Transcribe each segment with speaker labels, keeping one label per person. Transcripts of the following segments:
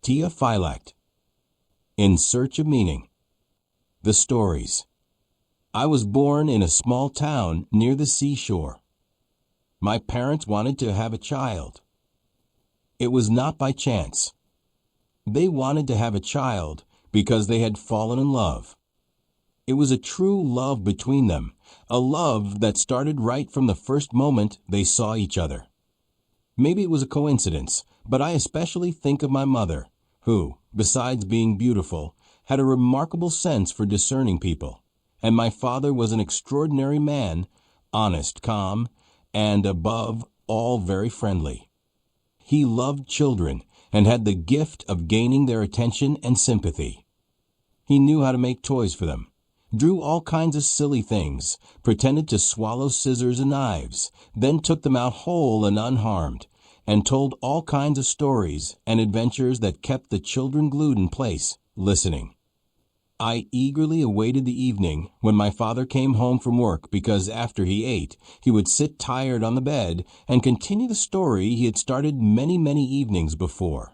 Speaker 1: Teofilact. In Search of Meaning. The stories. I was born in a small town near the seashore. My parents wanted to have a child. It was not by chance. They wanted to have a child because they had fallen in love. It was a true love between them, a love that started right from the first moment they saw each other. Maybe it was a coincidence, but I especially think of my mother, who, besides being beautiful, had a remarkable sense for discerning people, and my father was an extraordinary man, honest, calm, and above all very friendly. He loved children and had the gift of gaining their attention and sympathy. He knew how to make toys for them, drew all kinds of silly things, pretended to swallow scissors and knives, then took them out whole and unharmed, and told all kinds of stories and adventures that kept the children glued in place, listening. I eagerly awaited the evening when my father came home from work because after he ate, he would sit tired on the bed and continue the story he had started many, many evenings before.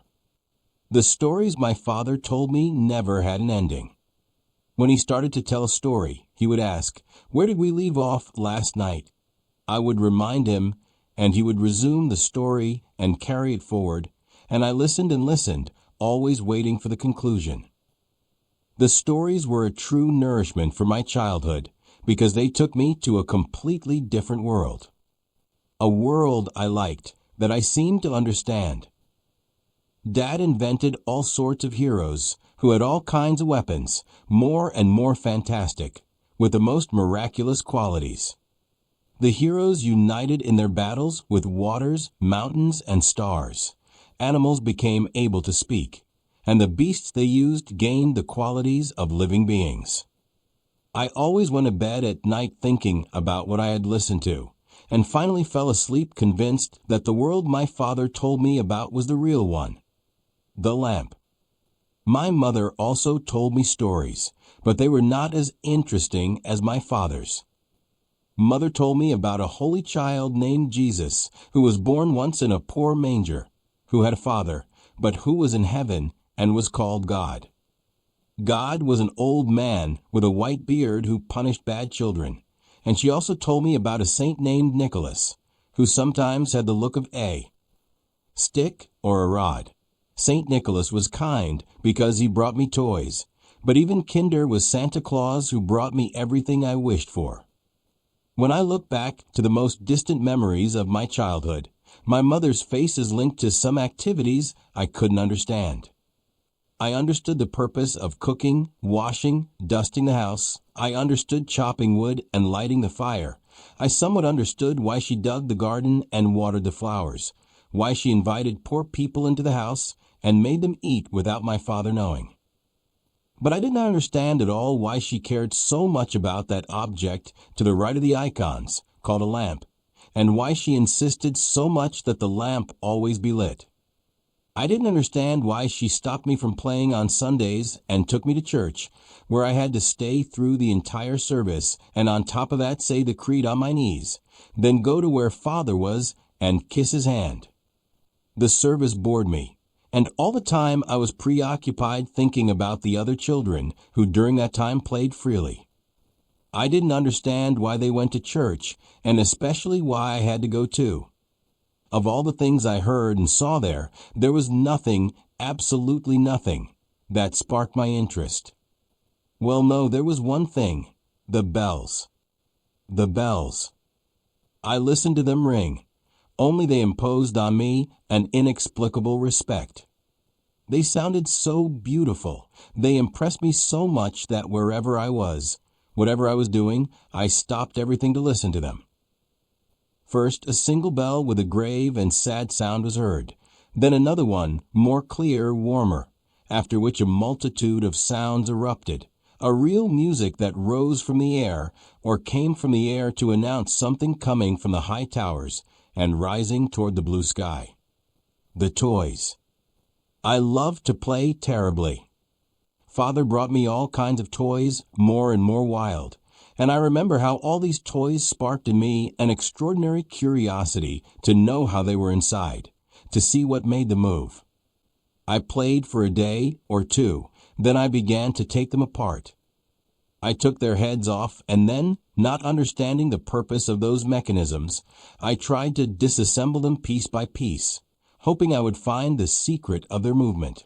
Speaker 1: The stories my father told me never had an ending. When he started to tell a story, he would ask, "Where did we leave off last night?" I would remind him, and he would resume the story and carry it forward, and I listened and listened, always waiting for the conclusion. The stories were a true nourishment for my childhood because they took me to a completely different world. A world I liked, that I seemed to understand. Dad invented all sorts of heroes who had all kinds of weapons, more and more fantastic, with the most miraculous qualities. The heroes united in their battles with waters, mountains, and stars. Animals became able to speak, and the beasts they used gained the qualities of living beings. I always went to bed at night thinking about what I had listened to, and finally fell asleep convinced that the world my father told me about was the real one. The lamp. My mother also told me stories, but they were not as interesting as my father's. Mother told me about a holy child named Jesus, who was born once in a poor manger, who had a father, but who was in heaven and was called God. God was an old man with a white beard who punished bad children, and she also told me about a saint named Nicholas, who sometimes had the look of a stick or a rod. Saint Nicholas was kind because he brought me toys, but even kinder was Santa Claus who brought me everything I wished for. When I look back to the most distant memories of my childhood, my mother's face is linked to some activities I couldn't understand. I understood the purpose of cooking, washing, dusting the house. I understood chopping wood and lighting the fire. I somewhat understood why she dug the garden and watered the flowers, why she invited poor people into the house and made them eat without my father knowing. But I did not understand at all why she cared so much about that object to the right of the icons, called a lamp, and why she insisted so much that the lamp always be lit. I didn't understand why she stopped me from playing on Sundays and took me to church, where I had to stay through the entire service and on top of that say the creed on my knees, then go to where Father was and kiss his hand. The service bored me, and all the time I was preoccupied thinking about the other children who during that time played freely. I didn't understand why they went to church, and especially why I had to go too. Of all the things I heard and saw there was nothing, absolutely nothing, that sparked my interest. Well, no, there was one thing, the bells. The bells. I listened to them ring, only they imposed on me an inexplicable respect. They sounded so beautiful, they impressed me so much that wherever I was, whatever I was doing, I stopped everything to listen to them. First, a single bell with a grave and sad sound was heard, then another one, more clear, warmer, after which a multitude of sounds erupted, a real music that rose from the air or came from the air to announce something coming from the high towers and rising toward the blue sky. The toys. I loved to play terribly. Father brought me all kinds of toys, more and more wild, and I remember how all these toys sparked in me an extraordinary curiosity to know how they were inside, to see what made them move. I played for a day or two, then I began to take them apart. I took their heads off, and then, not understanding the purpose of those mechanisms, I tried to disassemble them piece by piece, hoping I would find the secret of their movement.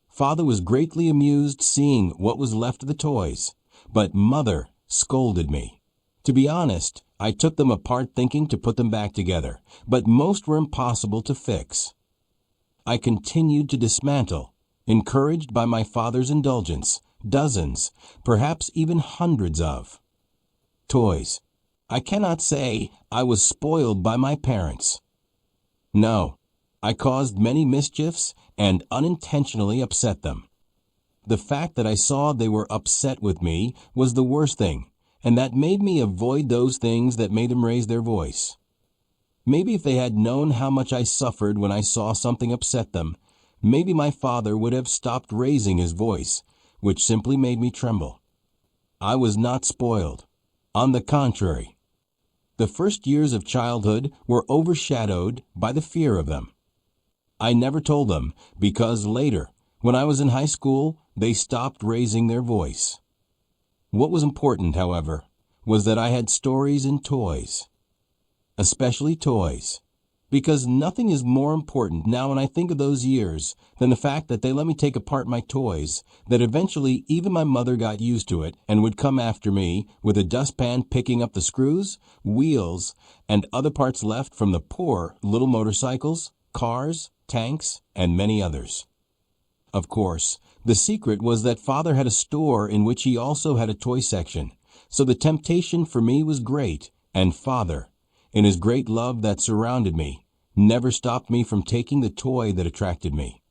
Speaker 1: Father was greatly amused seeing what was left of the toys, but Mother scolded me. To be honest, I took them apart thinking to put them back together, but most were impossible to fix. I continued to dismantle, encouraged by my father's indulgence, dozens, perhaps even hundreds of toys. I cannot say I was spoiled by my parents. No, I caused many mischiefs and unintentionally upset them. The fact that I saw they were upset with me was the worst thing, and that made me avoid those things that made them raise their voice. Maybe if they had known how much I suffered when I saw something upset them, maybe my father would have stopped raising his voice, which simply made me tremble. I was not spoiled. On the contrary, the first years of childhood were overshadowed by the fear of them. I never told them because later, when I was in high school, they stopped raising their voice. What was important, however, was that I had stories and toys. Especially toys. Because nothing is more important now when I think of those years than the fact that they let me take apart my toys, that eventually even my mother got used to it and would come after me with a dustpan picking up the screws, wheels, and other parts left from the poor little motorcycles, cars, tanks, and many others. Of course, the secret was that Father had a store in which he also had a toy section, so the temptation for me was great, and Father, in his great love that surrounded me, never stopped me from taking the toy that attracted me.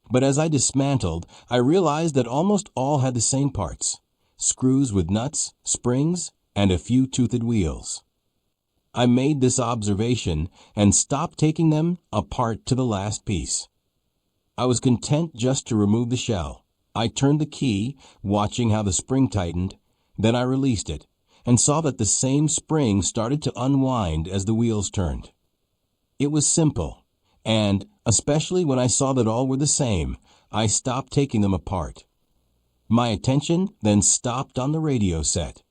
Speaker 1: But as I dismantled, I realized that almost all had the same parts: screws with nuts, springs, and a few toothed wheels. I made this observation and stopped taking them apart to the last piece. I was content just to remove the shell. I turned the key, watching how the spring tightened, then I released it, and saw that the same spring started to unwind as the wheels turned. It was simple, and, especially when I saw that all were the same, I stopped taking them apart. My attention then stopped on the radio set.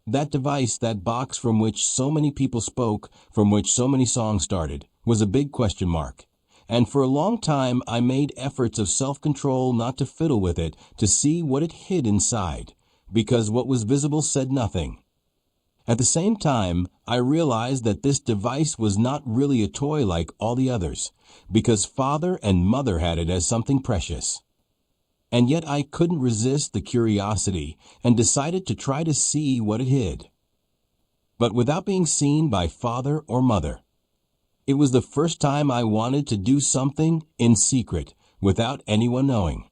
Speaker 1: That device, that box from which so many people spoke, from which so many songs started, was a big question mark. And for a long time I made efforts of self-control not to fiddle with it, to see what it hid inside, because what was visible said nothing. At the same time, I realized that this device was not really a toy like all the others, because Father and Mother had it as something precious. And yet I couldn't resist the curiosity and decided to try to see what it hid. But without being seen by Father or Mother. It was the first time I wanted to do something in secret, without anyone knowing.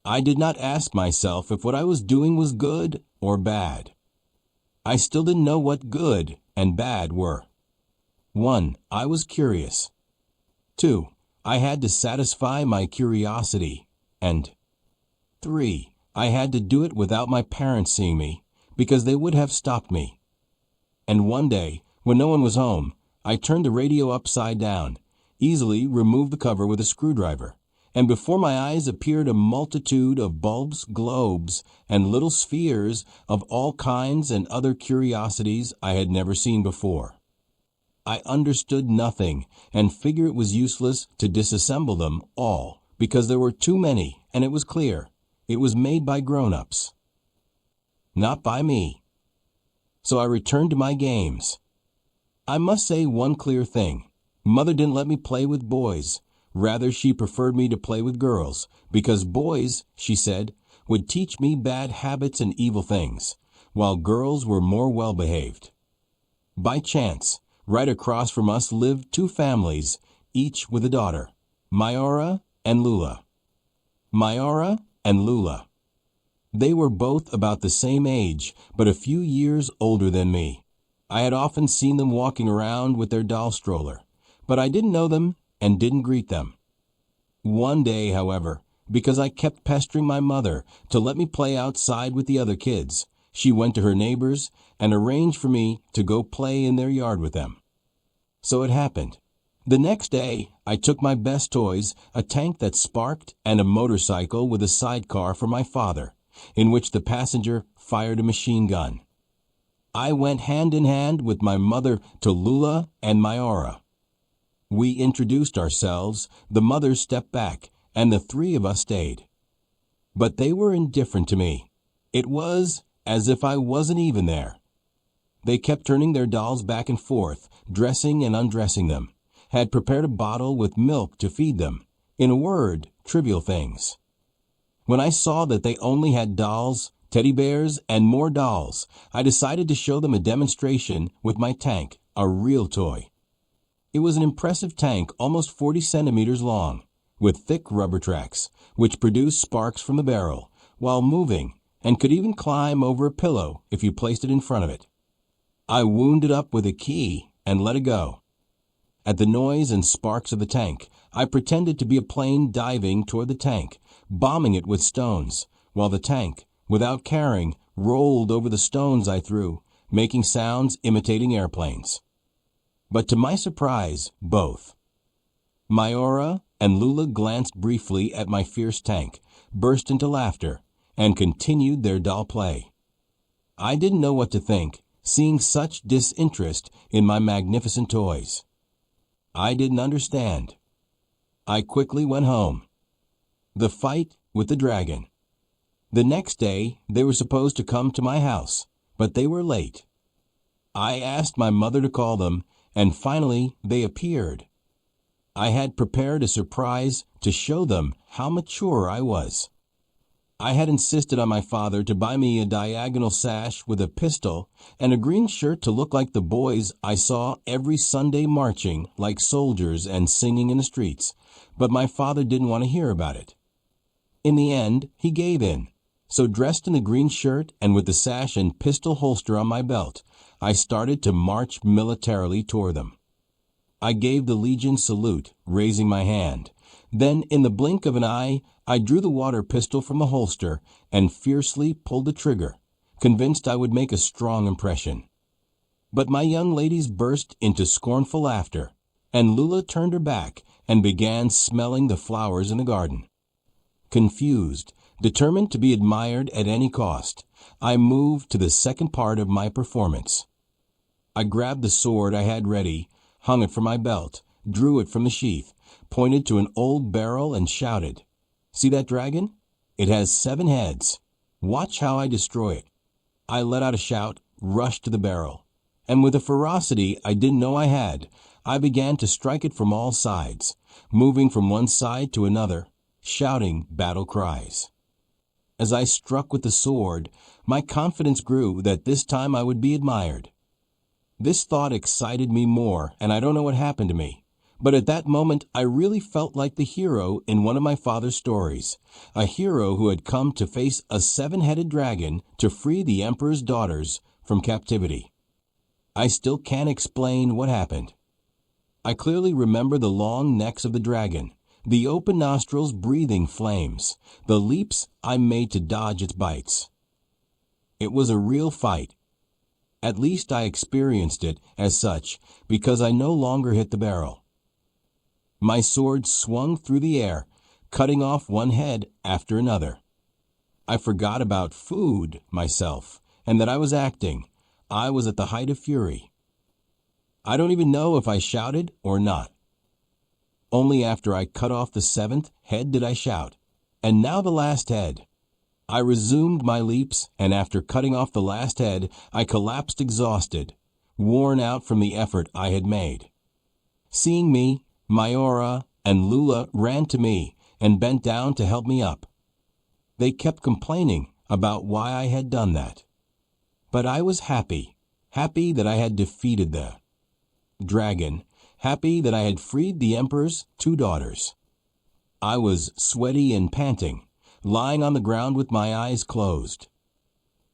Speaker 1: I did not ask myself if what I was doing was good or bad. I still didn't know what good and bad were. 1. I was curious. 2. I had to satisfy my curiosity. And 3. I had to do it without my parents seeing me, because they would have stopped me. And one day, when no one was home, I turned the radio upside down, easily removed the cover with a screwdriver, and before my eyes appeared a multitude of bulbs, globes, and little spheres of all kinds and other curiosities I had never seen before. I understood nothing and figured it was useless to disassemble them all because there were too many, and it was clear it was made by grown-ups, not by me. So I returned to my games. I must say one clear thing. Mother didn't let me play with boys. Rather, she preferred me to play with girls, because boys, she said, would teach me bad habits and evil things, while girls were more well-behaved. By chance, right across from us lived two families, each with a daughter, Mayora and Lula. Mayora and Lula. They were both about the same age, but a few years older than me. I had often seen them walking around with their doll stroller, but I didn't know them and didn't greet them. One day, however, because I kept pestering my mother to let me play outside with the other kids, she went to her neighbors and arranged for me to go play in their yard with them. So it happened. The next day, I took my best toys, a tank that sparked and a motorcycle with a sidecar for my father, in which the passenger fired a machine gun. I went hand in hand with my mother to Lula and Mayora. We introduced ourselves, the mothers stepped back, and the three of us stayed. But they were indifferent to me. It was as if I wasn't even there. They kept turning their dolls back and forth, dressing and undressing them, had prepared a bottle with milk to feed them. In a word, trivial things. When I saw that they only had dolls, teddy bears, and more dolls, I decided to show them a demonstration with my tank, a real toy. It was an impressive tank almost 40 centimeters long, with thick rubber tracks, which produced sparks from the barrel, while moving, and could even climb over a pillow if you placed it in front of it. I wound it up with a key and let it go. At the noise and sparks of the tank, I pretended to be a plane diving toward the tank, bombing it with stones, while the tank, without caring, rolled over the stones I threw, making sounds imitating airplanes. But to my surprise, both Mayora and Lula glanced briefly at my fierce tank, burst into laughter, and continued their doll play. I didn't know what to think, seeing such disinterest in my magnificent toys. I didn't understand. I quickly went home. The fight with the dragon. The next day, they were supposed to come to my house, but they were late. I asked my mother to call them, and finally they appeared. I had prepared a surprise to show them how mature I was. I had insisted on my father to buy me a diagonal sash with a pistol and a green shirt to look like the boys I saw every Sunday marching like soldiers and singing in the streets, but my father didn't want to hear about it. In the end, he gave in. So dressed in the green shirt and with the sash and pistol holster on my belt, I started to march militarily toward them. I gave the Legion salute, raising my hand. Then, in the blink of an eye, I drew the water pistol from the holster and fiercely pulled the trigger, convinced I would make a strong impression. But my young ladies burst into scornful laughter, and Lula turned her back and began smelling the flowers in the garden. Confused, determined to be admired at any cost, I moved to the second part of my performance. I grabbed the sword I had ready, hung it from my belt, drew it from the sheath, pointed to an old barrel and shouted, "See that dragon? It has 7 heads. Watch how I destroy it." I let out a shout, rushed to the barrel, and with a ferocity I didn't know I had, I began to strike it from all sides, moving from one side to another, shouting battle cries. As I struck with the sword, my confidence grew that this time I would be admired. This thought excited me more, and I don't know what happened to me. But at that moment, I really felt like the hero in one of my father's stories, a hero who had come to face a 7-headed dragon to free the emperor's daughters from captivity. I still can't explain what happened. I clearly remember the long necks of the dragon, the open nostrils breathing flames, the leaps I made to dodge its bites. It was a real fight. At least I experienced it as such, because I no longer hit the barrel. My sword swung through the air, cutting off one head after another. I forgot about food myself, and that I was acting. I was at the height of fury. I don't even know if I shouted or not. Only after I cut off the 7th head did I shout, "And now the last head." I resumed my leaps, and after cutting off the last head, I collapsed exhausted, worn out from the effort I had made. Seeing me, Mayora and Lula ran to me and bent down to help me up. They kept complaining about why I had done that. But I was happy that I had defeated the dragon, happy that I had freed the emperor's 2 daughters. I was sweaty and panting, lying on the ground with my eyes closed.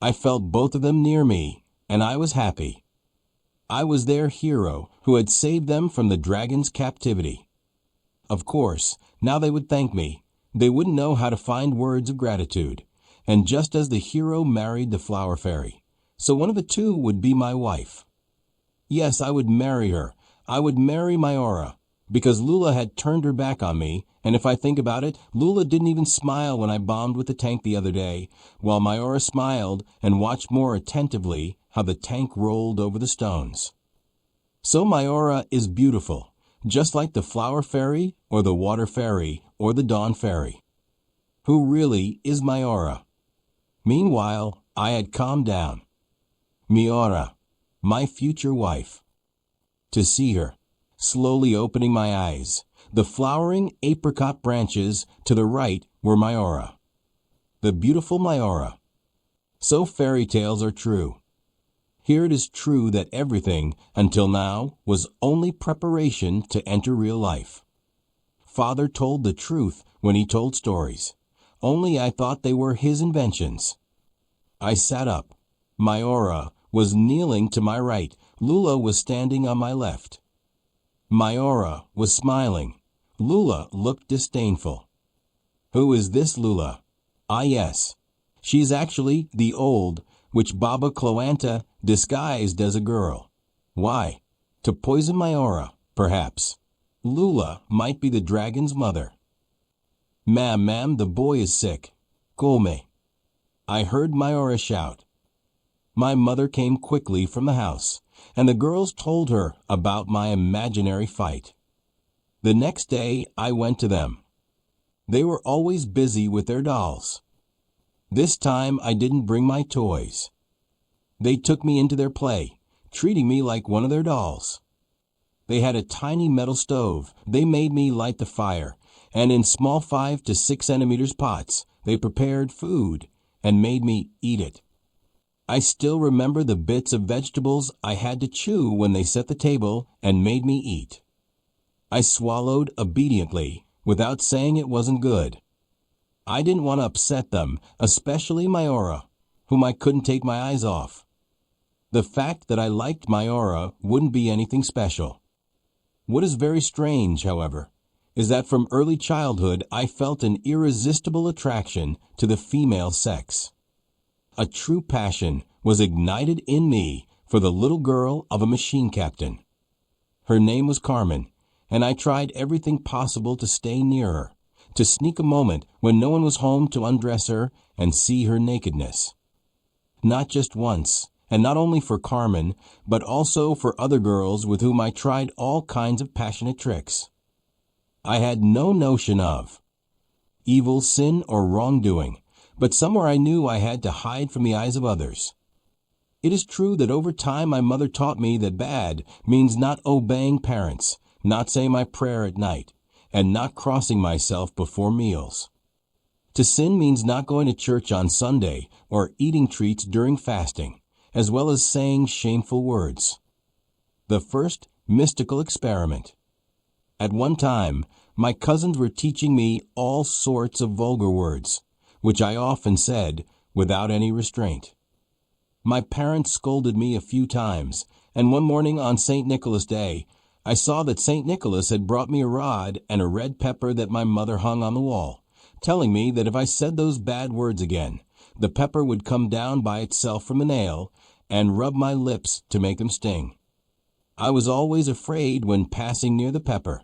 Speaker 1: I felt both of them near me, and I was happy. I was their hero who had saved them from the dragon's captivity. Of course, now they would thank me. They wouldn't know how to find words of gratitude. And just as the hero married the flower fairy, so one of the 2 would be my wife. Yes, I would marry her. I would marry Mayora. because Lula had turned her back on me, and if I think about it, Lula didn't even smile when I bombed with the tank the other day, while Mayora smiled and watched more attentively how the tank rolled over the stones. So Mayora is beautiful, just like the flower fairy or the water fairy or the dawn fairy. Who really is Mayora? Meanwhile, I had calmed down. Mayora, my future wife. To see her, slowly opening my eyes, the flowering apricot branches to the right were Mayora. The beautiful Mayora. So fairy tales are true. Here it is true that everything, until now, was only preparation to enter real life. Father told the truth when he told stories. Only I thought they were his inventions. I sat up. Mayora was kneeling to my right. Lula was standing on my left. Mayora was smiling. Lula looked disdainful. Who is this Lula? Ah, yes. She is actually the old, which Baba Cloanta disguised as a girl. Why? To poison Mayora, perhaps. Lula might be the dragon's mother. Ma'am, the boy is sick. Come. I heard Mayora shout. My mother came quickly from the house, and the girls told her about my imaginary fight. The next day I went to them. They were always busy with their dolls. This time I didn't bring my toys. They took me into their play, treating me like one of their dolls. They had a tiny metal stove. They made me light the fire, and in small 5 to 6 centimeters pots, they prepared food and made me eat it. I still remember the bits of vegetables I had to chew when they set the table and made me eat. I swallowed obediently, without saying it wasn't good. I didn't want to upset them, especially Mayora, whom I couldn't take my eyes off. The fact that I liked Mayora wouldn't be anything special. What is very strange, however, is that from early childhood I felt an irresistible attraction to the female sex. A true passion was ignited in me for the little girl of a machine captain. Her name was Carmen, and I tried everything possible to stay near her, to sneak a moment when no one was home to undress her and see her nakedness. Not just once, and not only for Carmen, but also for other girls with whom I tried all kinds of passionate tricks. I had no notion of evil, sin, or wrongdoing, but somewhere I knew I had to hide from the eyes of others. It is true that over time my mother taught me that bad means not obeying parents, not saying my prayer at night, and not crossing myself before meals. To sin means not going to church on Sunday or eating treats during fasting, as well as saying shameful words. The first mystical experiment. At one time, my cousins were teaching me all sorts of vulgar words, which I often said without any restraint. My parents scolded me a few times, and one morning on St. Nicholas Day, I saw that St. Nicholas had brought me a rod and a red pepper that my mother hung on the wall, telling me that if I said those bad words again, the pepper would come down by itself from a nail and rub my lips to make them sting. I was always afraid when passing near the pepper.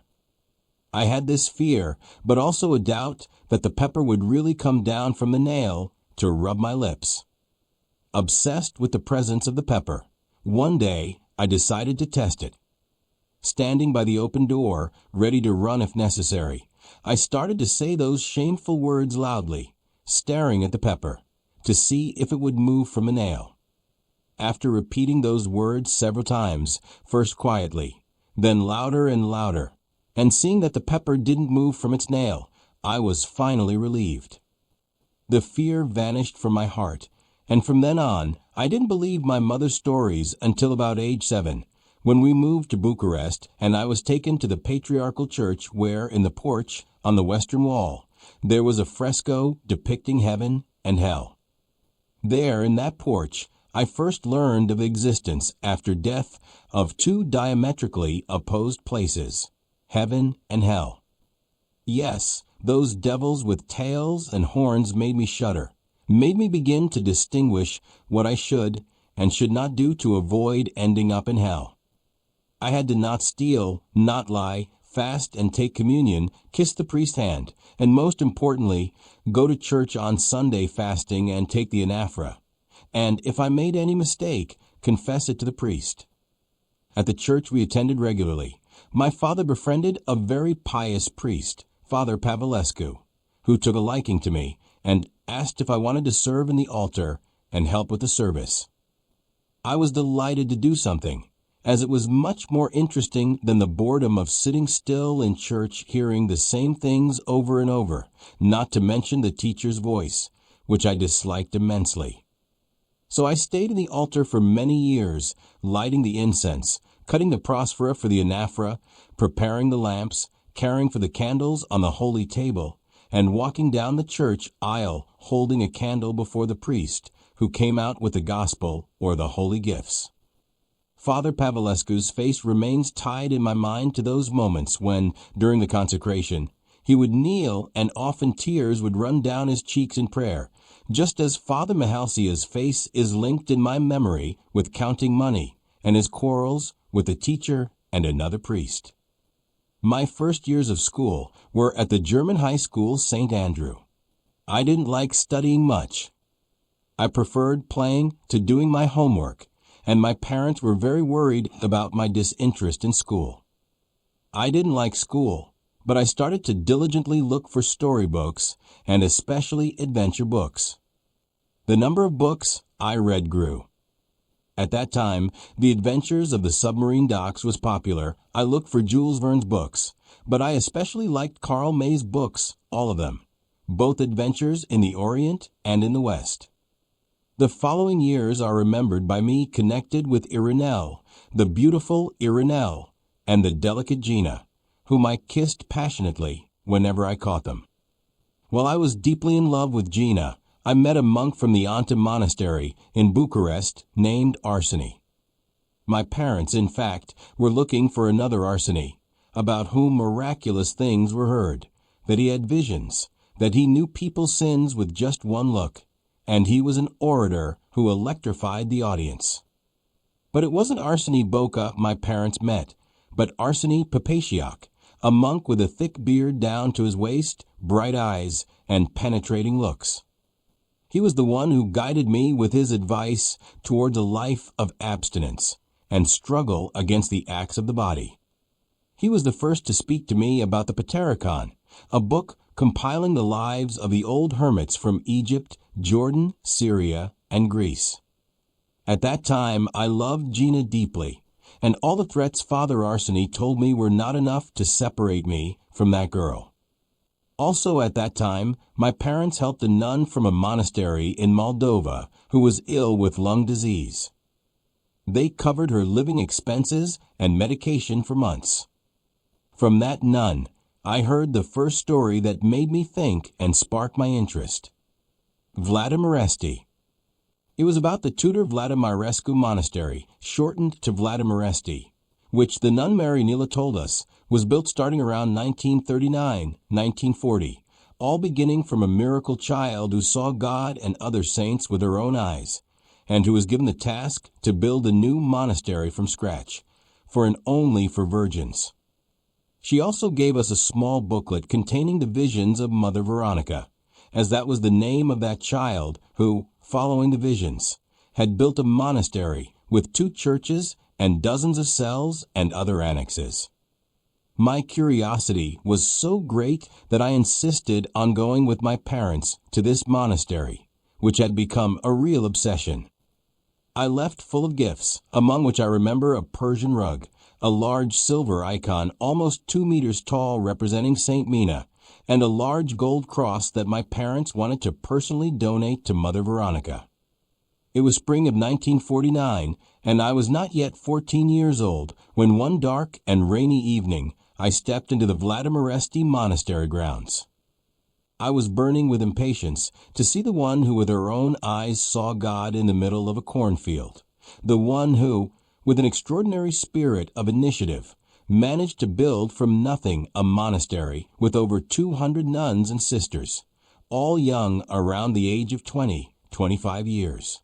Speaker 1: I had this fear, but also a doubt that the pepper would really come down from the nail to rub my lips. Obsessed with the presence of the pepper, one day I decided to test it. Standing by the open door, ready to run if necessary, I started to say those shameful words loudly, staring at the pepper, to see if it would move from a nail. After repeating those words several times, first quietly, then louder and louder, and seeing that the pepper didn't move from its nail, I was finally relieved. The fear vanished from my heart, and from then on, I didn't believe my mother's stories until about age 7, when we moved to Bucharest and I was taken to the patriarchal church where, in the porch on the western wall, there was a fresco depicting heaven and hell. There, in that porch, I first learned of the existence after death of two diametrically opposed places, heaven and hell. Yes, those devils with tails and horns made me shudder, made me begin to distinguish what I should and should not do to avoid ending up in hell. I had to not steal, not lie, fast and take communion, kiss the priest's hand, and most importantly, go to church on Sunday fasting and take the anaphora. And if I made any mistake, confess it to the priest. At the church we attended regularly, my father befriended a very pious priest, Father Pavlescu, who took a liking to me and asked if I wanted to serve in the altar and help with the service. I was delighted to do something, as it was much more interesting than the boredom of sitting still in church hearing the same things over and over, not to mention the teacher's voice, which I disliked immensely. So I stayed in the altar for many years, lighting the incense, cutting the prosphora for the anaphora, preparing the lamps, caring for the candles on the holy table, and walking down the church aisle holding a candle before the priest, who came out with the gospel or the holy gifts. Father Pavlescu's face remains tied in my mind to those moments when, during the consecration, he would kneel and often tears would run down his cheeks in prayer, just as Father Mihalcia's face is linked in my memory with counting money and his quarrels with a teacher and another priest. My first years of school were at the German high school St. Andrew. I didn't like studying much. I preferred playing to doing my homework, and my parents were very worried about my disinterest in school. I didn't like school, but I started to diligently look for storybooks and especially adventure books. The number of books I read grew. At that time, The Adventures of the Submarine Docks was popular. I looked for Jules Verne's books, but I especially liked Karl May's books, all of them, both adventures in the Orient and in the West. The following years are remembered by me connected with Irenelle, the beautiful Irenelle, and the delicate Gina, whom I kissed passionately whenever I caught them. While I was deeply in love with Gina, I met a monk from the Anta monastery in Bucharest named Arseny. My parents, in fact, were looking for another Arseny, about whom miraculous things were heard, that he had visions, that he knew people's sins with just one look, and he was an orator who electrified the audience. But it wasn't Arseny Boca my parents met, but Arseny Papasiak, a monk with a thick beard down to his waist, bright eyes, and penetrating looks. He was the one who guided me with his advice towards a life of abstinence and struggle against the acts of the body. He was the first to speak to me about the Pterikon, a book compiling the lives of the old hermits from Egypt, Jordan, Syria, and Greece. At that time, I loved Gina deeply, and all the threats Father Arseny told me were not enough to separate me from that girl. Also at that time, my parents helped a nun from a monastery in Moldova who was ill with lung disease. They covered her living expenses and medication for months. From that nun, I heard the first story that made me think and spark my interest. Vladimirescu. It was about the Tudor Vladimirescu monastery, shortened to Vladimirescu, which the nun Mary Nila told us was built starting around 1939-1940, all beginning from a miracle child who saw God and other saints with her own eyes, and who was given the task to build a new monastery from scratch, for and only for virgins. She also gave us a small booklet containing the visions of Mother Veronica, as that was the name of that child who, following the visions, had built a monastery with 2 churches and dozens of cells and other annexes. My curiosity was so great that I insisted on going with my parents to this monastery, which had become a real obsession. I left full of gifts, among which I remember a Persian rug, a large silver icon almost 2 meters tall representing Saint Mina, and a large gold cross that my parents wanted to personally donate to Mother Veronica. It was spring of 1949, and I was not yet 14 years old when one dark and rainy evening I stepped into the Vladimirescu monastery grounds. I was burning with impatience to see the one who with her own eyes saw God in the middle of a cornfield, the one who, with an extraordinary spirit of initiative, managed to build from nothing a monastery with over 200 nuns and sisters, all young around the age of 25 years.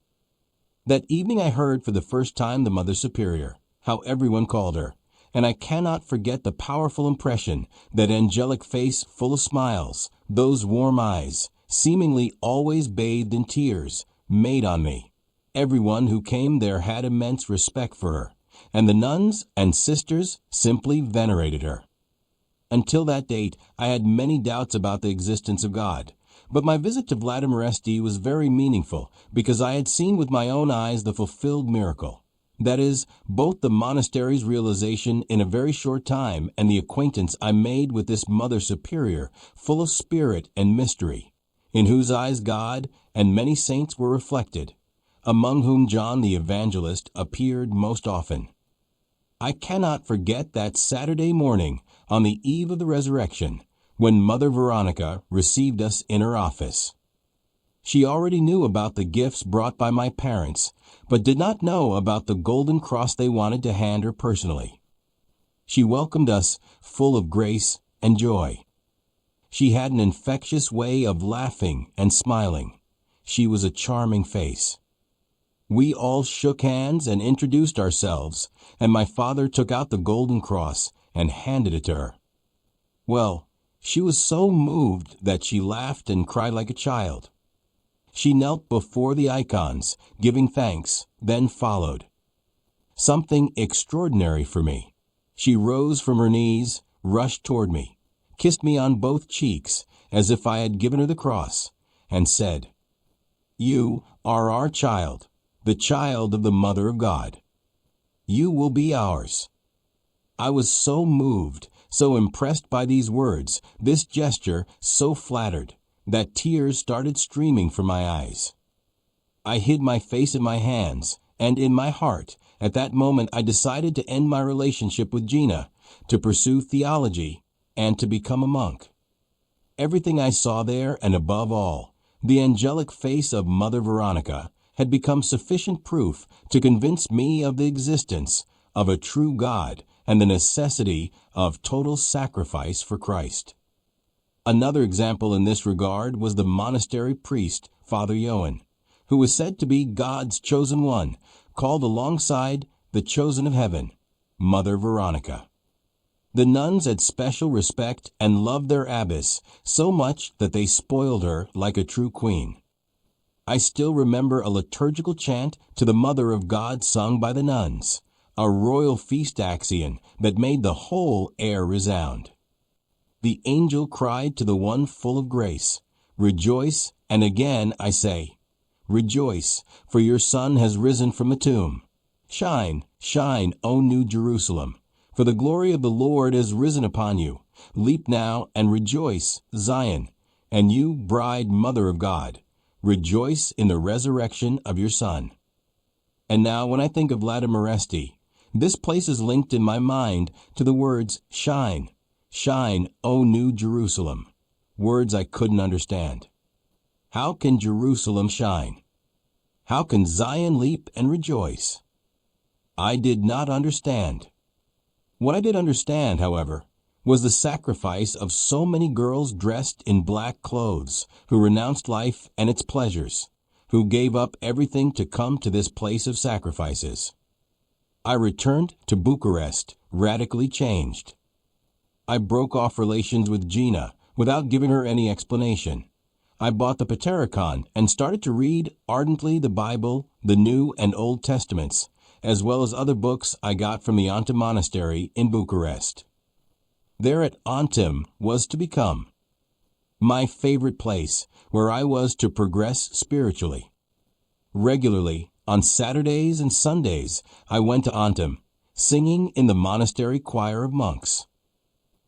Speaker 1: That evening I heard for the first time the Mother Superior, how everyone called her, and I cannot forget the powerful impression that angelic face full of smiles, those warm eyes, seemingly always bathed in tears, made on me. Everyone who came there had immense respect for her, and the nuns and sisters simply venerated her. Until that date, I had many doubts about the existence of God, but my visit to Vladimiresty was very meaningful because I had seen with my own eyes the fulfilled miracle. That is, both the monastery's realization in a very short time and the acquaintance I made with this Mother Superior, full of spirit and mystery, in whose eyes God and many saints were reflected, among whom John the Evangelist appeared most often. I cannot forget that Saturday morning, on the eve of the resurrection, when Mother Veronica received us in her office. She already knew about the gifts brought by my parents, but did not know about the golden cross they wanted to hand her personally. She welcomed us full of grace and joy. She had an infectious way of laughing and smiling. She was a charming face. We all shook hands and introduced ourselves, and my father took out the golden cross and handed it to her. Well, she was so moved that she laughed and cried like a child. She knelt before the icons, giving thanks, then followed. Something extraordinary for me. She rose from her knees, rushed toward me, kissed me on both cheeks as if I had given her the cross, and said, "You are our child, the child of the Mother of God. You will be ours." I was so moved, so impressed by these words, this gesture so flattered, that tears started streaming from my eyes. I hid my face in my hands, and in my heart, at that moment I decided to end my relationship with Gina, to pursue theology, and to become a monk. Everything I saw there, and above all, the angelic face of Mother Veronica, had become sufficient proof to convince me of the existence of a true God and the necessity of total sacrifice for Christ. Another example in this regard was the monastery priest, Father Johan, who was said to be God's chosen one, called alongside the chosen of heaven, Mother Veronica. The nuns had special respect and loved their abbess so much that they spoiled her like a true queen. I still remember a liturgical chant to the Mother of God sung by the nuns, a royal feast axion that made the whole air resound. The angel cried to the one full of grace, "Rejoice," and again I say, "Rejoice, for your Son has risen from the tomb. Shine, shine, O New Jerusalem, for the glory of the Lord has risen upon you. Leap now and rejoice, Zion, and you, bride Mother of God, rejoice in the resurrection of your Son." And now when I think of Vladimiresty, this place is linked in my mind to the words, "Shine, shine, O New Jerusalem," words I couldn't understand. How can Jerusalem shine? How can Zion leap and rejoice? I did not understand. What I did understand, however, was the sacrifice of so many girls dressed in black clothes, who renounced life and its pleasures, who gave up everything to come to this place of sacrifices. I returned to Bucharest, radically changed. I broke off relations with Gina without giving her any explanation. I bought the Patericon and started to read ardently the Bible, the New and Old Testaments, as well as other books I got from the Antim Monastery in Bucharest. There at Antim was to become my favorite place where I was to progress spiritually. Regularly, on Saturdays and Sundays, I went to Antim, singing in the monastery choir of monks.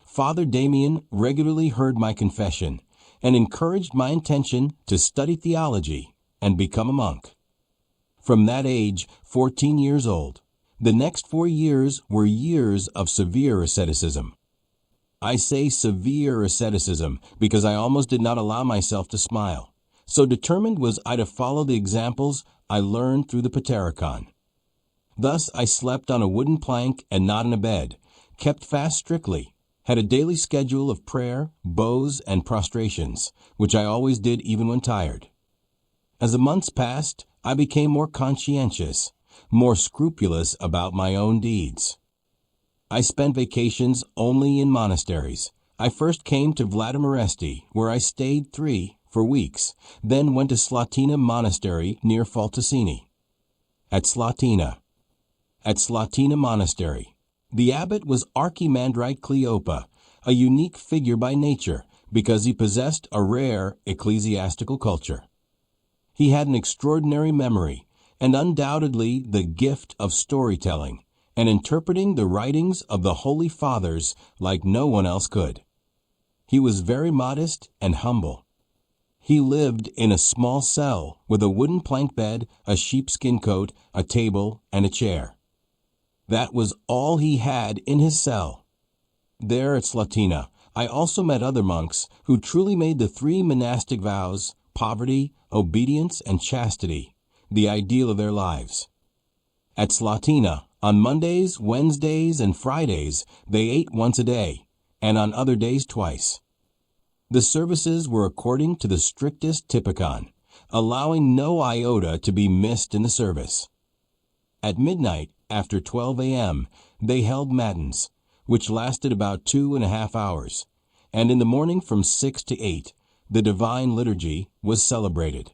Speaker 1: Father Damien regularly heard my confession and encouraged my intention to study theology and become a monk. From that age, 14 years old, the next 4 years were years of severe asceticism. I say severe asceticism because I almost did not allow myself to smile. So determined was I to follow the examples I learned through the Patericon. Thus I slept on a wooden plank and not in a bed, kept fast strictly, had a daily schedule of prayer, bows, and prostrations, which I always did even when tired. As the months passed, I became more conscientious, more scrupulous about my own deeds. I spent vacations only in monasteries. I first came to Vladimiresty, where I stayed 4 weeks, then went to Slatina Monastery near Faltasini. At Slatina Monastery, the abbot was Archimandrite Cleopa, a unique figure by nature because he possessed a rare ecclesiastical culture. He had an extraordinary memory and undoubtedly the gift of storytelling and interpreting the writings of the Holy Fathers like no one else could. He was very modest and humble. He lived in a small cell with a wooden plank bed, a sheepskin coat, a table, and a chair. That was all he had in his cell. There at Slatina, I also met other monks who truly made the 3 monastic vows, poverty, obedience, and chastity, the ideal of their lives. At Slatina, on Mondays, Wednesdays, and Fridays, they ate once a day, and on other days twice. The services were according to the strictest typicon, allowing no iota to be missed in the service. At midnight, after 12 a.m., they held matins, which lasted about 2.5 hours, and in the morning from 6 to 8, the Divine Liturgy was celebrated.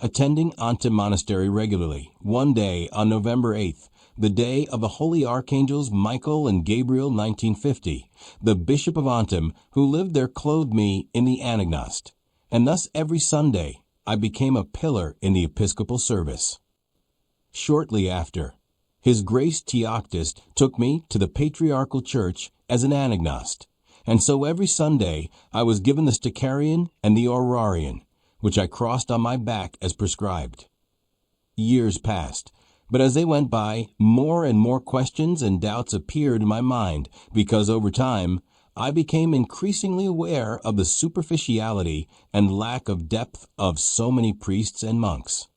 Speaker 1: Attending Antem Monastery regularly, one day on November 8th, the day of the Holy Archangels Michael and Gabriel 1950, the Bishop of Antem who lived there clothed me in the anagnost, and thus every Sunday I became a pillar in the Episcopal service. Shortly after, His Grace Teoctist took me to the Patriarchal Church as an anagnost, and so every Sunday I was given the Stacarian and the Aurarian, which I crossed on my back as prescribed. Years passed, but as they went by, more and more questions and doubts appeared in my mind because over time, I became increasingly aware of the superficiality and lack of depth of so many priests and monks.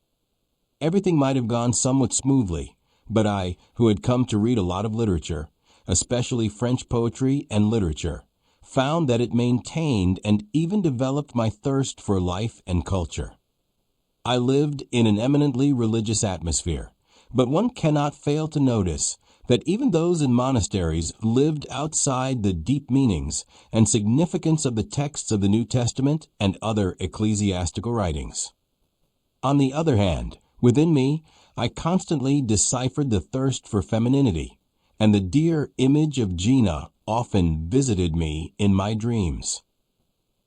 Speaker 1: Everything might have gone somewhat smoothly, but I, who had come to read a lot of literature, especially French poetry and literature, found that it maintained and even developed my thirst for life and culture. I lived in an eminently religious atmosphere, but one cannot fail to notice that even those in monasteries lived outside the deep meanings and significance of the texts of the New Testament and other ecclesiastical writings. On the other hand, within me, I constantly deciphered the thirst for femininity, and the dear image of Gina often visited me in my dreams.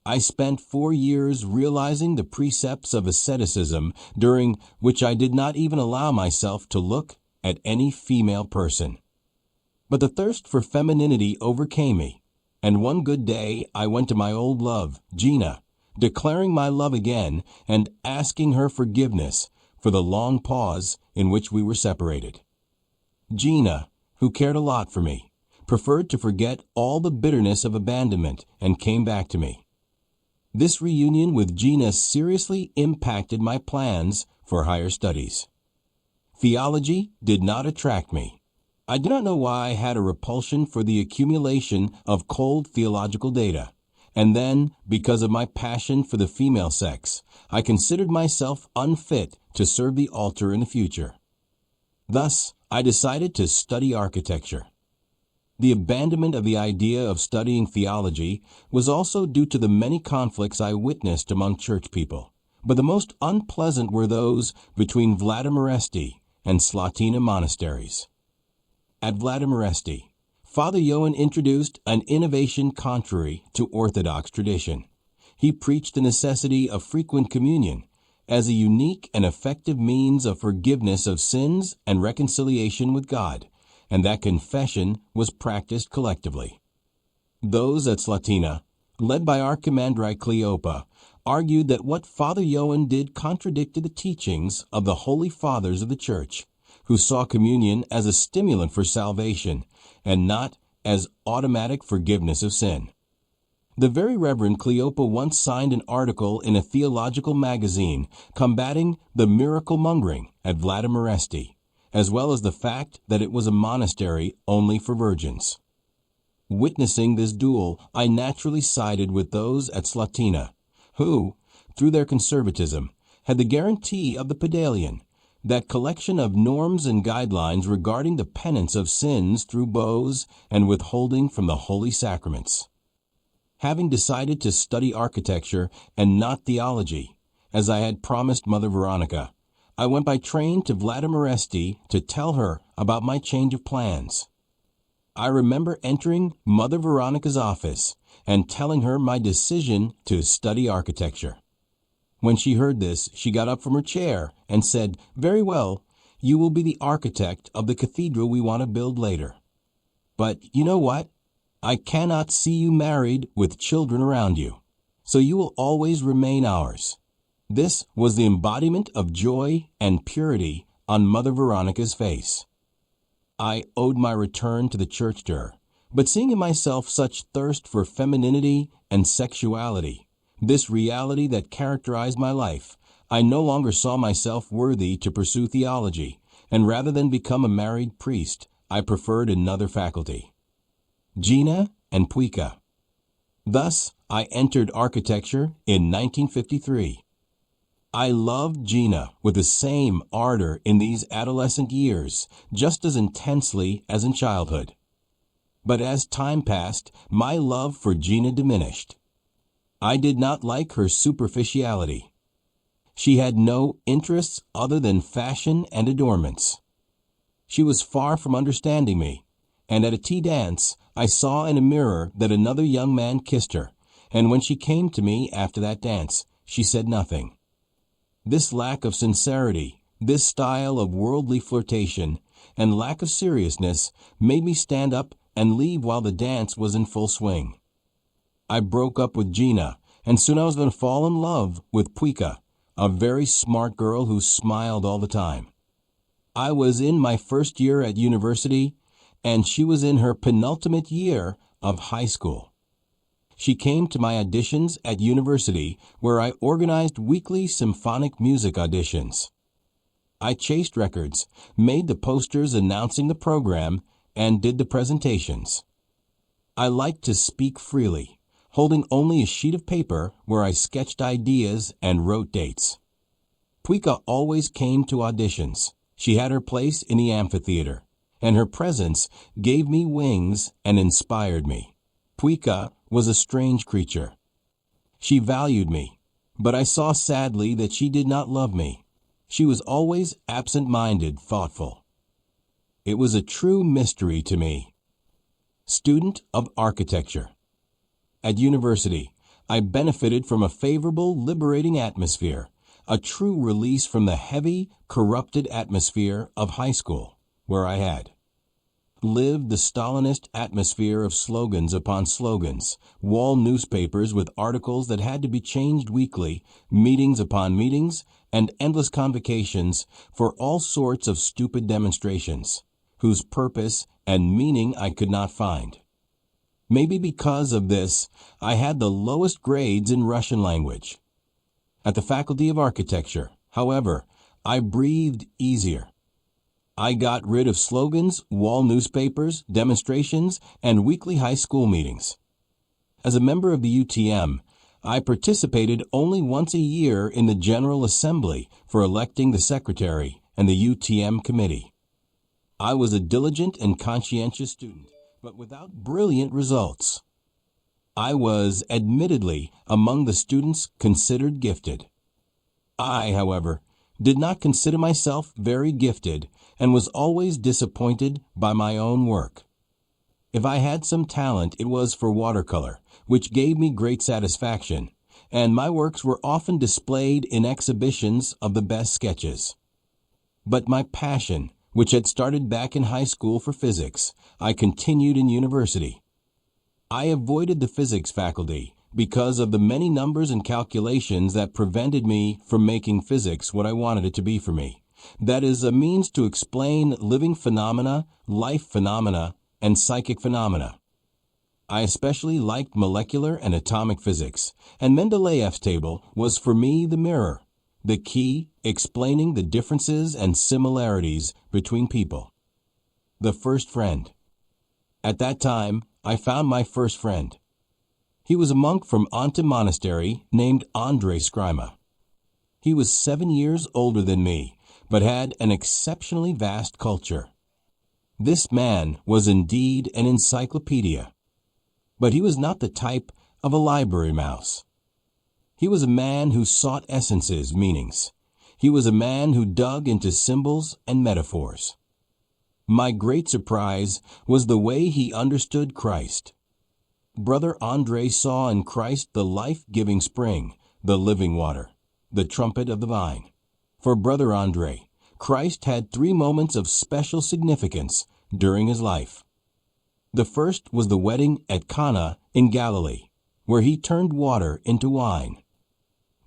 Speaker 1: I spent 4 years realizing the precepts of asceticism, during which I did not even allow myself to look at any female person. But the thirst for femininity overcame me, and one good day I went to my old love, Gina, declaring my love again and asking her forgiveness for the long pause in which we were separated. Gina, who cared a lot for me, preferred to forget all the bitterness of abandonment and came back to me. This reunion with Gina seriously impacted my plans for higher studies. Theology did not attract me. I do not know why I had a repulsion for the accumulation of cold theological data, and then, because of my passion for the female sex, I considered myself unfit to serve the altar in the future. Thus, I decided to study architecture. The abandonment of the idea of studying theology was also due to the many conflicts I witnessed among church people, but the most unpleasant were those between Vladimiresty and Slatina monasteries. At Vladimiresty, Father Johan introduced an innovation contrary to Orthodox tradition. He preached the necessity of frequent communion as a unique and effective means of forgiveness of sins and reconciliation with God, and that confession was practiced collectively. Those at Slatina, led by Archimandrite Cleopa, argued that what Father Johan did contradicted the teachings of the Holy Fathers of the Church, who saw communion as a stimulant for salvation and not as automatic forgiveness of sin. The very Reverend Cleopa once signed an article in a theological magazine combating the miracle mongering at Vladimiresty, as well as the fact that it was a monastery only for virgins. Witnessing this duel, I naturally sided with those at Slatina, who, through their conservatism, had the guarantee of the Pedalion, that collection of norms and guidelines regarding the penance of sins through vows and withholding from the holy sacraments. Having decided to study architecture and not theology, as I had promised Mother Veronica, I went by train to Vladimiresty to tell her about my change of plans. I remember entering Mother Veronica's office and telling her my decision to study architecture. When she heard this, she got up from her chair and said, "Very well, you will be the architect of the cathedral we want to build later. But you know what? I cannot see you married with children around you, so you will always remain ours." This was the embodiment of joy and purity on Mother Veronica's face. I owed my return to the church to her, but seeing in myself such thirst for femininity and sexuality, this reality that characterized my life, I no longer saw myself worthy to pursue theology, and rather than become a married priest, I preferred another faculty. Gina and Puica. Thus, I entered architecture in 1953. I loved Gina with the same ardor in these adolescent years, just as intensely as in childhood. But as time passed, my love for Gina diminished. I did not like her superficiality. She had no interests other than fashion and adornments. She was far from understanding me, and at a tea dance, I saw in a mirror that another young man kissed her, and when she came to me after that dance, she said nothing. This lack of sincerity, this style of worldly flirtation, and lack of seriousness made me stand up and leave while the dance was in full swing. I broke up with Gina, and soon I was going to fall in love with Puica, a very smart girl who smiled all the time. I was in my first year at university, and she was in her penultimate year of high school. She came to my auditions at university, where I organized weekly symphonic music auditions. I chased records, made the posters announcing the program, and did the presentations. I liked to speak freely, holding only a sheet of paper where I sketched ideas and wrote dates. Puica always came to auditions. She had her place in the amphitheater, and her presence gave me wings and inspired me. Puica was a strange creature. She valued me, but I saw sadly that she did not love me. She was always absent-minded, thoughtful. It was a true mystery to me. Student of architecture. At university, I benefited from a favorable, liberating atmosphere, a true release from the heavy, corrupted atmosphere of high school, where I had lived the Stalinist atmosphere of slogans upon slogans, wall newspapers with articles that had to be changed weekly, meetings upon meetings, and endless convocations for all sorts of stupid demonstrations, whose purpose and meaning I could not find. Maybe because of this, I had the lowest grades in Russian language. At the Faculty of Architecture, however, I breathed easier. I got rid of slogans, wall newspapers, demonstrations, and weekly high school meetings. As a member of the UTM, I participated only once a year in the General Assembly for electing the secretary and the UTM committee. I was a diligent and conscientious student, but without brilliant results. I was, admittedly, among the students considered gifted. I, however, did not consider myself very gifted and was always disappointed by my own work. If I had some talent, it was for watercolor, which gave me great satisfaction, and my works were often displayed in exhibitions of the best sketches. But my passion, which had started back in high school for physics, I continued in university. I avoided the physics faculty because of the many numbers and calculations that prevented me from making physics what I wanted it to be for me. That is, a means to explain living phenomena, life phenomena, and psychic phenomena. I especially liked molecular and atomic physics, and Mendeleev's table was for me the mirror, the key explaining the differences and similarities between people. The first friend. At that time, I found my first friend. He was a monk from Anta Monastery named Andrei Scrima. He was 7 years older than me, but had an exceptionally vast culture. This man was indeed an encyclopedia, but he was not the type of a library mouse. He was a man who sought essences, meanings. He was a man who dug into symbols and metaphors. My great surprise was the way he understood Christ. Brother Andre saw in Christ the life-giving spring, the living water, the trumpet of the vine. For Brother Andre, Christ had 3 moments of special significance during his life. The first was the wedding at Cana in Galilee, where he turned water into wine.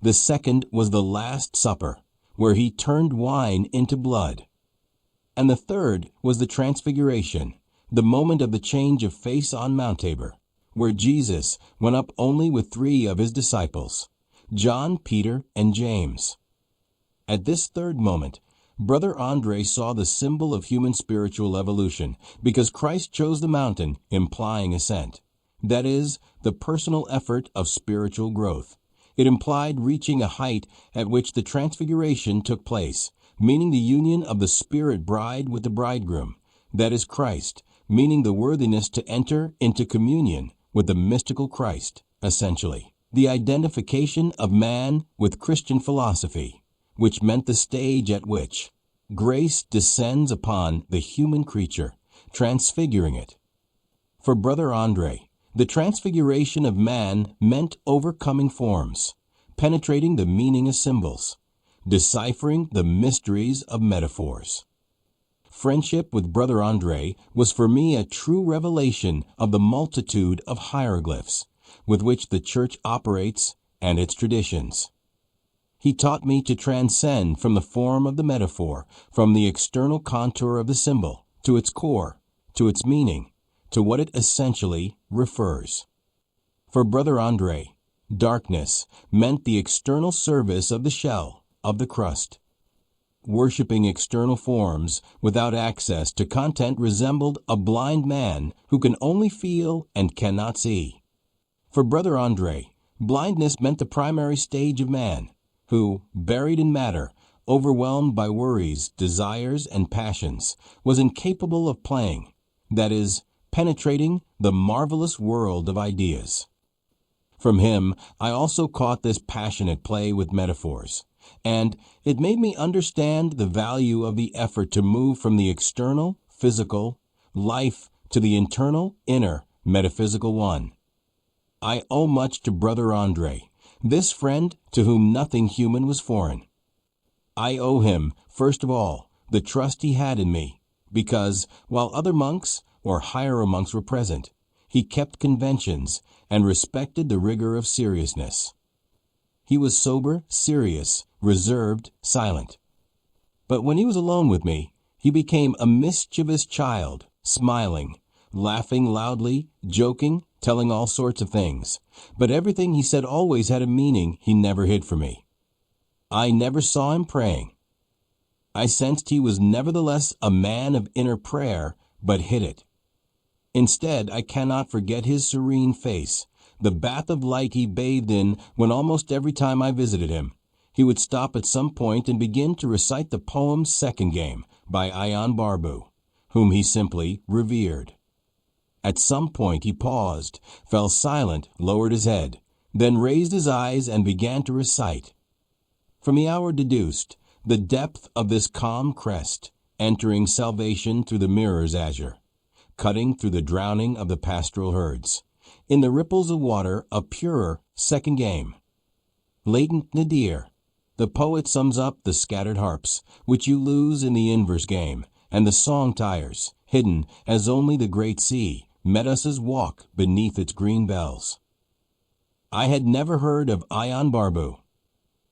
Speaker 1: The second was the Last Supper, where he turned wine into blood. And the third was the Transfiguration, the moment of the change of face on Mount Tabor, where Jesus went up only with 3 of his disciples, John, Peter, and James. At this third moment, Brother Andre saw the symbol of human spiritual evolution because Christ chose the mountain, implying ascent. That is, the personal effort of spiritual growth. It implied reaching a height at which the transfiguration took place, meaning the union of the spirit bride with the bridegroom. That is Christ, meaning the worthiness to enter into communion with the mystical Christ, essentially. The identification of man with Christian philosophy, which meant the stage at which grace descends upon the human creature, transfiguring it. For Brother Andre, the transfiguration of man meant overcoming forms, penetrating the meaning of symbols, deciphering the mysteries of metaphors. Friendship with Brother Andre was for me a true revelation of the multitude of hieroglyphs with which the Church operates and its traditions. He taught me to transcend from the form of the metaphor, from the external contour of the symbol, to its core, to its meaning, to what it essentially refers. For Brother Andre, darkness meant the external service of the shell, of the crust. Worshipping external forms without access to content resembled a blind man who can only feel and cannot see. For Brother Andre, blindness meant the primary stage of man, who, buried in matter, overwhelmed by worries, desires, and passions, was incapable of playing, that is, penetrating the marvelous world of ideas. From him, I also caught this passionate play with metaphors, and it made me understand the value of the effort to move from the external, physical, life to the internal, inner, metaphysical one. I owe much to Brother Andre, this friend to whom nothing human was foreign. I owe him, first of all, the trust he had in me, because, while other monks or higher monks were present, he kept conventions and respected the rigor of seriousness. He was sober, serious, reserved, silent. But when he was alone with me, he became a mischievous child, smiling, laughing loudly, joking, telling all sorts of things. But everything he said always had a meaning he never hid from me. I never saw him praying. I sensed he was nevertheless a man of inner prayer, but hid it. Instead, I cannot forget his serene face, the bath of light he bathed in when almost every time I visited him, he would stop at some point and begin to recite the poem Second Game by Ayan Barbu, whom he simply revered. At some point he paused, fell silent, lowered his head, then raised his eyes and began to recite. From the hour deduced, the depth of this calm crest, entering salvation through the mirror's azure, cutting through the drowning of the pastoral herds, in the ripples of water a purer second game. Latent nadir, the poet sums up the scattered harps, which you lose in the inverse game, and the song tires, hidden as only the great sea, met us as walk beneath its green bells. I had never heard of Ayan Barbu.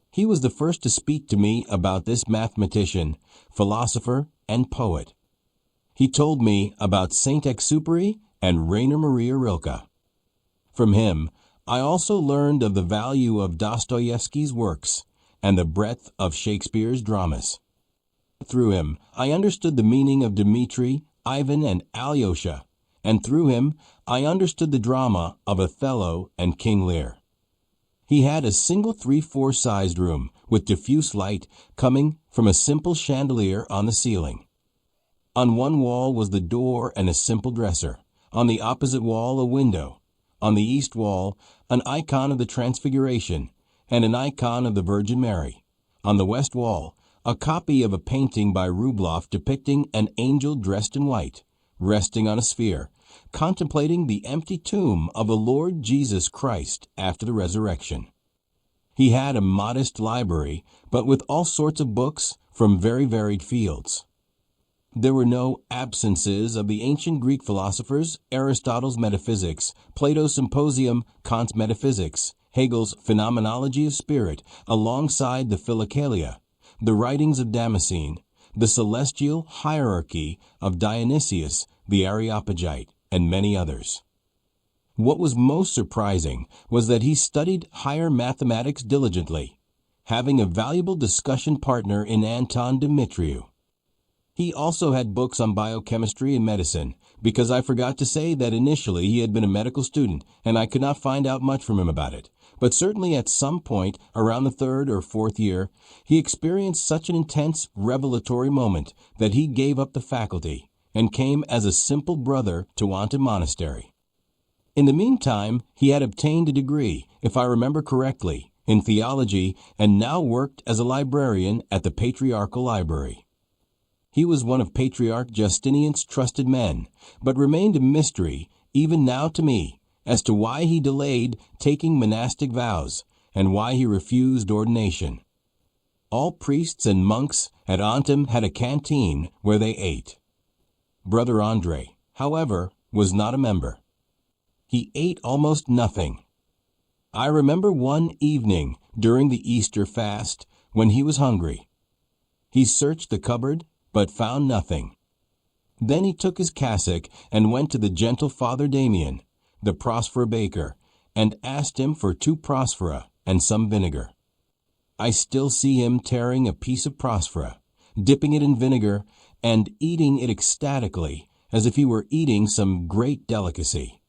Speaker 1: He was the first to speak to me about this mathematician, philosopher, and poet. He told me about Saint-Exupéry and Rainer Maria Rilke. From him, I also learned of the value of Dostoevsky's works and the breadth of Shakespeare's dramas. Through him, I understood the meaning of Dmitri, Ivan, and Alyosha, and through him, I understood the drama of Othello and King Lear. He had a single 3/4 sized room with diffuse light coming from a simple chandelier on the ceiling. On one wall was the door and a simple dresser. On the opposite wall, a window. On the east wall, an icon of the Transfiguration and an icon of the Virgin Mary. On the west wall, a copy of a painting by Rubloff depicting an angel dressed in white, resting on a sphere, contemplating the empty tomb of the Lord Jesus Christ after the resurrection. He had a modest library, but with all sorts of books from very varied fields. There were no absences of the ancient Greek philosophers, Aristotle's Metaphysics, Plato's Symposium, Kant's Metaphysics, Hegel's Phenomenology of Spirit, alongside the Philokalia, the writings of Damascene, the celestial hierarchy of Dionysius the Areopagite, and many others. What was most surprising was that he studied higher mathematics diligently, having a valuable discussion partner in Anton Dimitriou. He also had books on biochemistry and medicine, because I forgot to say that initially he had been a medical student, and I could not find out much from him about it. But certainly at some point, around the 3rd or 4th year, he experienced such an intense revelatory moment that he gave up the faculty and came as a simple brother to Anta Monastery. In the meantime, he had obtained a degree, if I remember correctly, in theology and now worked as a librarian at the Patriarchal Library. He was one of Patriarch Justinian's trusted men, but remained a mystery even now to me as to why he delayed taking monastic vows and why he refused ordination. All priests and monks at Antum had a canteen where they ate. Brother Andre, however, was not a member. He ate almost nothing. I remember one evening during the Easter fast when he was hungry. He searched the cupboard but found nothing. Then he took his cassock and went to the gentle Father Damien, the Prospera baker, and asked him for 2 Prospera and some vinegar. I still see him tearing a piece of Prospera, dipping it in vinegar, and eating it ecstatically as if he were eating some great delicacy.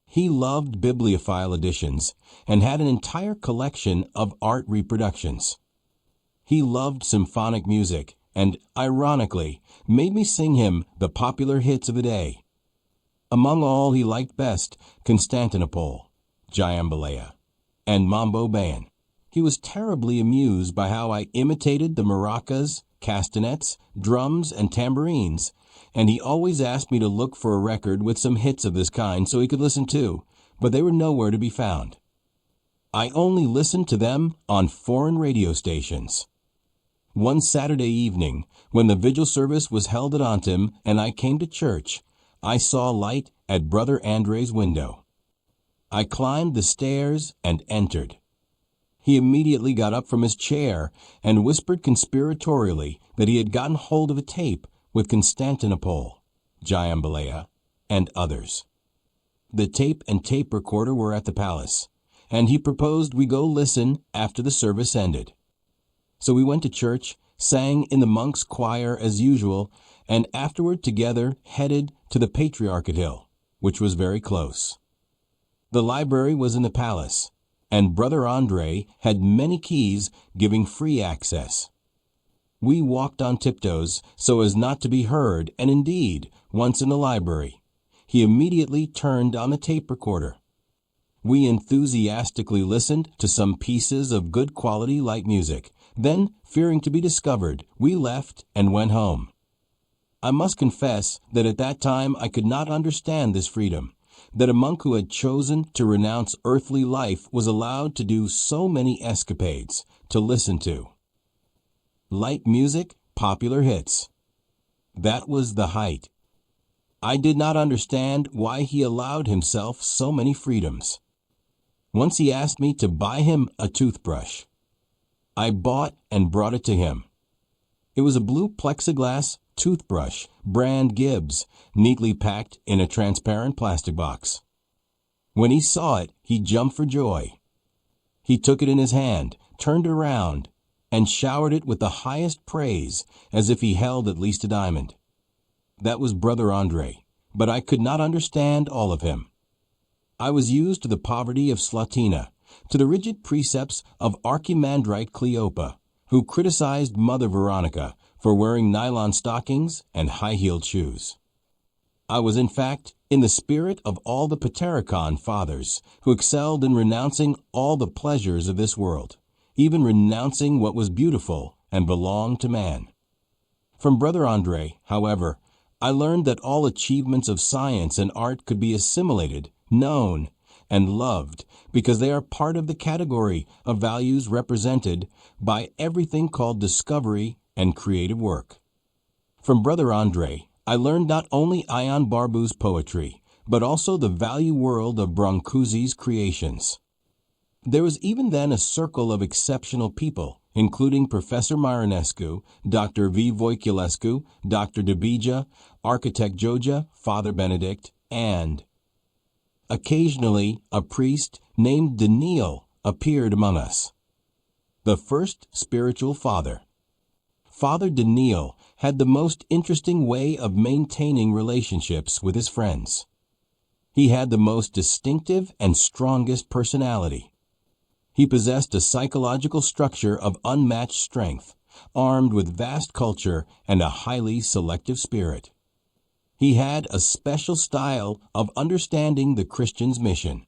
Speaker 1: He loved bibliophile editions and had an entire collection of art reproductions. He loved symphonic music and, ironically, made me sing him the popular hits of the day. Among all, he liked best Constantinople, Giambalea, and Mambo Bayan. He was terribly amused by how I imitated the maracas, castanets, drums, and tambourines, and he always asked me to look for a record with some hits of this kind so he could listen to, but they were nowhere to be found. I only listened to them on foreign radio stations. One Saturday evening, when the vigil service was held at Antum and I came to church, I saw light at Brother Andre's window. I climbed the stairs and entered. He immediately got up from his chair and whispered conspiratorially that he had gotten hold of a tape with Constantinople, Giambalea, and others. The tape and tape recorder were at the palace, and he proposed we go listen after the service ended. So we went to church, sang in the monks' choir as usual, and afterward together headed to the Patriarchate Hill, which was very close. The library was in the palace, and Brother Andre had many keys giving free access. We walked on tiptoes so as not to be heard, and indeed, once in the library, he immediately turned on the tape recorder. We enthusiastically listened to some pieces of good quality light music. Then, fearing to be discovered, we left and went home. I must confess that at that time I could not understand this freedom, that a monk who had chosen to renounce earthly life was allowed to do so many escapades to listen to. Light music, popular hits. That was the height. I did not understand why he allowed himself so many freedoms. Once he asked me to buy him a toothbrush. I bought and brought it to him. It was a blue plexiglass toothbrush, brand Gibbs, neatly packed in a transparent plastic box. When he saw it, he jumped for joy. He took it in his hand, turned around, and showered it with the highest praise as if he held at least a diamond. That was Brother Andre, but I could not understand all of him. I was used to the poverty of Slatina, to the rigid precepts of Archimandrite Cleopa, who criticized Mother Veronica for wearing nylon stockings and high-heeled shoes. I was, in fact, in the spirit of all the Patericon fathers who excelled in renouncing all the pleasures of this world, even renouncing what was beautiful and belonged to man. From Brother Andre, however, I learned that all achievements of science and art could be assimilated, known, and loved because they are part of the category of values represented by everything called discovery and creative work. From Brother Andre, I learned not only Ion Barbu's poetry, but also the value world of Brancusi's creations. There was even then a circle of exceptional people, including Professor Marinescu, Dr. V. Voiculescu, Dr. Debija, Architect Joja, Father Benedict, and occasionally a priest named Daniel appeared among us. The first spiritual father. Father Daniel had the most interesting way of maintaining relationships with his friends. He had the most distinctive and strongest personality. He possessed a psychological structure of unmatched strength, armed with vast culture and a highly selective spirit. He had a special style of understanding the Christian's mission.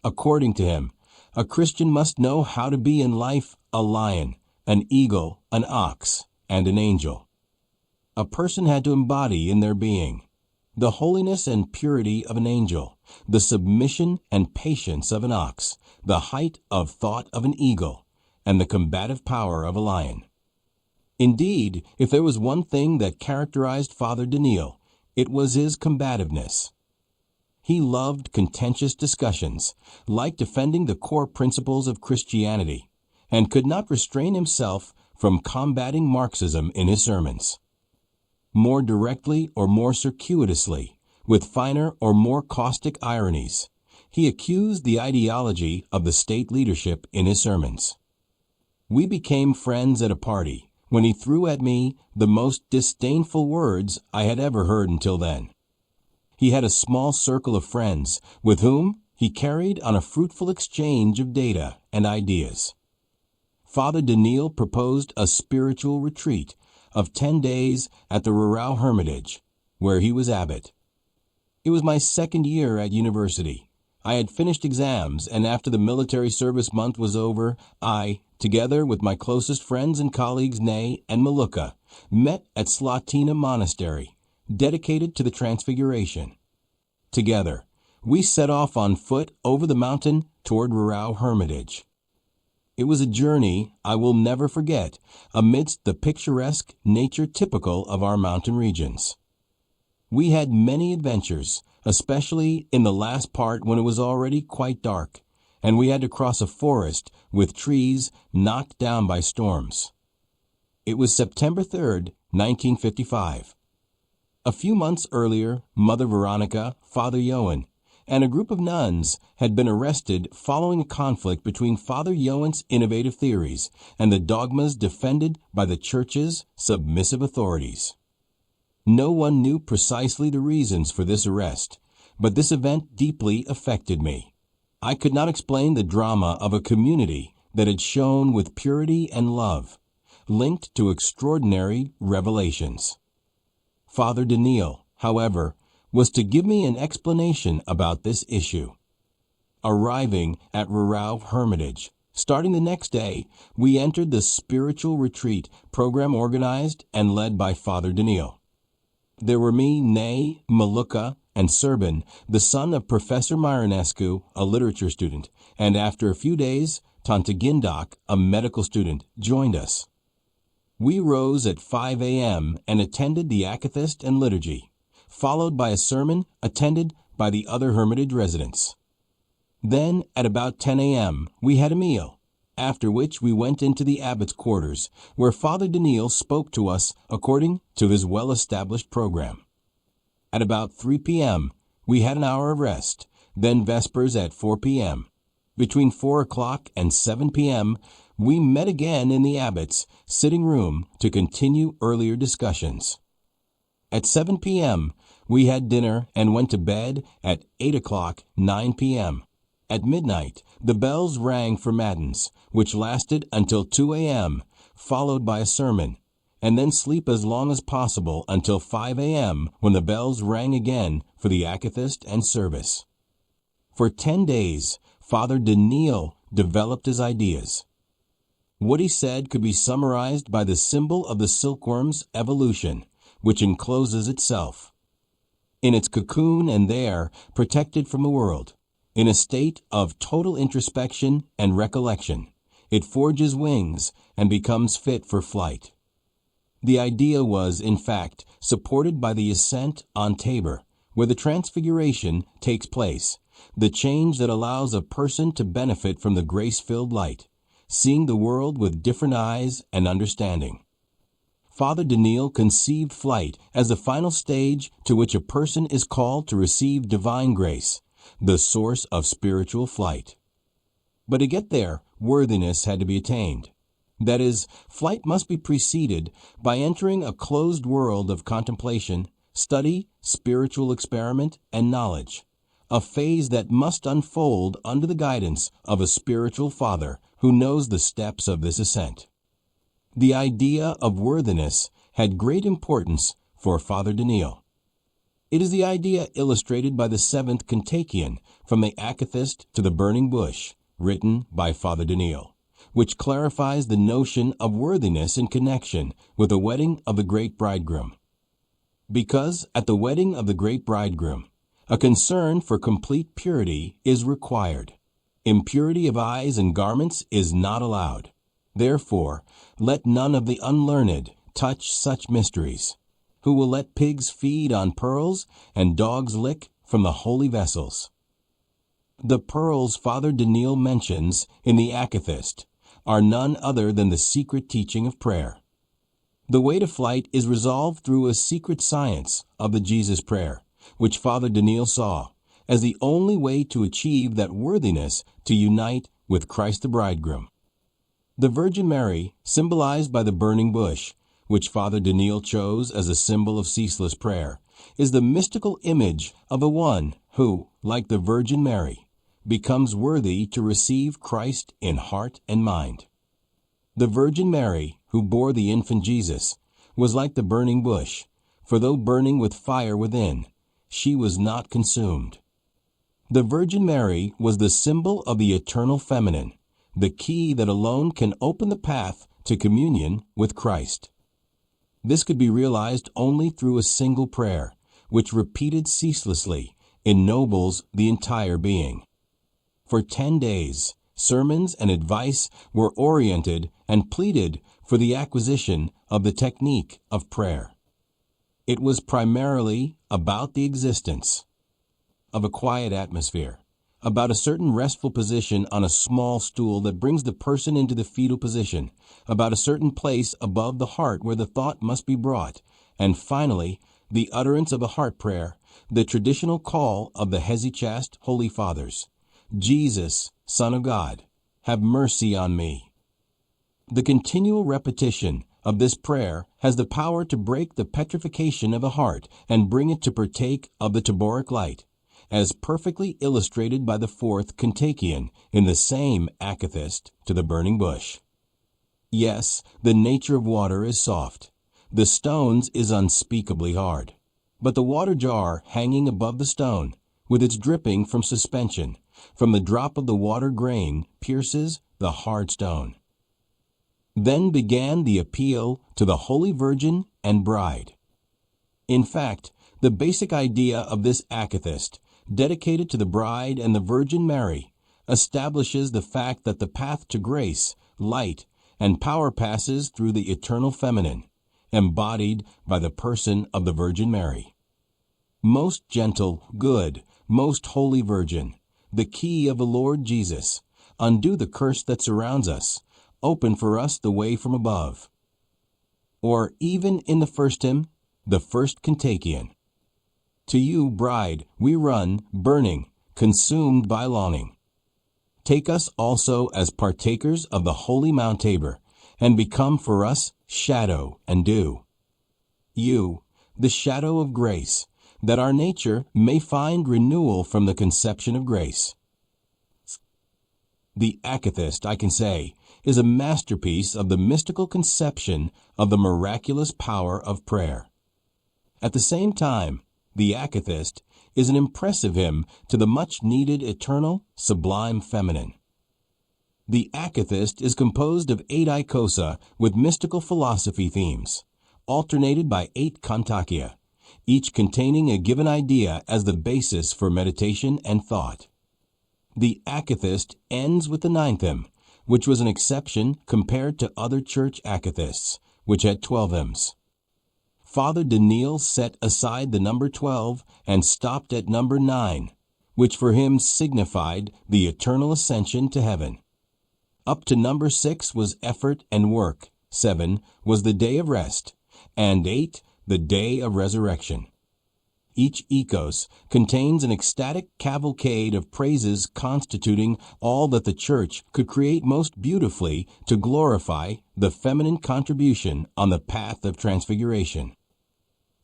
Speaker 1: According to him, a Christian must know how to be in life a lion, an eagle, an ox, and an angel. A person had to embody in their being the holiness and purity of an angel, the submission and patience of an ox, the height of thought of an eagle, and the combative power of a lion. Indeed, if there was one thing that characterized Father Daniel, it was his combativeness. He loved contentious discussions, liked defending the core principles of Christianity, and could not restrain himself from combating Marxism in his sermons. More directly or more circuitously, with finer or more caustic ironies, he accused the ideology of the state leadership in his sermons. We became friends at a party when he threw at me the most disdainful words I had ever heard until then. He had a small circle of friends with whom he carried on a fruitful exchange of data and ideas. Father Daniel proposed a spiritual retreat of 10 days at the Rurau Hermitage, where he was abbot. It was my second year at university. I had finished exams, and after the military service month was over, I, together with my closest friends and colleagues Ney and Maluka, met at Slatina Monastery, dedicated to the Transfiguration. Together, we set off on foot over the mountain toward Rurau Hermitage. It was a journey I will never forget amidst the picturesque nature typical of our mountain regions. We had many adventures, especially in the last part when it was already quite dark, and we had to cross a forest with trees knocked down by storms. It was September 3rd, 1955. A few months earlier, Mother Veronica, Father Johan, and a group of nuns had been arrested following a conflict between Father Johan's innovative theories and the dogmas defended by the Church's submissive authorities. No one knew precisely the reasons for this arrest, but this event deeply affected me. I could not explain the drama of a community that had shone with purity and love, linked to extraordinary revelations. Father Daniel, however, was to give me an explanation about this issue. Arriving at Rurau Hermitage, starting the next day, we entered the spiritual retreat program organized and led by Father Daniel. There were me, Ney, Maluka, and Serban, the son of Professor Marinescu, a literature student, and after a few days, Tante Gindak, a medical student, joined us. We rose at 5 a.m. and attended the Akathist and liturgy, followed by a sermon attended by the other Hermitage residents. Then, at about 10 a.m., we had a meal, after which we went into the abbot's quarters, where Father Daniel spoke to us according to his well-established program. At about 3 p.m., we had an hour of rest, then Vespers at 4 p.m. Between 4 o'clock and 7 p.m., we met again in the abbot's sitting room to continue earlier discussions. At 7 p.m., we had dinner and went to bed at 8 o'clock, 9 p.m. At midnight, the bells rang for matins, which lasted until 2 a.m., followed by a sermon, and then sleep as long as possible until 5 a.m. when the bells rang again for the akathist and service. For 10 days, Father Daniel developed his ideas. What he said could be summarized by the symbol of the silkworm's evolution, which encloses itself in its cocoon and there, protected from the world, in a state of total introspection and recollection, it forges wings and becomes fit for flight. The idea was, in fact, supported by the ascent on Tabor, where the transfiguration takes place, the change that allows a person to benefit from the grace-filled light, seeing the world with different eyes and understanding. Father Daniel conceived flight as the final stage to which a person is called to receive divine grace, the source of spiritual flight. But to get there, worthiness had to be attained. That is, flight must be preceded by entering a closed world of contemplation, study, spiritual experiment, and knowledge, a phase that must unfold under the guidance of a spiritual father who knows the steps of this ascent. The idea of worthiness had great importance for Father Daniel. It is the idea illustrated by the 7th Contagion from the Akathist to the Burning Bush, written by Father Daniel, which clarifies the notion of worthiness in connection with the wedding of the great bridegroom. Because at the wedding of the great bridegroom, a concern for complete purity is required. Impurity of eyes and garments is not allowed. Therefore, let none of the unlearned touch such mysteries, who will let pigs feed on pearls and dogs lick from the holy vessels. The pearls Father Daniel mentions in the Akathist are none other than the secret teaching of prayer. The way to flight is resolved through a secret science of the Jesus prayer, which Father Daniel saw as the only way to achieve that worthiness to unite with Christ the bridegroom. The Virgin Mary, symbolized by the burning bush, which Father Daniel chose as a symbol of ceaseless prayer, is the mystical image of a one who, like the Virgin Mary, becomes worthy to receive Christ in heart and mind. The Virgin Mary, who bore the infant Jesus, was like the burning bush, for though burning with fire within, she was not consumed. The Virgin Mary was the symbol of the eternal feminine, the key that alone can open the path to communion with Christ. This could be realized only through a single prayer, which repeated ceaselessly ennobles the entire being. For 10 days, sermons and advice were oriented and pleaded for the acquisition of the technique of prayer. It was primarily about the existence of a quiet atmosphere, about a certain restful position on a small stool that brings the person into the fetal position, about a certain place above the heart where the thought must be brought, and finally, the utterance of a heart prayer, the traditional call of the Hesychast Holy Fathers, Jesus, Son of God, have mercy on me. The continual repetition of this prayer has the power to break the petrification of a heart and bring it to partake of the Taboric light, as perfectly illustrated by the 4th Contagion in the same Akathist to the burning bush. Yes, the nature of water is soft. The stone's is unspeakably hard. But the water jar hanging above the stone, with its dripping from suspension, from the drop of the water grain, pierces the hard stone. Then began the appeal to the Holy Virgin and Bride. In fact, the basic idea of this Akathist, dedicated to the Bride and the Virgin Mary, establishes the fact that the path to grace, light, and power passes through the eternal feminine, embodied by the person of the Virgin Mary. Most gentle, good, most holy Virgin, the key of the Lord Jesus, undo the curse that surrounds us, open for us the way from above. Or even in the first hymn, the 1st Contagion. To you, Bride, we run, burning, consumed by longing. Take us also as partakers of the holy Mount Tabor, and become for us shadow and dew. You, the shadow of grace, that our nature may find renewal from the conception of grace. The Akathist, I can say, is a masterpiece of the mystical conception of the miraculous power of prayer. At the same time, the Akathist is an impressive hymn to the much-needed eternal, sublime feminine. The Akathist is composed of 8 ikosa with mystical philosophy themes, alternated by 8 kantakia, each containing a given idea as the basis for meditation and thought. The Akathist ends with the 9th hymn, which was an exception compared to other church Akathists, which had 12 hymns. Father Daniel set aside the number 12 and stopped at number 9, which for him signified the eternal ascension to heaven. Up to number 6 was effort and work, 7 was the day of rest, and 8 the day of resurrection. Each ikos contains an ecstatic cavalcade of praises constituting all that the Church could create most beautifully to glorify the feminine contribution on the path of transfiguration.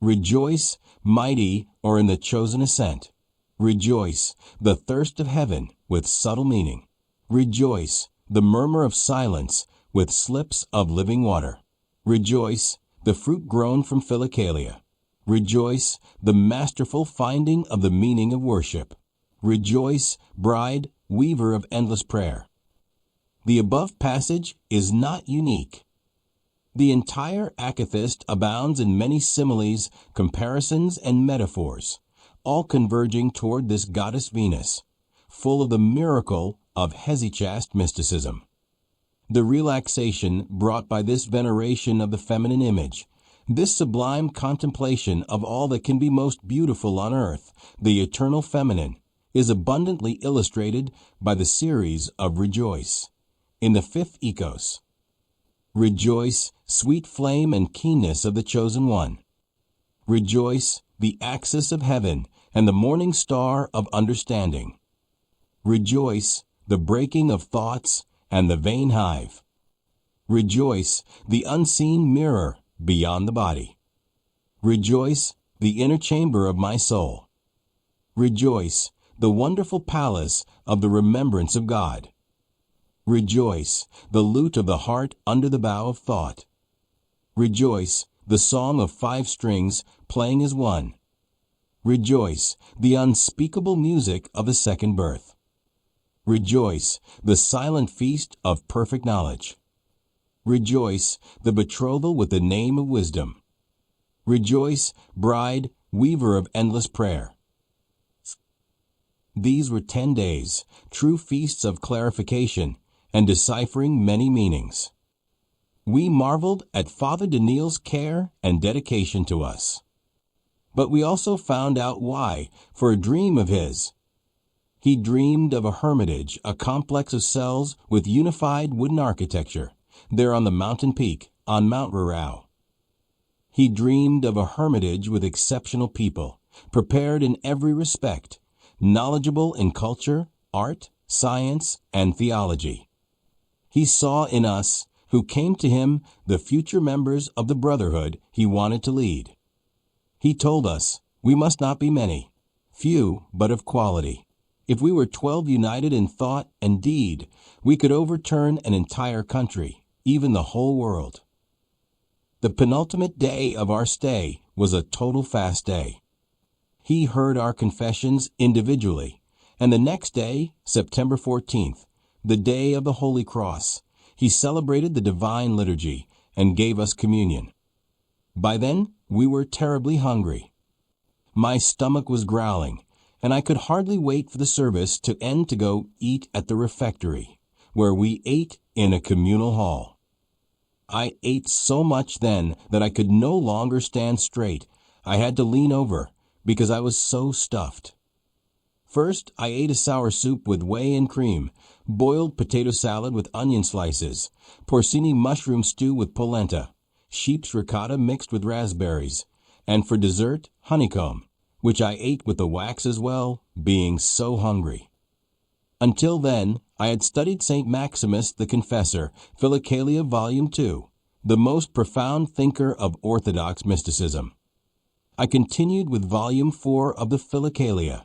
Speaker 1: Rejoice, mighty, or in the chosen ascent. Rejoice, the thirst of heaven, with subtle meaning. Rejoice, the murmur of silence, with slips of living water. Rejoice, the fruit grown from Philokalia. Rejoice, the masterful finding of the meaning of worship. Rejoice, bride, weaver of endless prayer. The above passage is not unique. The entire Akathist abounds in many similes, comparisons, and metaphors, all converging toward this goddess Venus, full of the miracle of hesychast mysticism. The relaxation brought by this veneration of the feminine image, this sublime contemplation of all that can be most beautiful on earth, the eternal feminine, is abundantly illustrated by the series of Rejoice. In the 5th ikos, Rejoice, sweet flame and keenness of the chosen one. Rejoice, the axis of heaven and the morning star of understanding. Rejoice, the breaking of thoughts and the vain hive. Rejoice, the unseen mirror beyond the body. Rejoice, the inner chamber of my soul. Rejoice, the wonderful palace of the remembrance of God. Rejoice, the lute of the heart under the bow of thought. Rejoice, the song of 5 strings playing as one. Rejoice, the unspeakable music of the second birth. Rejoice, the silent feast of perfect knowledge. Rejoice, the betrothal with the name of wisdom. Rejoice, bride, weaver of endless prayer. These were 10 days, true feasts of clarification and deciphering many meanings. We marveled at Father Daniel's care and dedication to us. But we also found out why, for a dream of his. He dreamed of a hermitage, a complex of cells with unified wooden architecture, there on the mountain peak, on Mount Rarau. He dreamed of a hermitage with exceptional people, prepared in every respect, knowledgeable in culture, art, science, and theology. He saw in us, who came to him, the future members of the brotherhood he wanted to lead. He told us, we must not be many, few, but of quality. If we were 12 united in thought and deed, we could overturn an entire country, even the whole world. The penultimate day of our stay was a total fast day. He heard our confessions individually, and the next day, September 14th, the day of the Holy Cross, he celebrated the Divine Liturgy and gave us communion. By then, we were terribly hungry. My stomach was growling, and I could hardly wait for the service to end to go eat at the refectory, where we ate in a communal hall. I ate so much then that I could no longer stand straight. I had to lean over because I was so stuffed. First, I ate a sour soup with whey and cream, boiled potato salad with onion slices, porcini mushroom stew with polenta, sheep's ricotta mixed with raspberries, and for dessert, honeycomb, which I ate with the wax as well, being so hungry. Until then, I had studied St. Maximus the Confessor, Philokalia Volume 2, the most profound thinker of Orthodox mysticism. I continued with Volume 4 of the Philokalia,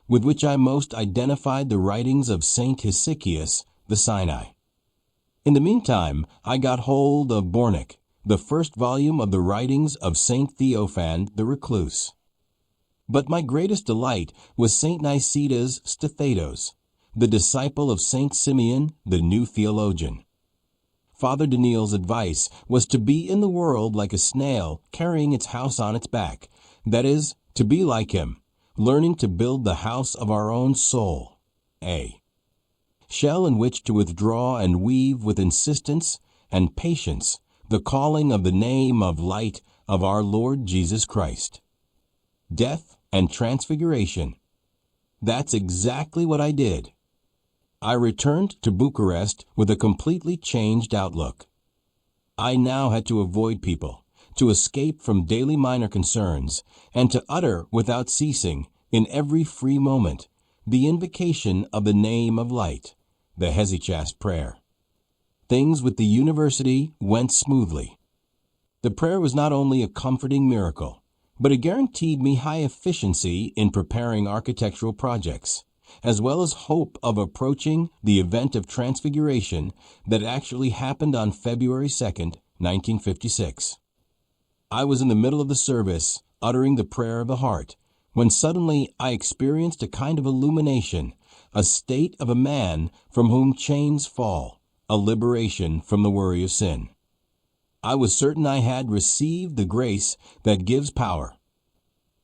Speaker 1: with which I most identified the writings of St. Hesychius, the Sinai. In the meantime, I got hold of Bornick, the first volume of the writings of Saint Theophan the Recluse. But my greatest delight was Saint Nicetas Stephatos, the disciple of Saint Simeon, the new theologian. Father Daniel's advice was to be in the world like a snail carrying its house on its back, that is, to be like him, learning to build the house of our own soul, a shell in which to withdraw and weave with insistence and patience the calling of the name of light of our Lord Jesus Christ. Death and transfiguration. That's exactly what I did. I returned to Bucharest with a completely changed outlook. I now had to avoid people, to escape from daily minor concerns, and to utter without ceasing, in every free moment, the invocation of the name of light, the Hesychast prayer. Things with the university went smoothly. The prayer was not only a comforting miracle, but it guaranteed me high efficiency in preparing architectural projects, as well as hope of approaching the event of transfiguration that actually happened on February 2nd, 1956. I was in the middle of the service, uttering the prayer of the heart, when suddenly I experienced a kind of illumination, a state of a man from whom chains fall, a liberation from the worry of sin. I was certain I had received the grace that gives power.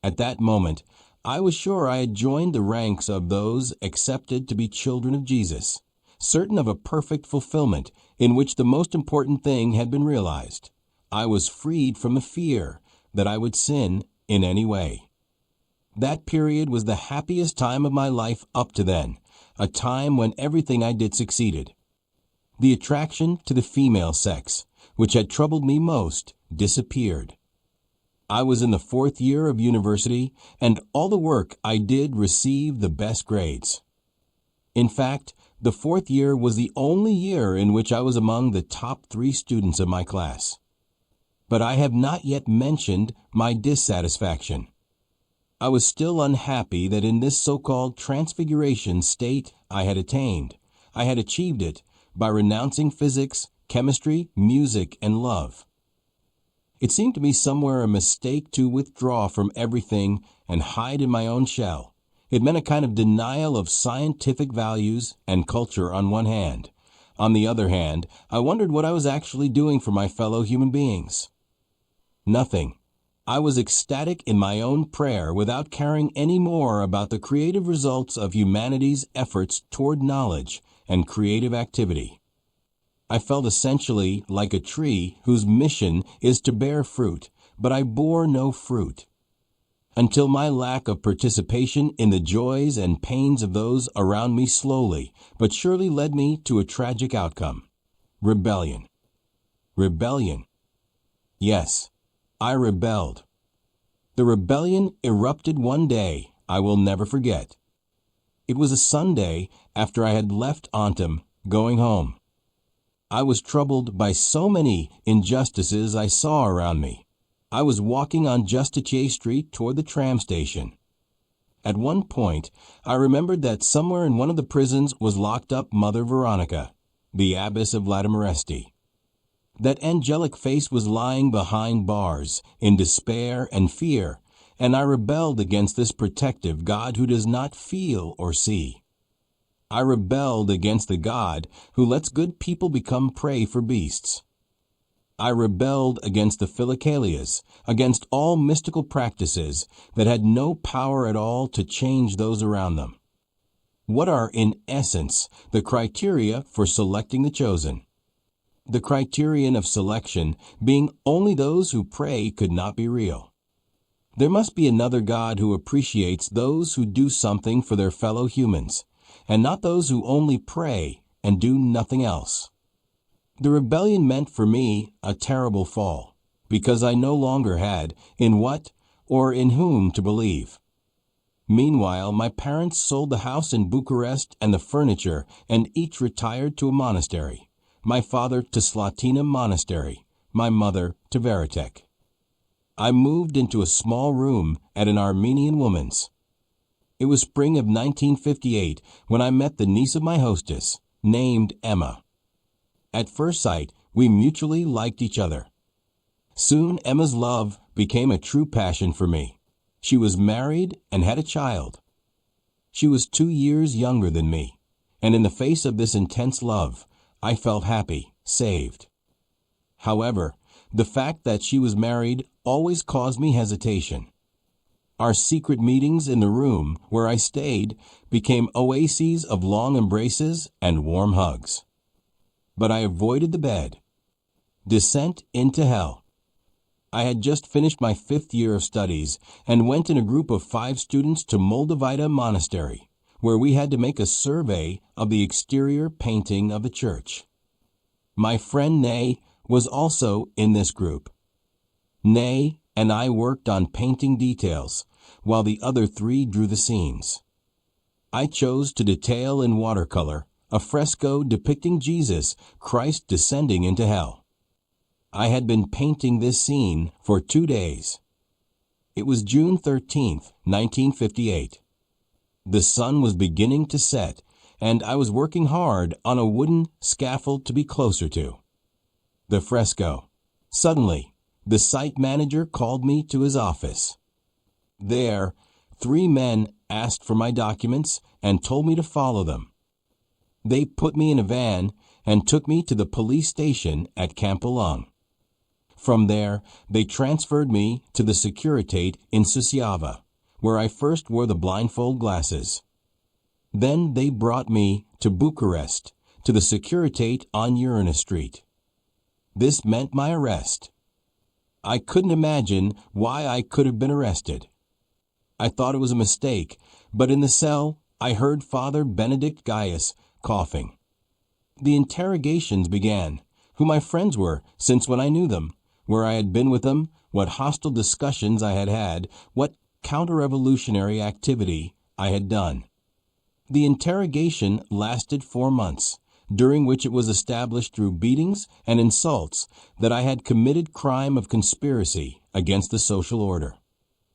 Speaker 1: At that moment, I was sure I had joined the ranks of those accepted to be children of Jesus, certain of a perfect fulfillment in which the most important thing had been realized. I was freed from the fear that I would sin in any way. That period was the happiest time of my life up to then, a time when everything I did succeeded. The attraction to the female sex, which had troubled me most, disappeared. I was in the 4th year of university, and all the work I did received the best grades. In fact, the 4th year was the only year in which I was among the top 3 students of my class. But I have not yet mentioned my dissatisfaction. I was still unhappy that in this so-called transfiguration state I had attained. I had achieved it by renouncing physics, chemistry, music, and love. It seemed to me somewhere a mistake to withdraw from everything and hide in my own shell. It meant a kind of denial of scientific values and culture on one hand. On the other hand, I wondered what I was actually doing for my fellow human beings. Nothing. I was ecstatic in my own prayer without caring any more about the creative results of humanity's efforts toward knowledge and creative activity. I felt essentially like a tree whose mission is to bear fruit, but I bore no fruit. Until my lack of participation in the joys and pains of those around me slowly but surely led me to a tragic outcome. Rebellion. Rebellion. Yes, I rebelled. The rebellion erupted one day I will never forget. It was a Sunday after I had left Antum, going home. I was troubled by so many injustices I saw around me. I was walking on Justitier Street toward the tram station. At one point, I remembered that somewhere in one of the prisons was locked up Mother Veronica, the abbess of Vladimiresty. That angelic face was lying behind bars, in despair and fear, and I rebelled against this protective God who does not feel or see. I rebelled against the God who lets good people become prey for beasts. I rebelled against the Philikalias, against all mystical practices that had no power at all to change those around them. What are, in essence, the criteria for selecting the chosen? The criterion of selection being only those who pray could not be real. There must be another God who appreciates those who do something for their fellow humans, and not those who only pray and do nothing else. The rebellion meant for me a terrible fall, because I no longer had in what or in whom to believe. Meanwhile, my parents sold the house in Bucharest and the furniture, and each retired to a monastery. My father to Slatina Monastery, my mother to Veritek. I moved into a small room at an Armenian woman's. It was spring of 1958 when I met the niece of my hostess, named Emma. At first sight, we mutually liked each other. Soon Emma's love became a true passion for me. She was married and had a child. She was 2 years younger than me, and in the face of this intense love, I felt happy, saved. However, the fact that she was married always caused me hesitation. Our secret meetings in the room where I stayed became oases of long embraces and warm hugs. But I avoided the bed. Descent into hell. I had just finished my 5th year of studies and went in a group of 5 students to Moldavita Monastery, where we had to make a survey of the exterior painting of the church. My friend Nay was also in this group. Nay and I worked on painting details, while the other 3 drew the scenes. I chose to detail in watercolor a fresco depicting Jesus Christ descending into hell. I had been painting this scene for 2 days. It was June 13th, 1958. The sun was beginning to set, and I was working hard on a wooden scaffold to be closer to the fresco. Suddenly, the site manager called me to his office. There, 3 men asked for my documents and told me to follow them. They put me in a van and took me to the police station at Campalong. From there, they transferred me to the Securitate in Suceava, where I first wore the blindfold glasses. Then they brought me to Bucharest, to the Securitate on Uranus Street. This meant my arrest. I couldn't imagine why I could have been arrested. I thought it was a mistake, but in the cell, I heard Father Benedict Gaius coughing. The interrogations began, who my friends were since when I knew them, where I had been with them, what hostile discussions I had had, what counter-revolutionary activity I had done. The interrogation lasted 4 months, during which it was established through beatings and insults that I had committed crime of conspiracy against the social order.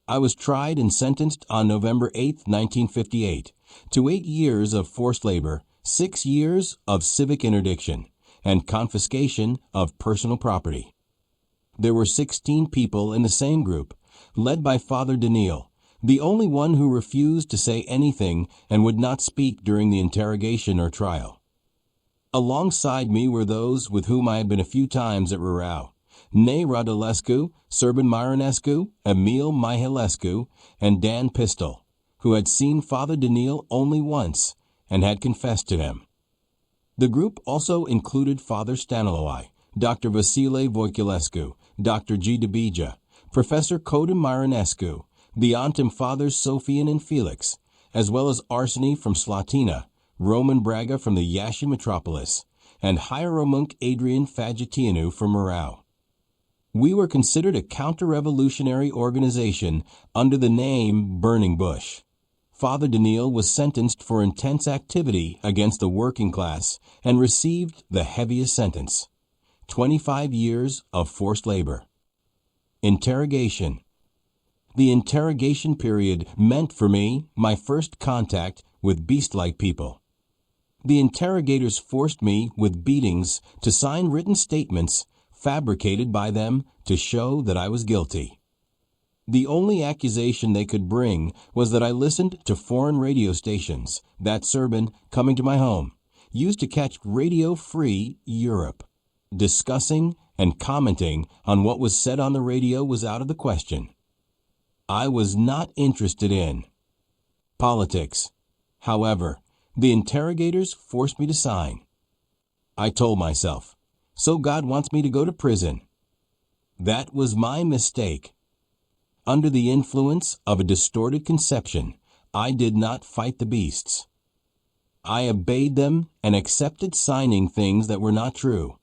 Speaker 1: I was tried and sentenced on November 8, 1958, to 8 years of forced labor, 6 years of civic interdiction, and confiscation of personal property. There were 16 people in the same group, led by Father Daniel, the only one who refused to say anything and would not speak during the interrogation or trial. Alongside me were those with whom I had been a few times at Rurau: Nay Radulescu, Serban Marinescu, Emil Mihailescu, and Dan Pistol, who had seen Father Daniel only once and had confessed to him. The group also included Father Staniloai, Dr. Vasile Voiculescu, Dr. G. Debija, Professor Kodin Marinescu, the Antim Fathers Sophian and Felix, as well as Arseny from Slatina, Roman Braga from the Yashi metropolis, and Hieromunk Adrian Fagitianu from Murau. We were considered a counter-revolutionary organization under the name Burning Bush. Father Daniel was sentenced for intense activity against the working class and received the heaviest sentence: 25 years of forced labor. Interrogation. The interrogation period meant for me my first contact with beast-like people. The interrogators forced me with beatings to sign written statements fabricated by them to show that I was guilty. The only accusation they could bring was that I listened to foreign radio stations, that Serban, coming to my home, used to catch Radio Free Europe. Discussing and commenting on what was said on the radio was out of the question. I was not interested in politics. However, the interrogators forced me to sign. I told myself, so God wants me to go to prison. That was my mistake. Under the influence of a distorted conception, I did not fight the beasts. I obeyed them and accepted signing things that were not true.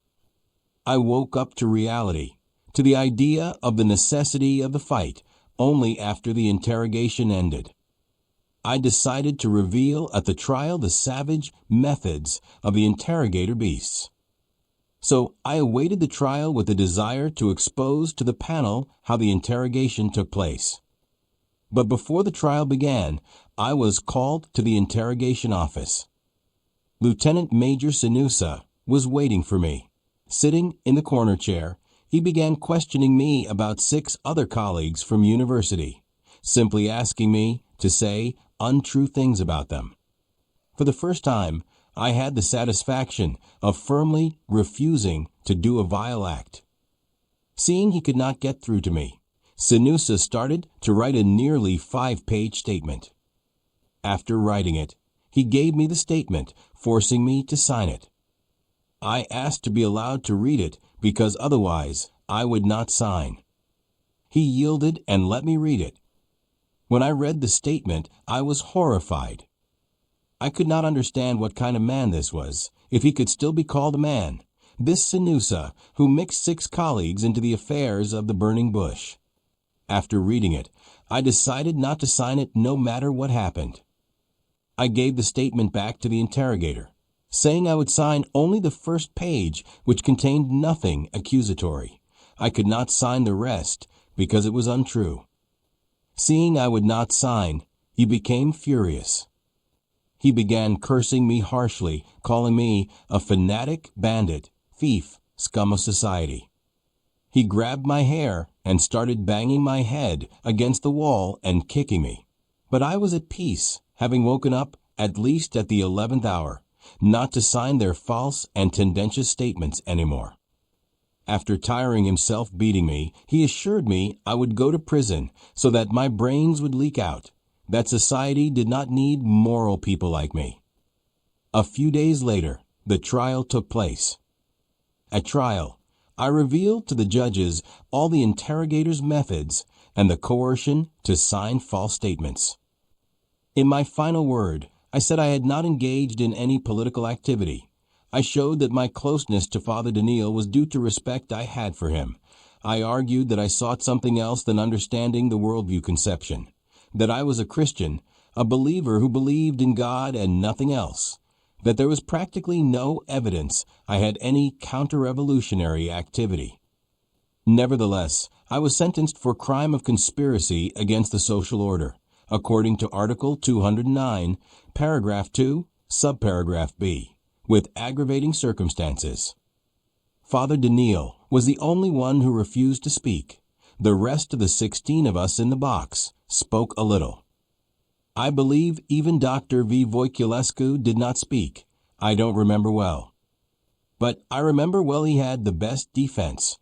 Speaker 1: I woke up to reality, to the idea of the necessity of the fight, only after the interrogation ended. I decided to reveal at the trial the savage methods of the interrogator beasts. So I awaited the trial with the desire to expose to the panel how the interrogation took place. But before the trial began, I was called to the interrogation office. Lieutenant Major Sinusa was waiting for me. Sitting in the corner chair, he began questioning me about 6 other colleagues from university, simply asking me to say untrue things about them. For the first time, I had the satisfaction of firmly refusing to do a vile act. Seeing he could not get through to me, Sinusa started to write a nearly 5-page statement. After writing it, he gave me the statement, forcing me to sign it. I asked to be allowed to read it because otherwise I would not sign. He yielded and let me read it. When I read the statement, I was horrified. I could not understand what kind of man this was, if he could still be called a man, this Sinusa who mixed 6 colleagues into the affairs of the burning bush. After reading it, I decided not to sign it no matter what happened. I gave the statement back to the interrogator, saying I would sign only the first page, which contained nothing accusatory. I could not sign the rest because it was untrue. Seeing I would not sign, he became furious. He began cursing me harshly, calling me a fanatic, bandit, thief, scum of society. He grabbed my hair and started banging my head against the wall and kicking me. But I was at peace, having woken up at least at the 11th hour, not to sign their false and tendentious statements anymore. After tiring himself beating me, he assured me I would go to prison so that my brains would leak out, that society did not need moral people like me. A few days later, the trial took place. At trial, I revealed to the judges all the interrogator's methods and the coercion to sign false statements. In my final word, I said I had not engaged in any political activity. I showed that my closeness to Father Daniel was due to respect I had for him. I argued that I sought something else than understanding the worldview conception, that I was a Christian, a believer who believed in God and nothing else, that there was practically no evidence I had any counter-revolutionary activity. Nevertheless, I was sentenced for crime of conspiracy against the social order, according to Article 209, Paragraph 2, Subparagraph B, with aggravating circumstances. Father Daniel was the only one who refused to speak. The rest of the 16 of us in the box spoke a little. I believe even Dr. V. Voiculescu did not speak. I don't remember well. But I remember well he had the best defense.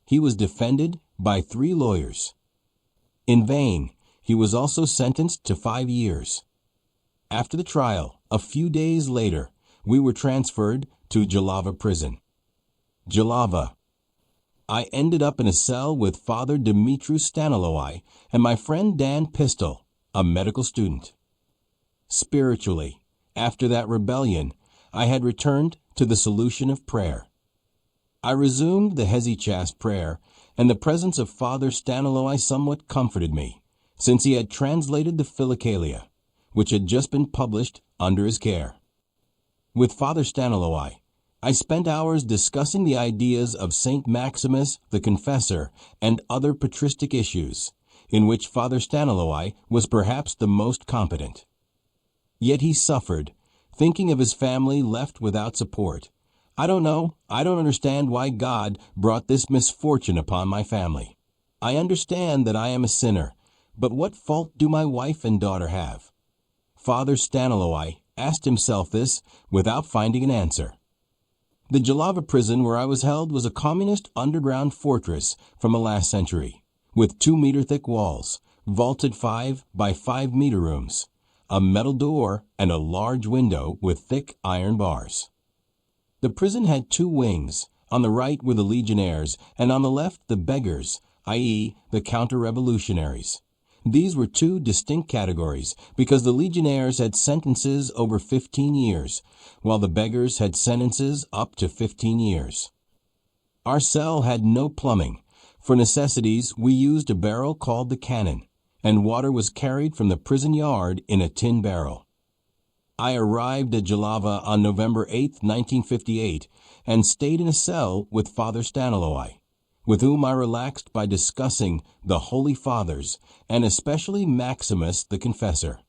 Speaker 1: He was defended by 3 lawyers. In vain, he was also sentenced to 5 years. After the trial, a few days later, we were transferred to Jalava prison. Jalava. I ended up in a cell with Father Dumitru Staniloae and my friend Dan Pistol, a medical student. Spiritually, after that rebellion, I had returned to the solution of prayer. I resumed the Hesychast prayer, and the presence of Father Staniloae somewhat comforted me, since he had translated the Philokalia, which had just been published under his care. With Father Staniloae, I spent hours discussing the ideas of St. Maximus the Confessor and other patristic issues, in which Father Staniloae was perhaps the most competent. Yet he suffered, thinking of his family left without support. I don't understand why God brought this misfortune upon my family. I understand that I am a sinner, but what fault do my wife and daughter have? Father Staniloae asked himself this without finding an answer. The Jalava prison where I was held was a communist underground fortress from the last century, with 2-meter-thick walls, vaulted 5 by 5-meter rooms, a metal door, and a large window with thick iron bars. The prison had 2 wings. On the right were the legionnaires, and on the left the beggars, i.e., the counter-revolutionaries. These were 2 distinct categories, because the legionnaires had sentences over 15 years, while the beggars had sentences up to 15 years. Our cell had no plumbing. For necessities, we used a barrel called the cannon, and water was carried from the prison yard in a tin barrel. I arrived at Jalava on November 8, 1958, and stayed in a cell with Father Staniloae, with whom I relaxed by discussing the Holy Fathers, and especially Maximus the Confessor.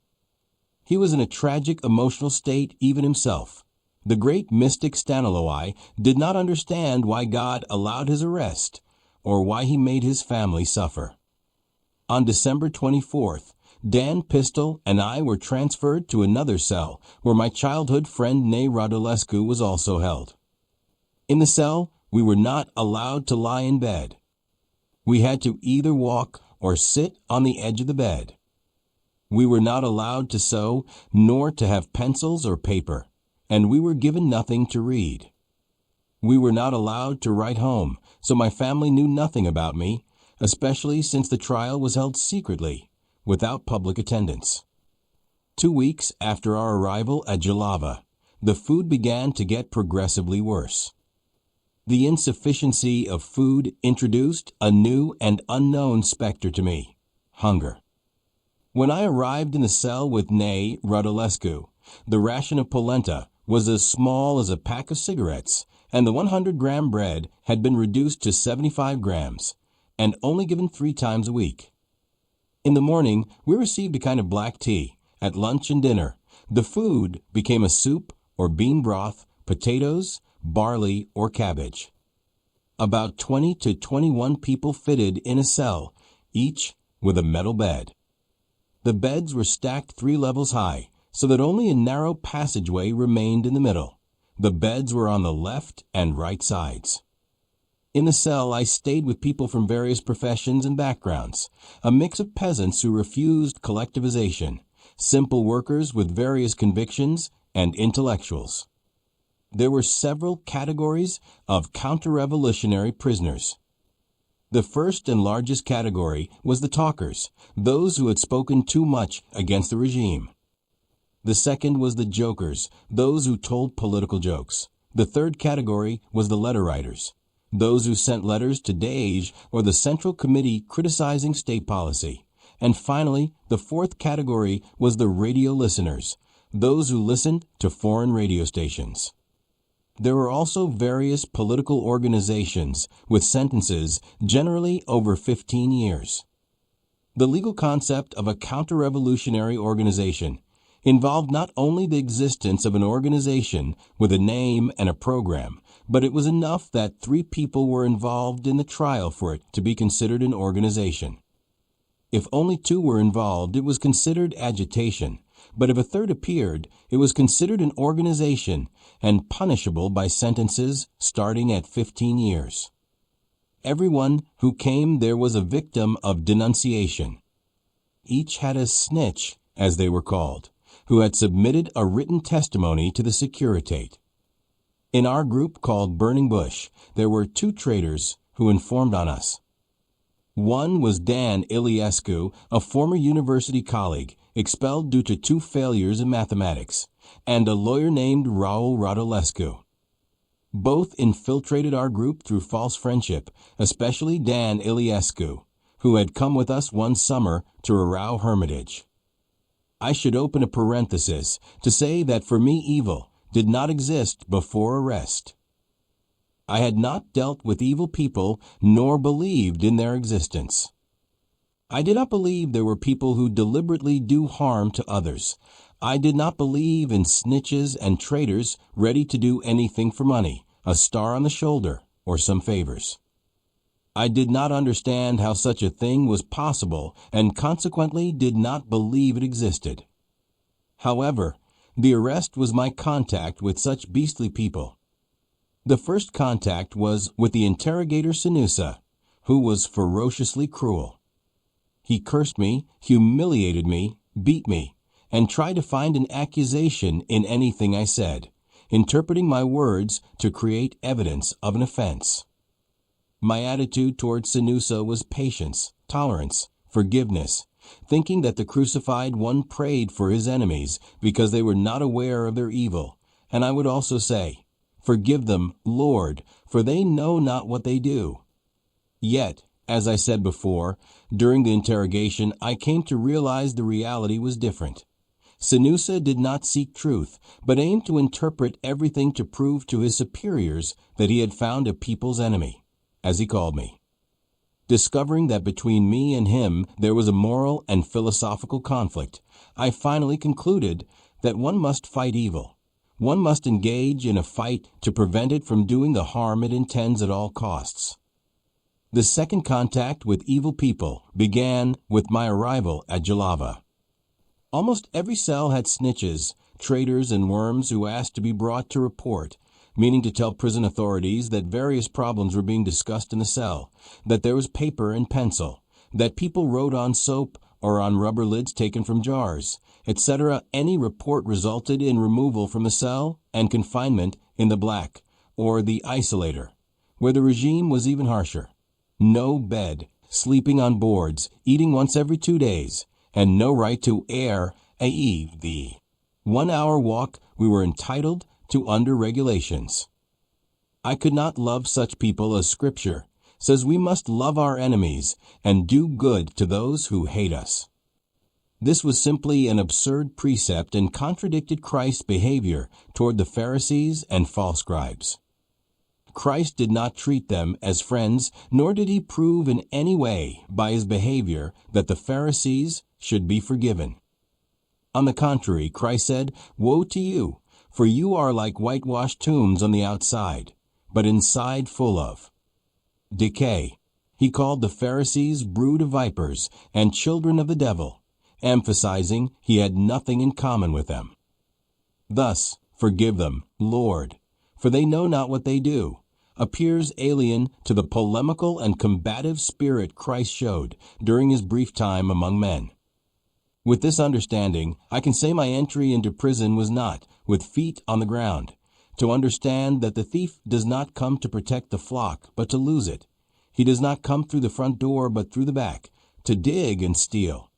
Speaker 1: He was in a tragic emotional state even himself. The great mystic Staniloae did not understand why God allowed his arrest or why he made his family suffer. On December 24th, Dan Pistol and I were transferred to another cell where my childhood friend Nay Radulescu was also held. In the cell, we were not allowed to lie in bed. We had to either walk or sit on the edge of the bed. We were not allowed to sew, nor to have pencils or paper, and we were given nothing to read. We were not allowed to write home, so my family knew nothing about me, especially since the trial was held secretly, without public attendance. 2 weeks after our arrival at Jalava, the food began to get progressively worse. The insufficiency of food introduced a new and unknown specter to me: hunger. When I arrived in the cell with Nay Radulescu, the ration of polenta was as small as a pack of cigarettes, and the 100-gram bread had been reduced to 75 grams, and only given 3 times a week. In the morning, we received a kind of black tea. At lunch and dinner, the food became a soup or bean broth, potatoes, barley, or cabbage. About 20 to 21 people fitted in a cell, each with a metal bed. The beds were stacked 3 levels high, so that only a narrow passageway remained in the middle. The beds were on the left and right sides. In the cell, I stayed with people from various professions and backgrounds, a mix of peasants who refused collectivization, simple workers with various convictions, and intellectuals. There were several categories of counter-revolutionary prisoners. The first and largest category was the talkers, those who had spoken too much against the regime. The second was the jokers, those who told political jokes. The third category was the letter writers, those who sent letters to Daesh or the Central Committee criticizing state policy. And finally, the fourth category was the radio listeners, those who listened to foreign radio stations. There were also various political organizations with sentences generally over 15 years. The legal concept of a counter-revolutionary organization involved not only the existence of an organization with a name and a program, but it was enough that 3 people were involved in the trial for it to be considered an organization. If only 2 were involved, it was considered agitation, but if a third appeared, it was considered an organization and punishable by sentences starting at 15 years. Everyone who came there was a victim of denunciation. Each had a snitch, as they were called, who had submitted a written testimony to the Securitate. In our group called Burning Bush, there were 2 traitors who informed on us. One was Dan Iliescu, a former university colleague, expelled due to 2 failures in mathematics, and a lawyer named Raul Radulescu. Both infiltrated our group through false friendship, especially Dan Iliescu, who had come with us one summer to Arau Hermitage. I should open a parenthesis to say that for me evil did not exist before arrest. I had not dealt with evil people nor believed in their existence. I did not believe there were people who deliberately do harm to others. I did not believe in snitches and traitors ready to do anything for money, a star on the shoulder, or some favors. I did not understand how such a thing was possible and consequently did not believe it existed. However, the arrest was my contact with such beastly people. The first contact was with the interrogator Sinusa, who was ferociously cruel. He cursed me, humiliated me, beat me, and tried to find an accusation in anything I said, interpreting my words to create evidence of an offense. My attitude toward Sinusa was patience, tolerance, forgiveness, thinking that the crucified one prayed for his enemies because they were not aware of their evil, and I would also say, "Forgive them, Lord, for they know not what they do." Yet, as I said before, during the interrogation, I came to realize the reality was different. Sinusa did not seek truth, but aimed to interpret everything to prove to his superiors that he had found a people's enemy, as he called me. Discovering that between me and him there was a moral and philosophical conflict, I finally concluded that one must fight evil. One must engage in a fight to prevent it from doing the harm it intends at all costs. The second contact with evil people began with my arrival at Jalava. Almost every cell had snitches, traitors, and worms who asked to be brought to report, meaning to tell prison authorities that various problems were being discussed in the cell, that there was paper and pencil, that people wrote on soap or on rubber lids taken from jars, etc. Any report resulted in removal from the cell and confinement in the black, or the isolator, where the regime was even harsher. No bed, sleeping on boards, eating once every 2 days, and no right to air the 1 hour walk we were entitled to under regulations. I could not love such people as Scripture says we must love our enemies and do good to those who hate us. This was simply an absurd precept and contradicted Christ's behavior toward the Pharisees and false scribes. Christ did not treat them as friends, nor did he prove in any way by his behavior that the Pharisees should be forgiven. On the contrary, Christ said, "Woe to you, for you are like whitewashed tombs on the outside, but inside full of decay." He called the Pharisees brood of vipers and children of the devil, emphasizing he had nothing in common with them. Thus, "Forgive them, Lord, for they know not what they do," appears alien to the polemical and combative spirit Christ showed during his brief time among men. With this understanding, I can say my entry into prison was not with feet on the ground, to understand that the thief does not come to protect the flock, but to lose it. He does not come through the front door, but through the back, to dig and steal.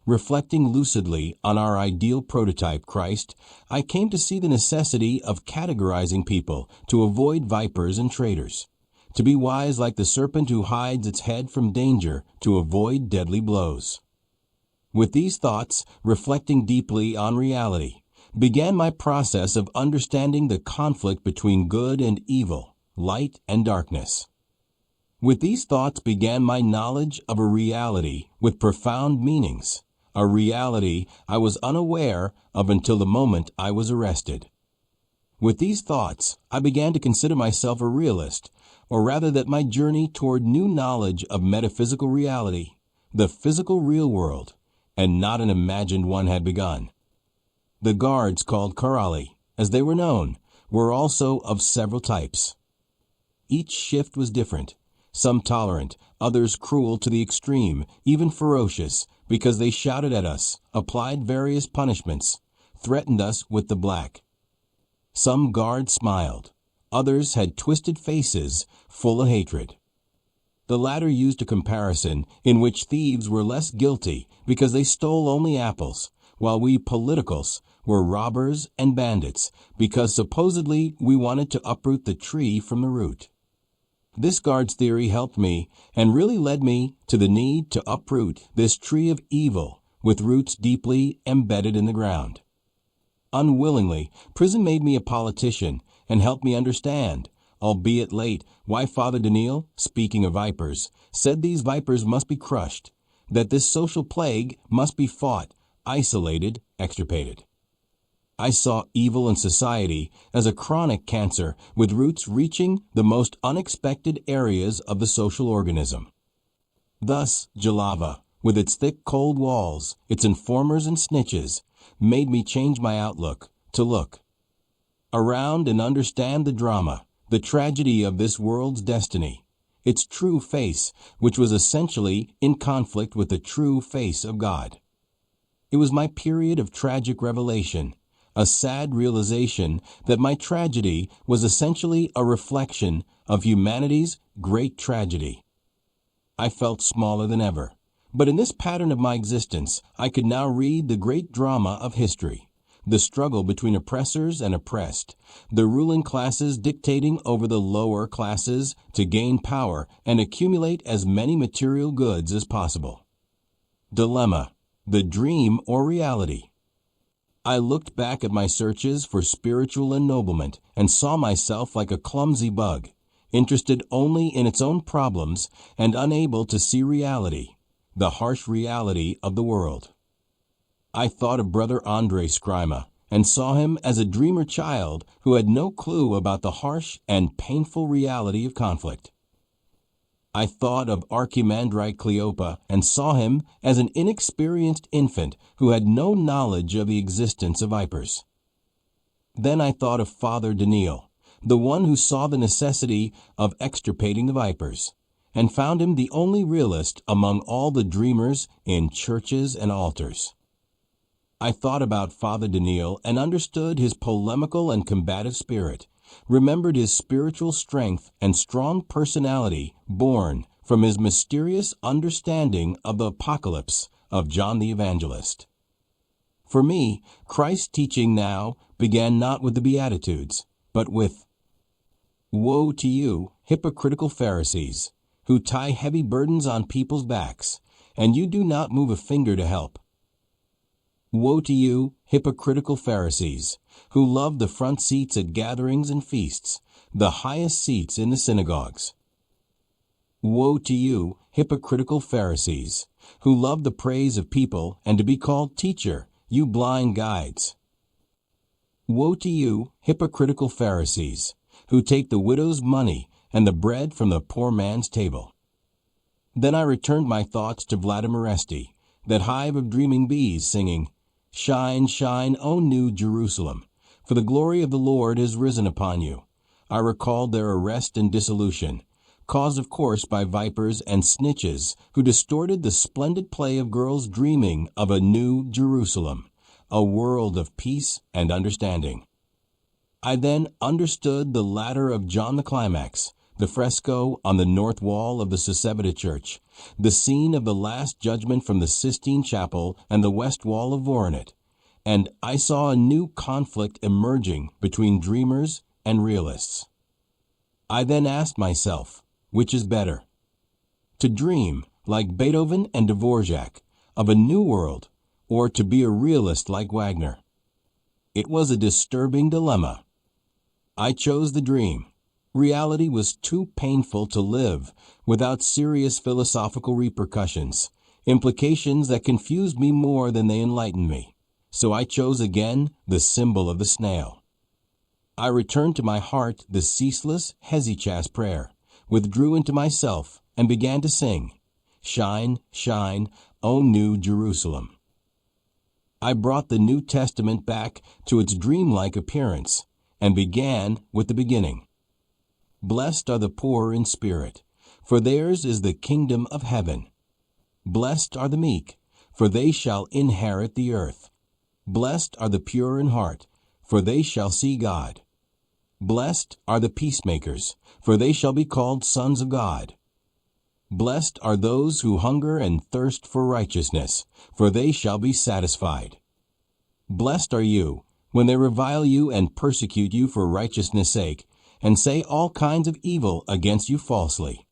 Speaker 1: Reflecting lucidly on our ideal prototype, Christ, I came to see the necessity of categorizing people to avoid vipers and traitors, to be wise like the serpent who hides its head from danger to avoid deadly blows. With these thoughts, reflecting deeply on reality, began my process of understanding the conflict between good and evil, light and darkness. With these thoughts began my knowledge of a reality with profound meanings, a reality I was unaware of until the moment I was arrested. With these thoughts, I began to consider myself a realist, or rather that my journey toward new knowledge of metaphysical reality, the physical real world, and not an imagined one, had begun. The guards, called Karali, as they were known, were also of several types. Each shift was different, some tolerant, others cruel to the extreme, even ferocious, because they shouted at us, applied various punishments, threatened us with the black. Some guards smiled, others had twisted faces full of hatred. The latter used a comparison in which thieves were less guilty because they stole only apples, while we politicals were robbers and bandits because supposedly we wanted to uproot the tree from the root. This guard's theory helped me and really led me to the need to uproot this tree of evil with roots deeply embedded in the ground. Unwillingly, prison made me a politician and helped me understand, albeit late, why Father Daniel, speaking of vipers, said these vipers must be crushed, that this social plague must be fought, isolated, extirpated. I saw evil in society as a chronic cancer with roots reaching the most unexpected areas of the social organism. Thus, Jalava, with its thick cold walls, its informers and snitches, made me change my outlook to look around and understand the drama, the tragedy of this world's destiny, its true face, which was essentially in conflict with the true face of God. It was my period of tragic revelation, a sad realization that my tragedy was essentially a reflection of humanity's great tragedy. I felt smaller than ever, but in this pattern of my existence, I could now read the great drama of history, the struggle between oppressors and oppressed, the ruling classes dictating over the lower classes to gain power and accumulate as many material goods as possible. Dilemma, the dream or reality. I looked back at my searches for spiritual ennoblement and saw myself like a clumsy bug, interested only in its own problems and unable to see reality, the harsh reality of the world. I thought of Brother Andre Scrima and saw him as a dreamer child who had no clue about the harsh and painful reality of conflict. I thought of Archimandrite Cleopa and saw him as an inexperienced infant who had no knowledge of the existence of vipers. Then I thought of Father Daniel, the one who saw the necessity of extirpating the vipers, and found him the only realist among all the dreamers in churches and altars. I thought about Father Daniel and understood his polemical and combative spirit, remembered his spiritual strength and strong personality born from his mysterious understanding of the apocalypse of John the Evangelist. For me, Christ's teaching now began not with the Beatitudes, but with, "Woe to you, hypocritical Pharisees, who tie heavy burdens on people's backs, and you do not move a finger to help. Woe to you, hypocritical Pharisees, who love the front seats at gatherings and feasts, the highest seats in the synagogues. Woe to you, hypocritical Pharisees, who love the praise of people and to be called teacher, you blind guides. Woe to you, hypocritical Pharisees, who take the widow's money and the bread from the poor man's table." Then I returned my thoughts to Vladimir Oresti, that hive of dreaming bees, singing, "Shine, shine, O New Jerusalem, for the glory of the Lord has risen upon you." I recalled their arrest and dissolution, caused of course by vipers and snitches who distorted the splendid play of girls dreaming of a new Jerusalem, a world of peace and understanding. I then understood the ladder of John the Climax, the fresco on the north wall of the Sesevita Church, the scene of the Last Judgment from the Sistine Chapel and the west wall of Voronet, and I saw a new conflict emerging between dreamers and realists. I then asked myself, which is better? To dream, like Beethoven and Dvorak, of a new world, or to be a realist like Wagner? It was a disturbing dilemma. I chose the dream. Reality was too painful to live without serious philosophical repercussions, implications that confused me more than they enlightened me. So I chose again the symbol of the snail. I returned to my heart the ceaseless hesychast prayer, withdrew into myself, and began to sing, "Shine, shine, O New Jerusalem." I brought the New Testament back to its dreamlike appearance and began with the beginning. "Blessed are the poor in spirit, for theirs is the kingdom of heaven. Blessed are the meek, for they shall inherit the earth. Blessed are the pure in heart, for they shall see God. Blessed are the peacemakers, for they shall be called sons of God. Blessed are those who hunger and thirst for righteousness, for they shall be satisfied. Blessed are you, when they revile you and persecute you for righteousness' sake, and say all kinds of evil against you falsely."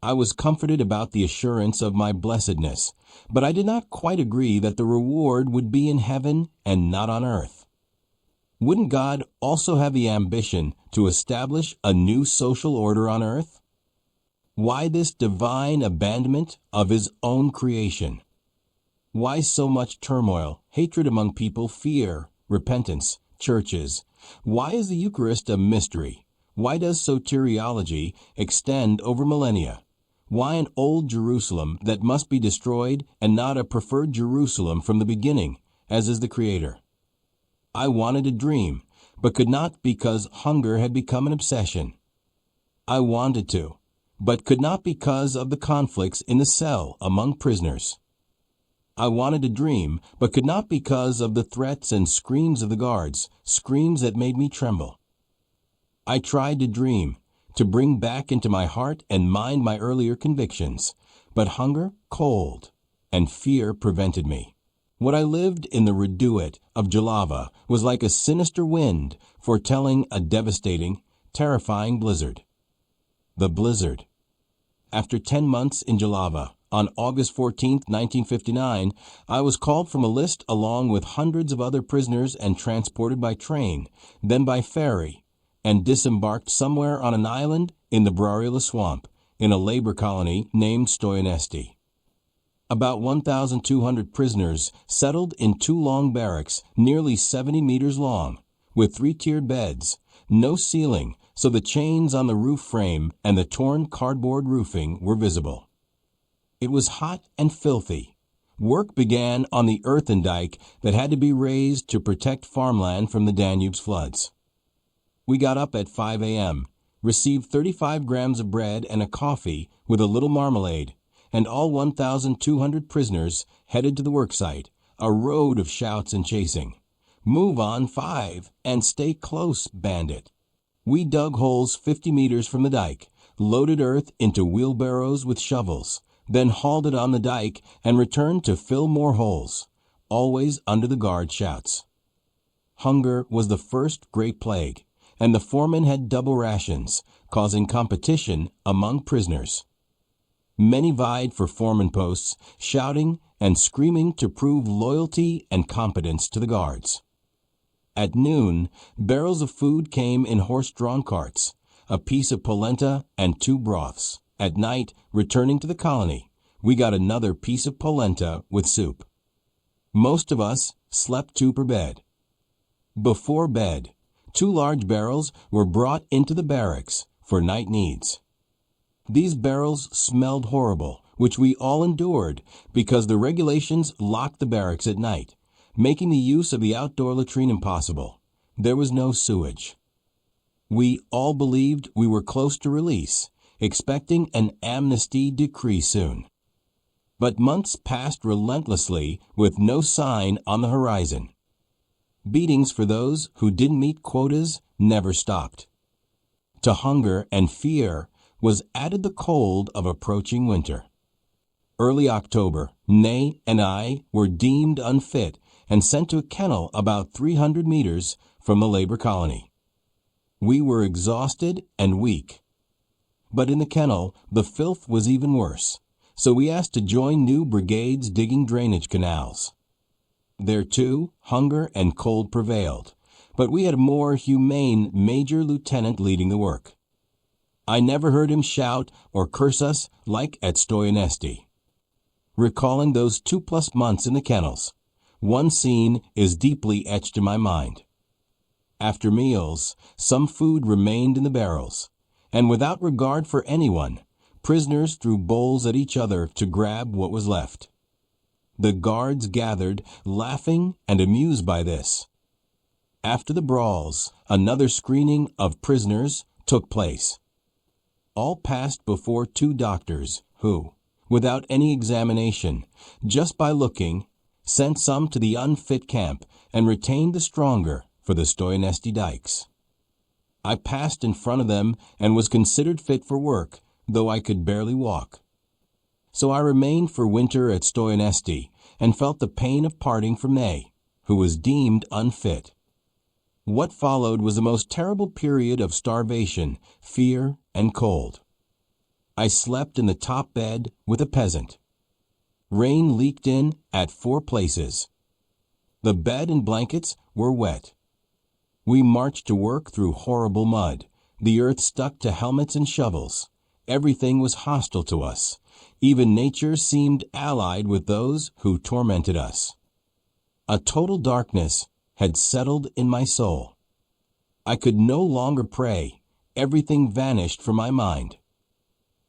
Speaker 1: I was comforted about the assurance of my blessedness, but I did not quite agree that the reward would be in heaven and not on earth. Wouldn't God also have the ambition to establish a new social order on earth? Why this divine abandonment of His own creation? Why so much turmoil, hatred among people, fear, repentance, churches? Why is the Eucharist a mystery? Why does soteriology extend over millennia? Why an old Jerusalem that must be destroyed and not a preferred Jerusalem from the beginning, as is the Creator? I wanted a dream, but could not because hunger had become an obsession. I wanted to, but could not because of the conflicts in the cell among prisoners. I wanted a dream, but could not because of the threats and screams of the guards, screams that made me tremble. I tried to dream, to bring back into my heart and mind my earlier convictions, but hunger, cold, and fear prevented me. What I lived in the reduit of Jalava was like a sinister wind foretelling a devastating, terrifying blizzard. The blizzard. After 10 months in Jalava, on August 14, 1959, I was called from a list along with hundreds of other prisoners and transported by train, then by ferry, and disembarked somewhere on an island in the Brarila swamp, in a labor colony named Stoyanesti. About 1,200 prisoners settled in 2 long barracks, nearly 70 meters long, with 3-tiered beds, no ceiling, so the chains on the roof frame and the torn cardboard roofing were visible. It was hot and filthy. Work began on the earthen dike that had to be raised to protect farmland from the Danube's floods. We got up at 5 a.m., received 35 grams of bread and a coffee with a little marmalade, and all 1,200 prisoners headed to the worksite, a road of shouts and chasing. "Move on 5 and stay close, bandit." We dug holes 50 meters from the dike, loaded earth into wheelbarrows with shovels, then hauled it on the dike and returned to fill more holes, always under the guard shouts. Hunger was the first great plague, and the foreman had double rations, causing competition among prisoners. Many vied for foreman posts, shouting and screaming to prove loyalty and competence to the guards. At noon, barrels of food came in horse-drawn carts, a piece of polenta and 2 broths. At night, returning to the colony, we got another piece of polenta with soup. Most of us slept 2 per bed. Before bed, 2 large barrels were brought into the barracks for night needs. These barrels smelled horrible, which we all endured because the regulations locked the barracks at night, making the use of the outdoor latrine impossible. There was no sewage. We all believed we were close to release, expecting an amnesty decree soon. But months passed relentlessly with no sign on the horizon. Beatings for those who didn't meet quotas never stopped. To hunger and fear was added the cold of approaching winter. Early October, Nay and I were deemed unfit and sent to a kennel about 300 meters from the labor colony. We were exhausted and weak. But in the kennel, the filth was even worse, so we asked to join new brigades digging drainage canals. There, too, hunger and cold prevailed, but we had a more humane major lieutenant leading the work. I never heard him shout or curse us like at Stoyanesti. Recalling those 2+ months in the kennels, one scene is deeply etched in my mind. After meals, some food remained in the barrels, and without regard for anyone, prisoners threw bowls at each other to grab what was left. The guards gathered, laughing and amused by this. After the brawls, another screening of prisoners took place. All passed before 2 doctors who, without any examination, just by looking, sent some to the unfit camp and retained the stronger for the Stoyanesti dikes. I passed in front of them and was considered fit for work, though I could barely walk. So I remained for winter at Stoyanesti and felt the pain of parting from Nay, who was deemed unfit. What followed was the most terrible period of starvation, fear, and cold. I slept in the top bed with a peasant. Rain leaked in at 4 places. The bed and blankets were wet. We marched to work through horrible mud. The earth stuck to helmets and shovels. Everything was hostile to us. Even nature seemed allied with those who tormented us. A total darkness had settled in my soul. I could no longer pray. Everything vanished from my mind.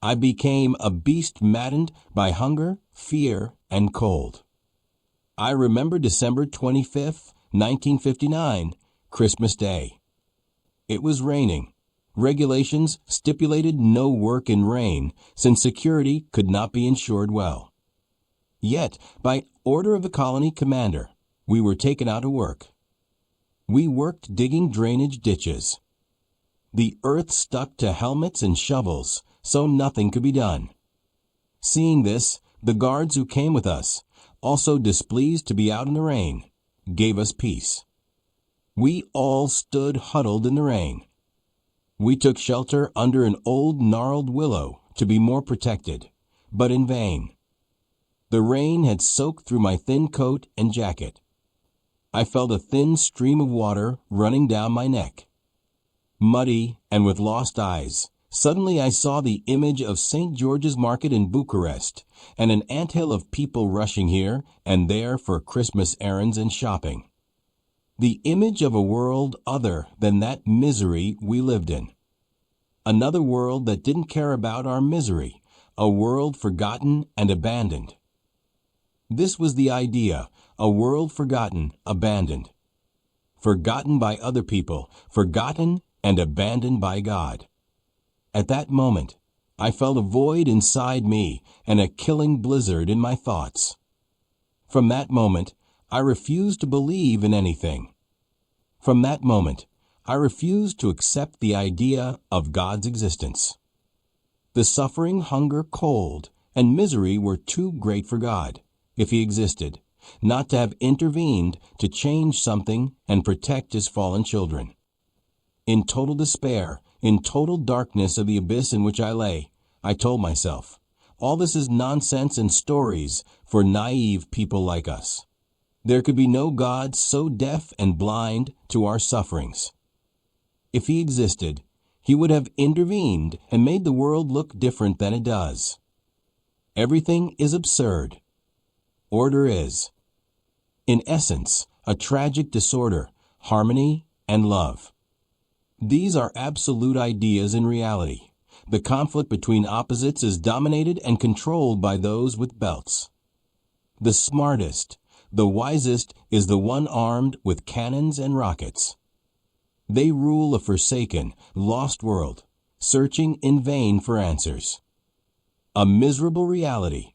Speaker 1: I became a beast maddened by hunger, fear, and cold. I remember December 25th, 1959, Christmas Day. It was raining. Regulations stipulated no work in rain, since security could not be ensured well. Yet, by order of the colony commander, we were taken out to work. We worked digging drainage ditches. The earth stuck to helmets and shovels, so nothing could be done. Seeing this, the guards who came with us, also displeased to be out in the rain, gave us peace. We all stood huddled in the rain. We took shelter under an old gnarled willow to be more protected, but in vain. The rain had soaked through my thin coat and jacket. I felt a thin stream of water running down my neck. Muddy and with lost eyes, Suddenly I saw the image of St. George's Market in Bucharest, and an anthill of people rushing here and there for Christmas errands and shopping. The image of a world other than that misery we lived in. Another world that didn't care about our misery, a world forgotten and abandoned. This was the idea, a world forgotten, abandoned. Forgotten by other people, forgotten and abandoned by God. At that moment, I felt a void inside me and a killing blizzard in my thoughts. From that moment, I refused to believe in anything. From that moment, I refused to accept the idea of God's existence. The suffering, hunger, cold, and misery were too great for God, if He existed, not to have intervened to change something and protect His fallen children. In total despair, in total darkness of the abyss in which I lay, I told myself, all this is nonsense and stories for naive people like us. There could be no God so deaf and blind to our sufferings. If He existed, He would have intervened and made the world look different than it does. Everything is absurd. Order is, in essence, a tragic disorder, harmony, and love. These are absolute ideas in reality. The conflict between opposites is dominated and controlled by those with belts. The smartest, the wisest is the one armed with cannons and rockets. They rule a forsaken, lost world, searching in vain for answers. A miserable reality.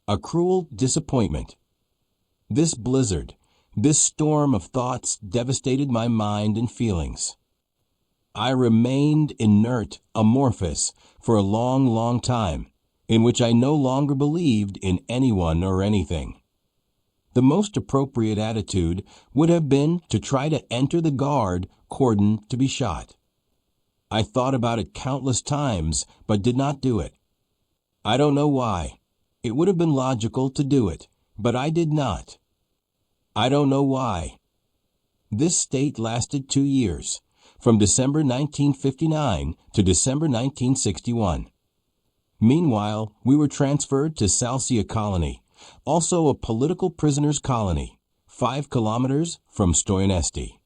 Speaker 1: A cruel disappointment. This blizzard, this storm of thoughts devastated my mind and feelings. I remained inert, amorphous, for a long, long time, in which I no longer believed in anyone or anything. The most appropriate attitude would have been to try to enter the guard cordon to be shot. I thought about it countless times, but did not do it. I don't know why. It would have been logical to do it, but I did not. I don't know why. This state lasted 2 years, from December 1959 to December 1961. Meanwhile, we were transferred to Salcia Colony, also a political prisoners' colony, 5 kilometers from Stoyanesti.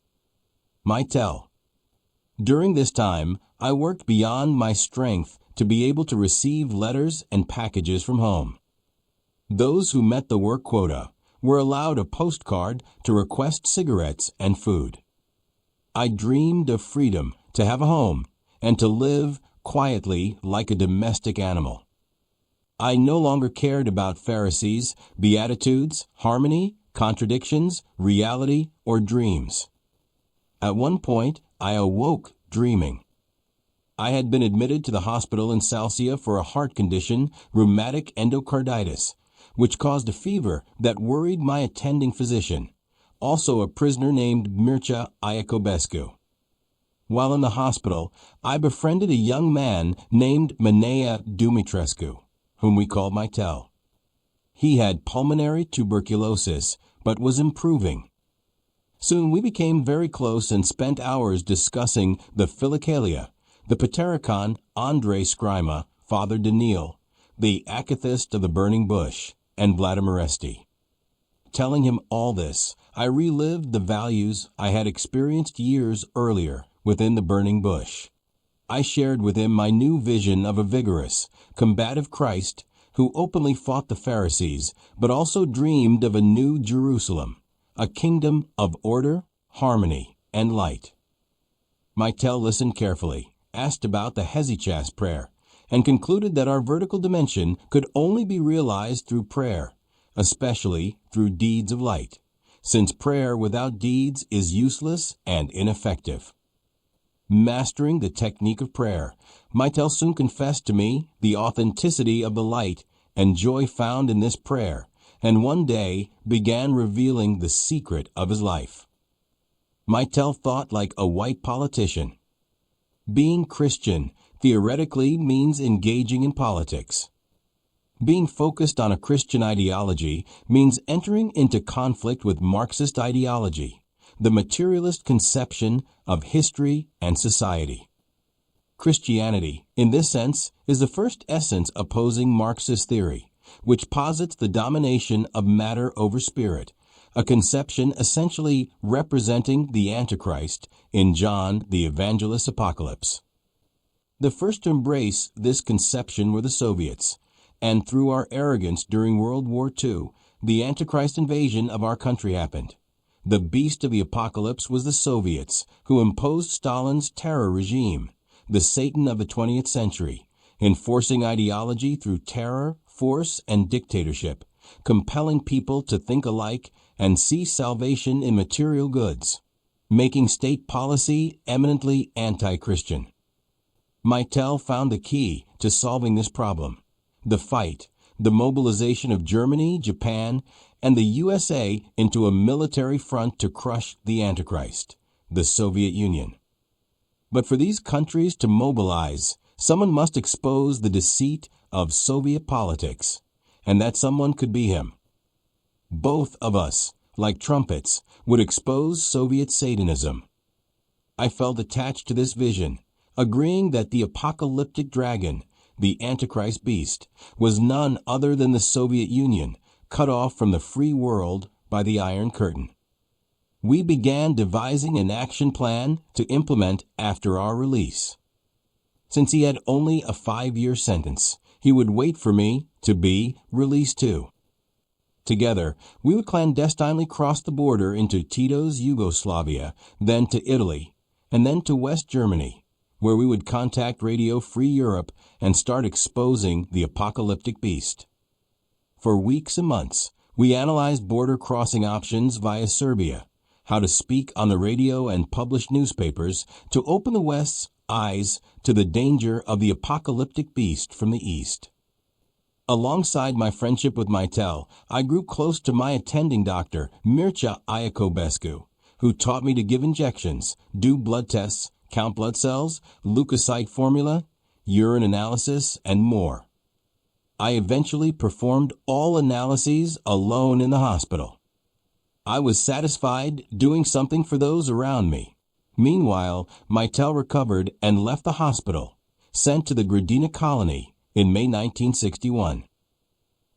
Speaker 1: Mytel. During this time, I worked beyond my strength to be able to receive letters and packages from home. Those who met the work quota were allowed a postcard to request cigarettes and food. I dreamed of freedom, to have a home, and to live quietly like a domestic animal. I no longer cared about Pharisees, beatitudes, harmony, contradictions, reality, or dreams. At one point, I awoke dreaming. I had been admitted to the hospital in Salcia for a heart condition, rheumatic endocarditis, which caused a fever that worried my attending physician, also a prisoner named Mircea Iacobescu. While in the hospital, I befriended a young man named Manea Dumitrescu, whom we called Mytel. He had pulmonary tuberculosis, but was improving. Soon we became very close and spent hours discussing the Philokalia, the Patericon Andrei Scrima, Father Daniil, the Akathist of the Burning Bush, and Vladimir Esti. Telling him all this, I relived the values I had experienced years earlier within the burning bush. I shared with him my new vision of a vigorous, combative Christ who openly fought the Pharisees, but also dreamed of a new Jerusalem, a kingdom of order, harmony, and light. Mytel listened carefully, asked about the Hesychast prayer, and concluded that our vertical dimension could only be realized through prayer, especially through deeds of light, since prayer without deeds is useless and ineffective. Mastering the technique of prayer, Mytel soon confessed to me the authenticity of the light and joy found in this prayer, and one day began revealing the secret of his life. Mytel thought like a white politician. Being Christian theoretically means engaging in politics. Being focused on a Christian ideology means entering into conflict with Marxist ideology, the materialist conception of history and society. Christianity, in this sense, is the first essence opposing Marxist theory, which posits the domination of matter over spirit, a conception essentially representing the Antichrist in John the Evangelist's Apocalypse. The first to embrace this conception were the Soviets, and through our arrogance during World War II, the Antichrist invasion of our country happened. The beast of the apocalypse was the Soviets, who imposed Stalin's terror regime, the Satan of the 20th century, enforcing ideology through terror, force, and dictatorship, compelling people to think alike and see salvation in material goods, making state policy eminently anti-Christian. Meitel found the key to solving this problem: the fight, the mobilization of Germany, Japan, and the USA into a military front to crush the Antichrist, the Soviet Union. But for these countries to mobilize, someone must expose the deceit of Soviet politics, and that someone could be him. Both of us, like trumpets, would expose Soviet Satanism. I felt attached to this vision, agreeing that the apocalyptic dragon, the Antichrist beast, was none other than the Soviet Union, cut off from the free world by the Iron Curtain. We began devising an action plan to implement after our release. Since he had only a 5-year sentence, he would wait for me to be released too. Together, we would clandestinely cross the border into Tito's Yugoslavia, then to Italy, and then to West Germany, where we would contact Radio Free Europe and start exposing the apocalyptic beast. For weeks and months, we analyzed border crossing options via Serbia, how to speak on the radio and publish newspapers to open the West's eyes to the danger of the apocalyptic beast from the East. Alongside my friendship with Meitel, I grew close to my attending doctor, Mircea Iacobescu, who taught me to give injections, do blood tests, count blood cells, leukocyte formula, urine analysis, and more. I eventually performed all analyses alone in the hospital. I was satisfied doing something for those around me. Meanwhile, Meitel recovered and left the hospital, sent to the Gradina colony in May 1961.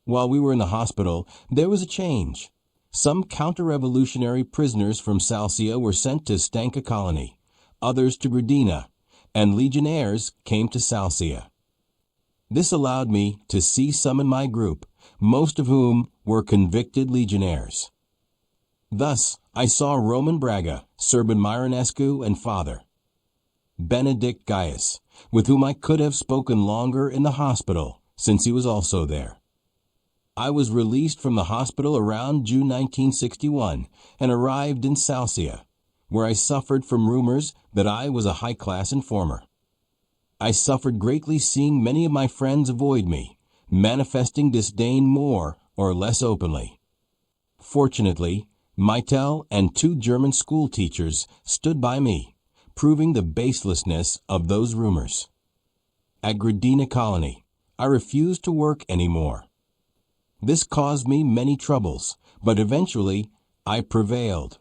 Speaker 1: While we were in the hospital, there was a change. Some counter-revolutionary prisoners from Salsia were sent to Stanka colony, others to Gradina, and legionnaires came to Salsia. This allowed me to see some in my group, most of whom were convicted legionnaires. Thus, I saw Roman Braga, Serban Mironescu, and Father Benedict Gaius, with whom I could have spoken longer in the hospital, since he was also there. I was released from the hospital around June 1961 and arrived in Salsia, where I suffered from rumors that I was a high-class informer. I suffered greatly seeing many of my friends avoid me, manifesting disdain more or less openly. Fortunately, Meitel and 2 German school teachers stood by me, proving the baselessness of those rumors. At Gradina colony, I refused to work anymore. This caused me many troubles, but eventually I prevailed.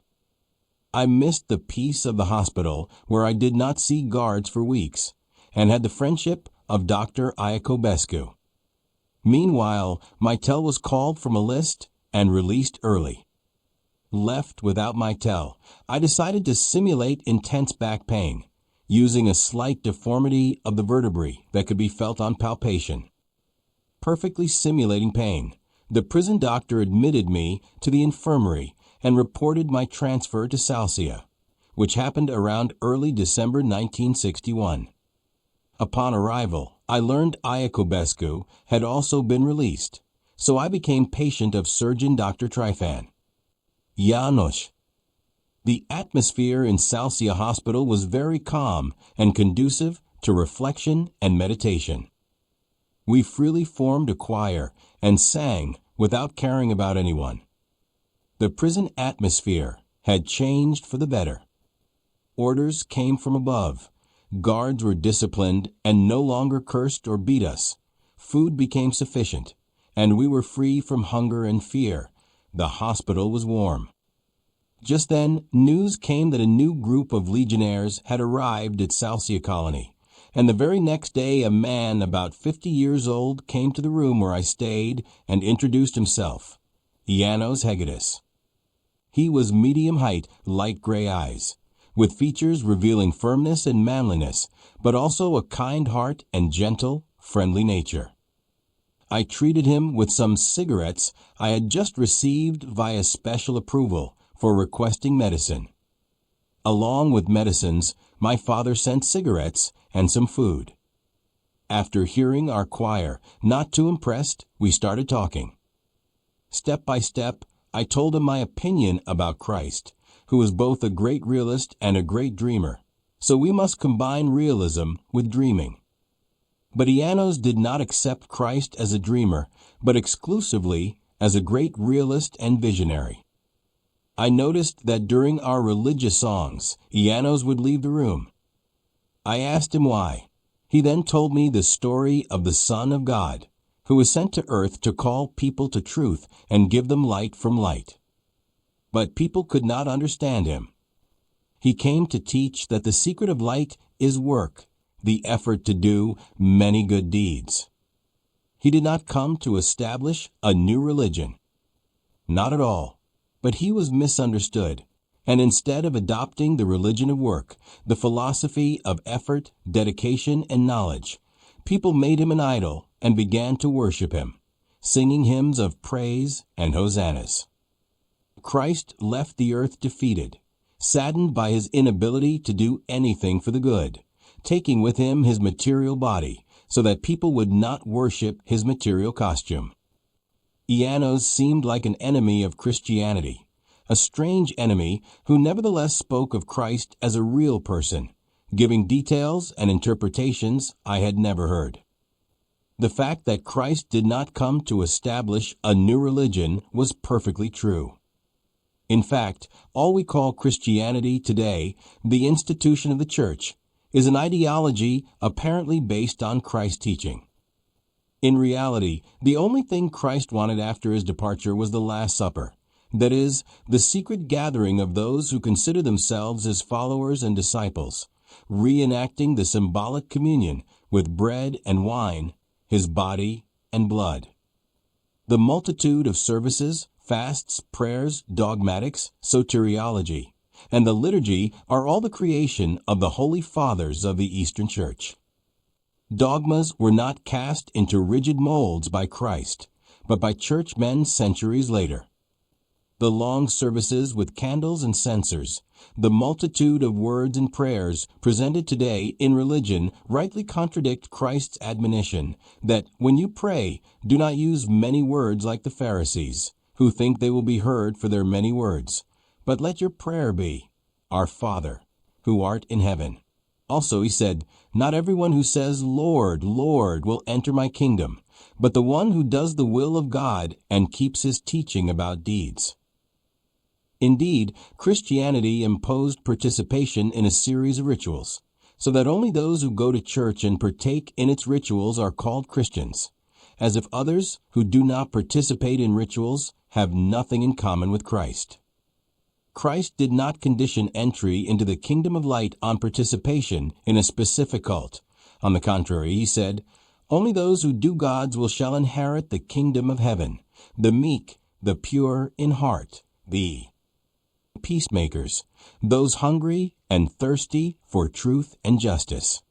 Speaker 1: I missed the peace of the hospital, where I did not see guards for weeks, and had the friendship of Dr. Iacobescu. Meanwhile, Meitel was called from a list and released early. Left without Meitel, I decided to simulate intense back pain, using a slight deformity of the vertebrae that could be felt on palpation. Perfectly simulating pain, the prison doctor admitted me to the infirmary and reported my transfer to Salsia, which happened around early December 1961. Upon arrival, I learned Iacobescu had also been released, so I became patient of surgeon Dr. Trifan. Janos. The atmosphere in Salsia Hospital was very calm and conducive to reflection and meditation. We freely formed a choir and sang without caring about anyone. The prison atmosphere had changed for the better. Orders came from above. Guards were disciplined and no longer cursed or beat us. Food became sufficient, and we were free from hunger and fear. The hospital was warm. Just then, news came that a new group of legionnaires had arrived at Salsia colony, and the very next day a man about 50 years old came to the room where I stayed and introduced himself, Ianos Hegedus. He was medium height, light gray eyes, with features revealing firmness and manliness, but also a kind heart and gentle, friendly nature. I treated him with some cigarettes I had just received via special approval for requesting medicine. Along with medicines, my father sent cigarettes and some food. After hearing our choir, not too impressed, we started talking. Step by step, I told him my opinion about Christ, who is both a great realist and a great dreamer, so we must combine realism with dreaming. But Ianos did not accept Christ as a dreamer, but exclusively as a great realist and visionary. I noticed that during our religious songs, Ianos would leave the room. I asked him why. He then told me the story of the Son of God, who was sent to earth to call people to truth and give them light from light. But people could not understand him. He came to teach that the secret of light is work, the effort to do many good deeds. He did not come to establish a new religion. Not at all. But he was misunderstood, and instead of adopting the religion of work, the philosophy of effort, dedication, and knowledge, people made him an idol and began to worship him, singing hymns of praise and hosannas. Christ left the earth defeated, saddened by his inability to do anything for the good, taking with him his material body so that people would not worship his material costume. Ianos seemed like an enemy of Christianity, a strange enemy who nevertheless spoke of Christ as a real person, giving details and interpretations I had never heard. The fact that Christ did not come to establish a new religion was perfectly true. In fact, all we call Christianity today, the institution of the church, is an ideology apparently based on Christ's teaching. In reality, the only thing Christ wanted after his departure was the Last Supper, that is, the secret gathering of those who consider themselves his followers and disciples, reenacting the symbolic communion with bread and wine, his body and blood. The multitude of services, fasts, prayers, dogmatics, soteriology, and the liturgy are all the creation of the Holy Fathers of the Eastern Church. Dogmas were not cast into rigid molds by Christ, but by churchmen centuries later. The long services with candles and censers, the multitude of words and prayers presented today in religion rightly contradict Christ's admonition that when you pray, do not use many words like the Pharisees, who think they will be heard for their many words, but let your prayer be, Our Father, who art in heaven. Also, he said, not everyone who says, Lord, Lord, will enter my kingdom, but the one who does the will of God and keeps his teaching about deeds. Indeed, Christianity imposed participation in a series of rituals, so that only those who go to church and partake in its rituals are called Christians, as if others who do not participate in rituals have nothing in common with Christ. Christ did not condition entry into the kingdom of light on participation in a specific cult. On the contrary, he said, only those who do God's will shall inherit the kingdom of heaven, the meek, the pure in heart, the peacemakers, those hungry and thirsty for truth and justice.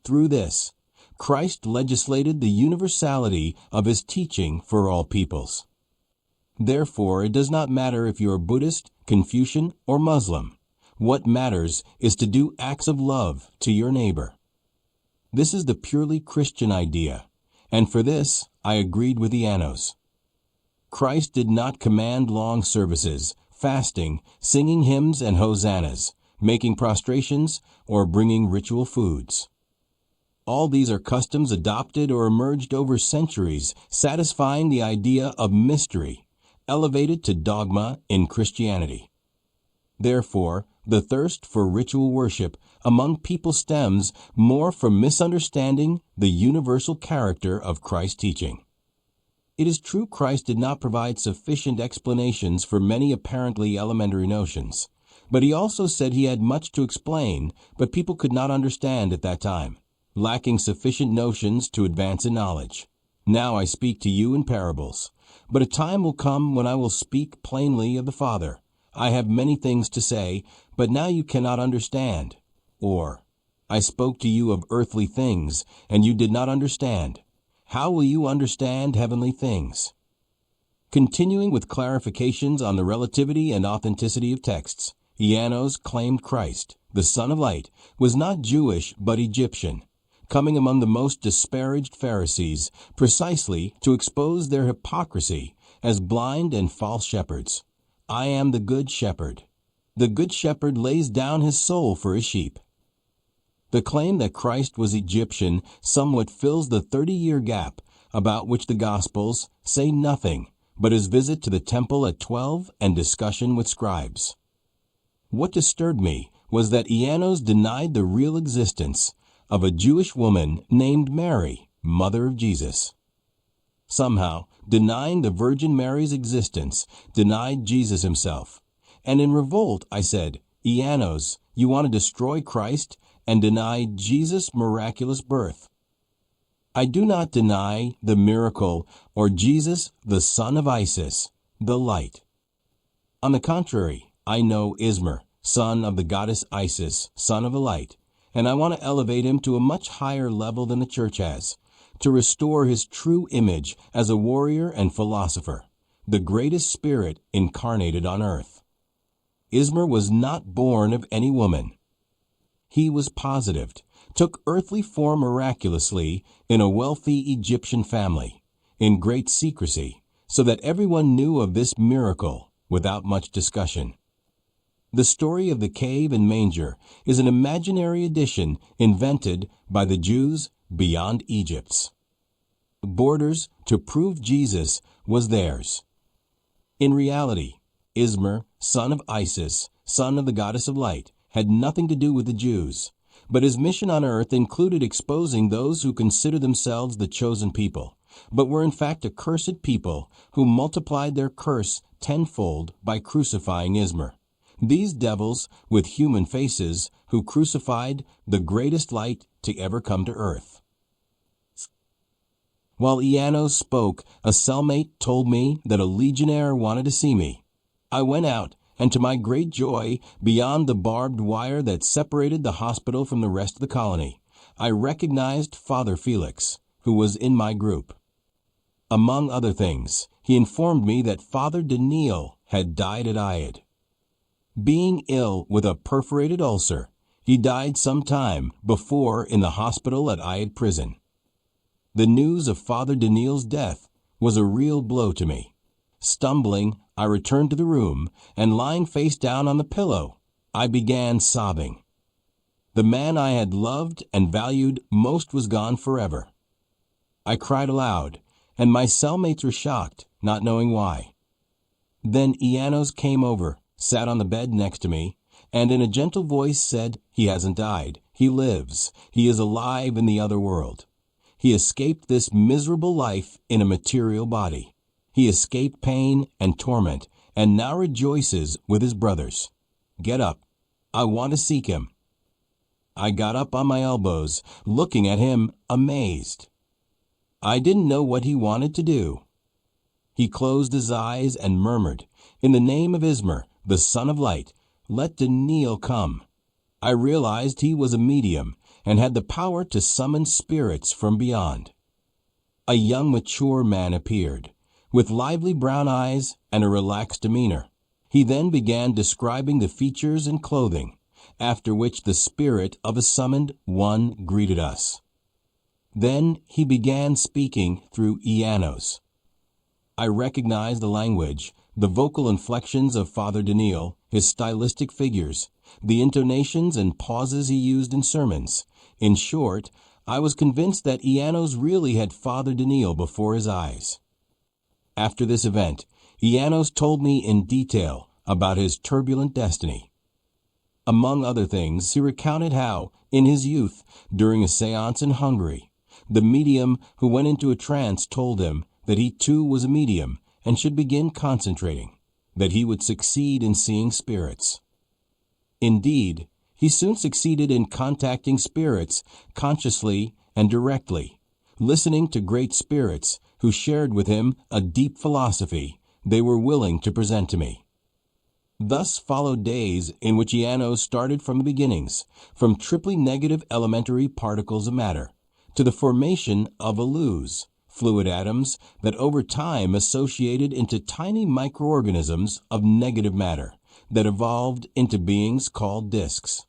Speaker 1: Through this, Christ legislated the universality of his teaching for all peoples. Therefore, it does not matter if you are Buddhist, Confucian, or Muslim. What matters is to do acts of love to your neighbor. This is the purely Christian idea, and for this I agreed with Ianos. Christ did not command long services, fasting, singing hymns and hosannas, making prostrations, or bringing ritual foods. All these are customs adopted or emerged over centuries, satisfying the idea of mystery, elevated to dogma in Christianity. Therefore, the thirst for ritual worship among people stems more from misunderstanding the universal character of Christ's teaching. It is true Christ did not provide sufficient explanations for many apparently elementary notions, But he also said he had much to explain, but people could not understand at that time, lacking sufficient notions to advance in knowledge. Now I speak to you in parables. But a time will come when I will speak plainly of the Father. I have many things to say, but now you cannot understand. Or, I spoke to you of earthly things, and you did not understand. How will you understand heavenly things? Continuing with clarifications on the relativity and authenticity of texts, Ianos claimed Christ, the Son of Light, was not Jewish but Egyptian, coming among the most disparaged Pharisees precisely to expose their hypocrisy as blind and false shepherds. I am the good shepherd. The good shepherd lays down his soul for his sheep. The claim that Christ was Egyptian somewhat fills the 30-year gap about which the Gospels say nothing but his visit to the temple at 12 and discussion with scribes. What disturbed me was that Ianos denied the real existence of a Jewish woman named Mary, mother of Jesus. Somehow, denying the Virgin Mary's existence denied Jesus himself. And in revolt, I said, Ianos, you want to destroy Christ and deny Jesus' miraculous birth. I do not deny the miracle or Jesus, the son of Isis, the light. On the contrary, I know Ismar, son of the goddess Isis, son of the light, and I want to elevate him to a much higher level than the church has, to restore his true image as a warrior and philosopher, the greatest spirit incarnated on earth. Ismar was not born of any woman. He was positived, took earthly form miraculously in a wealthy Egyptian family, in great secrecy, so that everyone knew of this miracle without much discussion. The story of the cave and manger is an imaginary addition invented by the Jews beyond Egypt's borders to prove Jesus was theirs. In reality, Ismar, son of Isis, son of the goddess of light, had nothing to do with the Jews, but his mission on earth included exposing those who consider themselves the chosen people, but were in fact a cursed people who multiplied their curse tenfold by crucifying Ismar. These devils with human faces who crucified the greatest light to ever come to earth. While Ianos spoke, a cellmate told me that a legionnaire wanted to see me. I went out, and to my great joy, beyond the barbed wire that separated the hospital from the rest of the colony, I recognized Father Felix, who was in my group. Among other things, he informed me that Father Daniel had died at Ayad. Being ill with a perforated ulcer, he died some time before in the hospital at Ayad prison. The news of Father Daniel's death was a real blow to me. Stumbling, I returned to the room, and lying face down on the pillow, I began sobbing. The man I had loved and valued most was gone forever. I cried aloud, and my cellmates were shocked, not knowing why. Then Ianos came over, sat on the bed next to me, and in a gentle voice said, "He hasn't died. He lives. He is alive in the other world. He escaped this miserable life in a material body. He escaped pain and torment, and now rejoices with his brothers. Get up. I want to seek him." I got up on my elbows, looking at him, amazed. I didn't know what he wanted to do. He closed his eyes and murmured, "In the name of Ismar, the son of light, let Daniel come." I realized he was a medium and had the power to summon spirits from beyond. A young, mature man appeared, with lively brown eyes and a relaxed demeanor. He then began describing the features and clothing, after which the spirit of a summoned one greeted us. Then he began speaking through Ianos. I recognized the language, the vocal inflections of Father Daniel, his stylistic figures, the intonations and pauses he used in sermons. In short, I was convinced that Ianos really had Father Daniel before his eyes. After this event, Ianos told me in detail about his turbulent destiny. Among other things, he recounted how, in his youth, during a seance in Hungary, the medium who went into a trance told him that he too was a medium and should begin concentrating, that he would succeed in seeing spirits. Indeed, he soon succeeded in contacting spirits consciously and directly, listening to great spirits who shared with him a deep philosophy they were willing to present to me. Thus followed days in which Ianos started from the beginnings, from triply negative elementary particles of matter, to the formation of illus, fluid atoms that over time associated into tiny microorganisms of negative matter that evolved into beings called disks.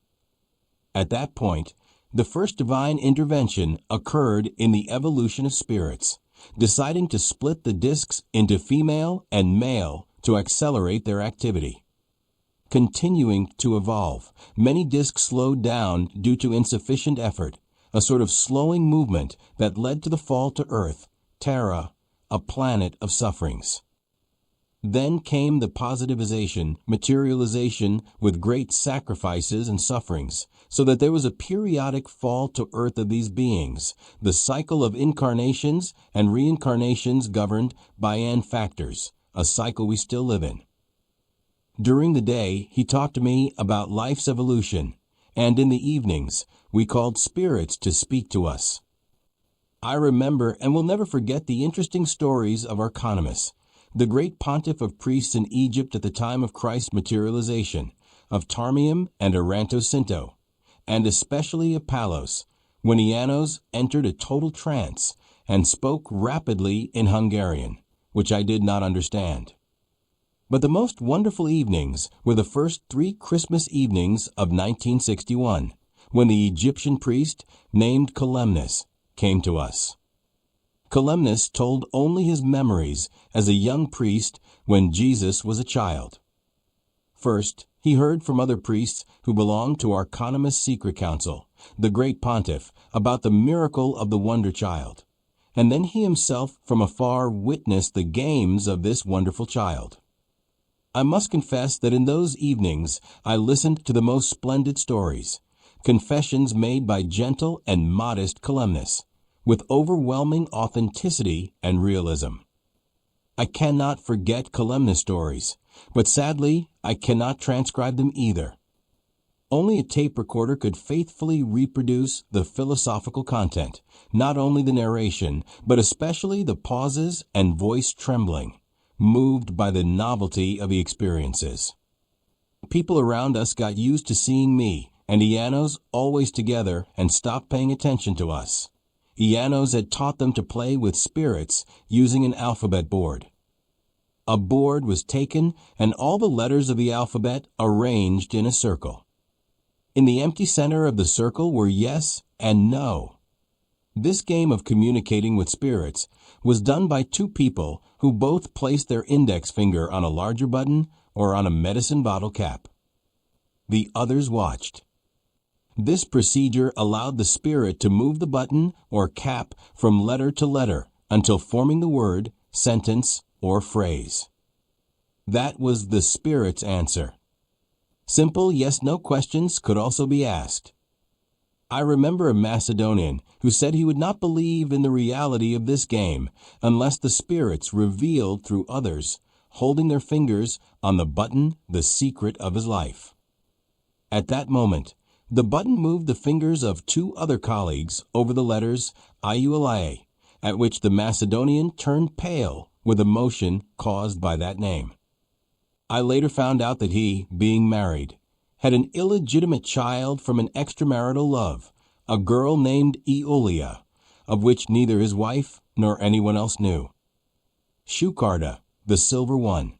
Speaker 1: At that point, the first divine intervention occurred in the evolution of spirits, deciding to split the disks into female and male to accelerate their activity. Continuing to evolve, many disks slowed down due to insufficient effort, a sort of slowing movement that led to the fall to Earth, Terra, a planet of sufferings. Then came the positivization, materialization with great sacrifices and sufferings, so that there was a periodic fall to earth of these beings, the cycle of incarnations and reincarnations governed by N factors, a cycle we still live in. During the day, he talked to me about life's evolution, and in the evenings, we called spirits to speak to us. I remember and will never forget the interesting stories of Arconimus, the great pontiff of priests in Egypt at the time of Christ's materialization, of Tarmium and Arantosinto, and especially of Palos, when Ianos entered a total trance and spoke rapidly in Hungarian, which I did not understand. But the most wonderful evenings were the first 3 Christmas evenings of 1961, when the Egyptian priest named Kalemnis came to us. Kalemnis told only his memories as a young priest when Jesus was a child. First, he heard from other priests who belonged to Arconimus' secret council, the great pontiff, about the miracle of the wonder child, and then he himself from afar witnessed the games of this wonderful child. I must confess that in those evenings I listened to the most splendid stories, confessions made by gentle and modest Kalemnis, with overwhelming authenticity and realism. I cannot forget Kalemnis stories, but sadly, I cannot transcribe them either. Only a tape recorder could faithfully reproduce the philosophical content, not only the narration, but especially the pauses and voice trembling, moved by the novelty of the experiences. People around us got used to seeing me and Ianos always together and stopped paying attention to us. Ianos had taught them to play with spirits using an alphabet board. A board was taken and all the letters of the alphabet arranged in a circle. In the empty center of the circle were yes and no. This game of communicating with spirits was done by 2 people who both placed their index finger on a larger button or on a medicine bottle cap. The others watched. This procedure allowed the spirit to move the button or cap from letter to letter until forming the word, sentence, or phrase. That was the spirit's answer. Simple yes-no questions could also be asked. I remember a Macedonian who said he would not believe in the reality of this game unless the spirits revealed through others, holding their fingers on the button, the secret of his life. At that moment, the button moved the fingers of 2 other colleagues over the letters IULA, at which the Macedonian turned pale with emotion caused by that name. I later found out that he, being married, had an illegitimate child from an extramarital love, a girl named Eolia, of which neither his wife nor anyone else knew. Shukarda, the silver one.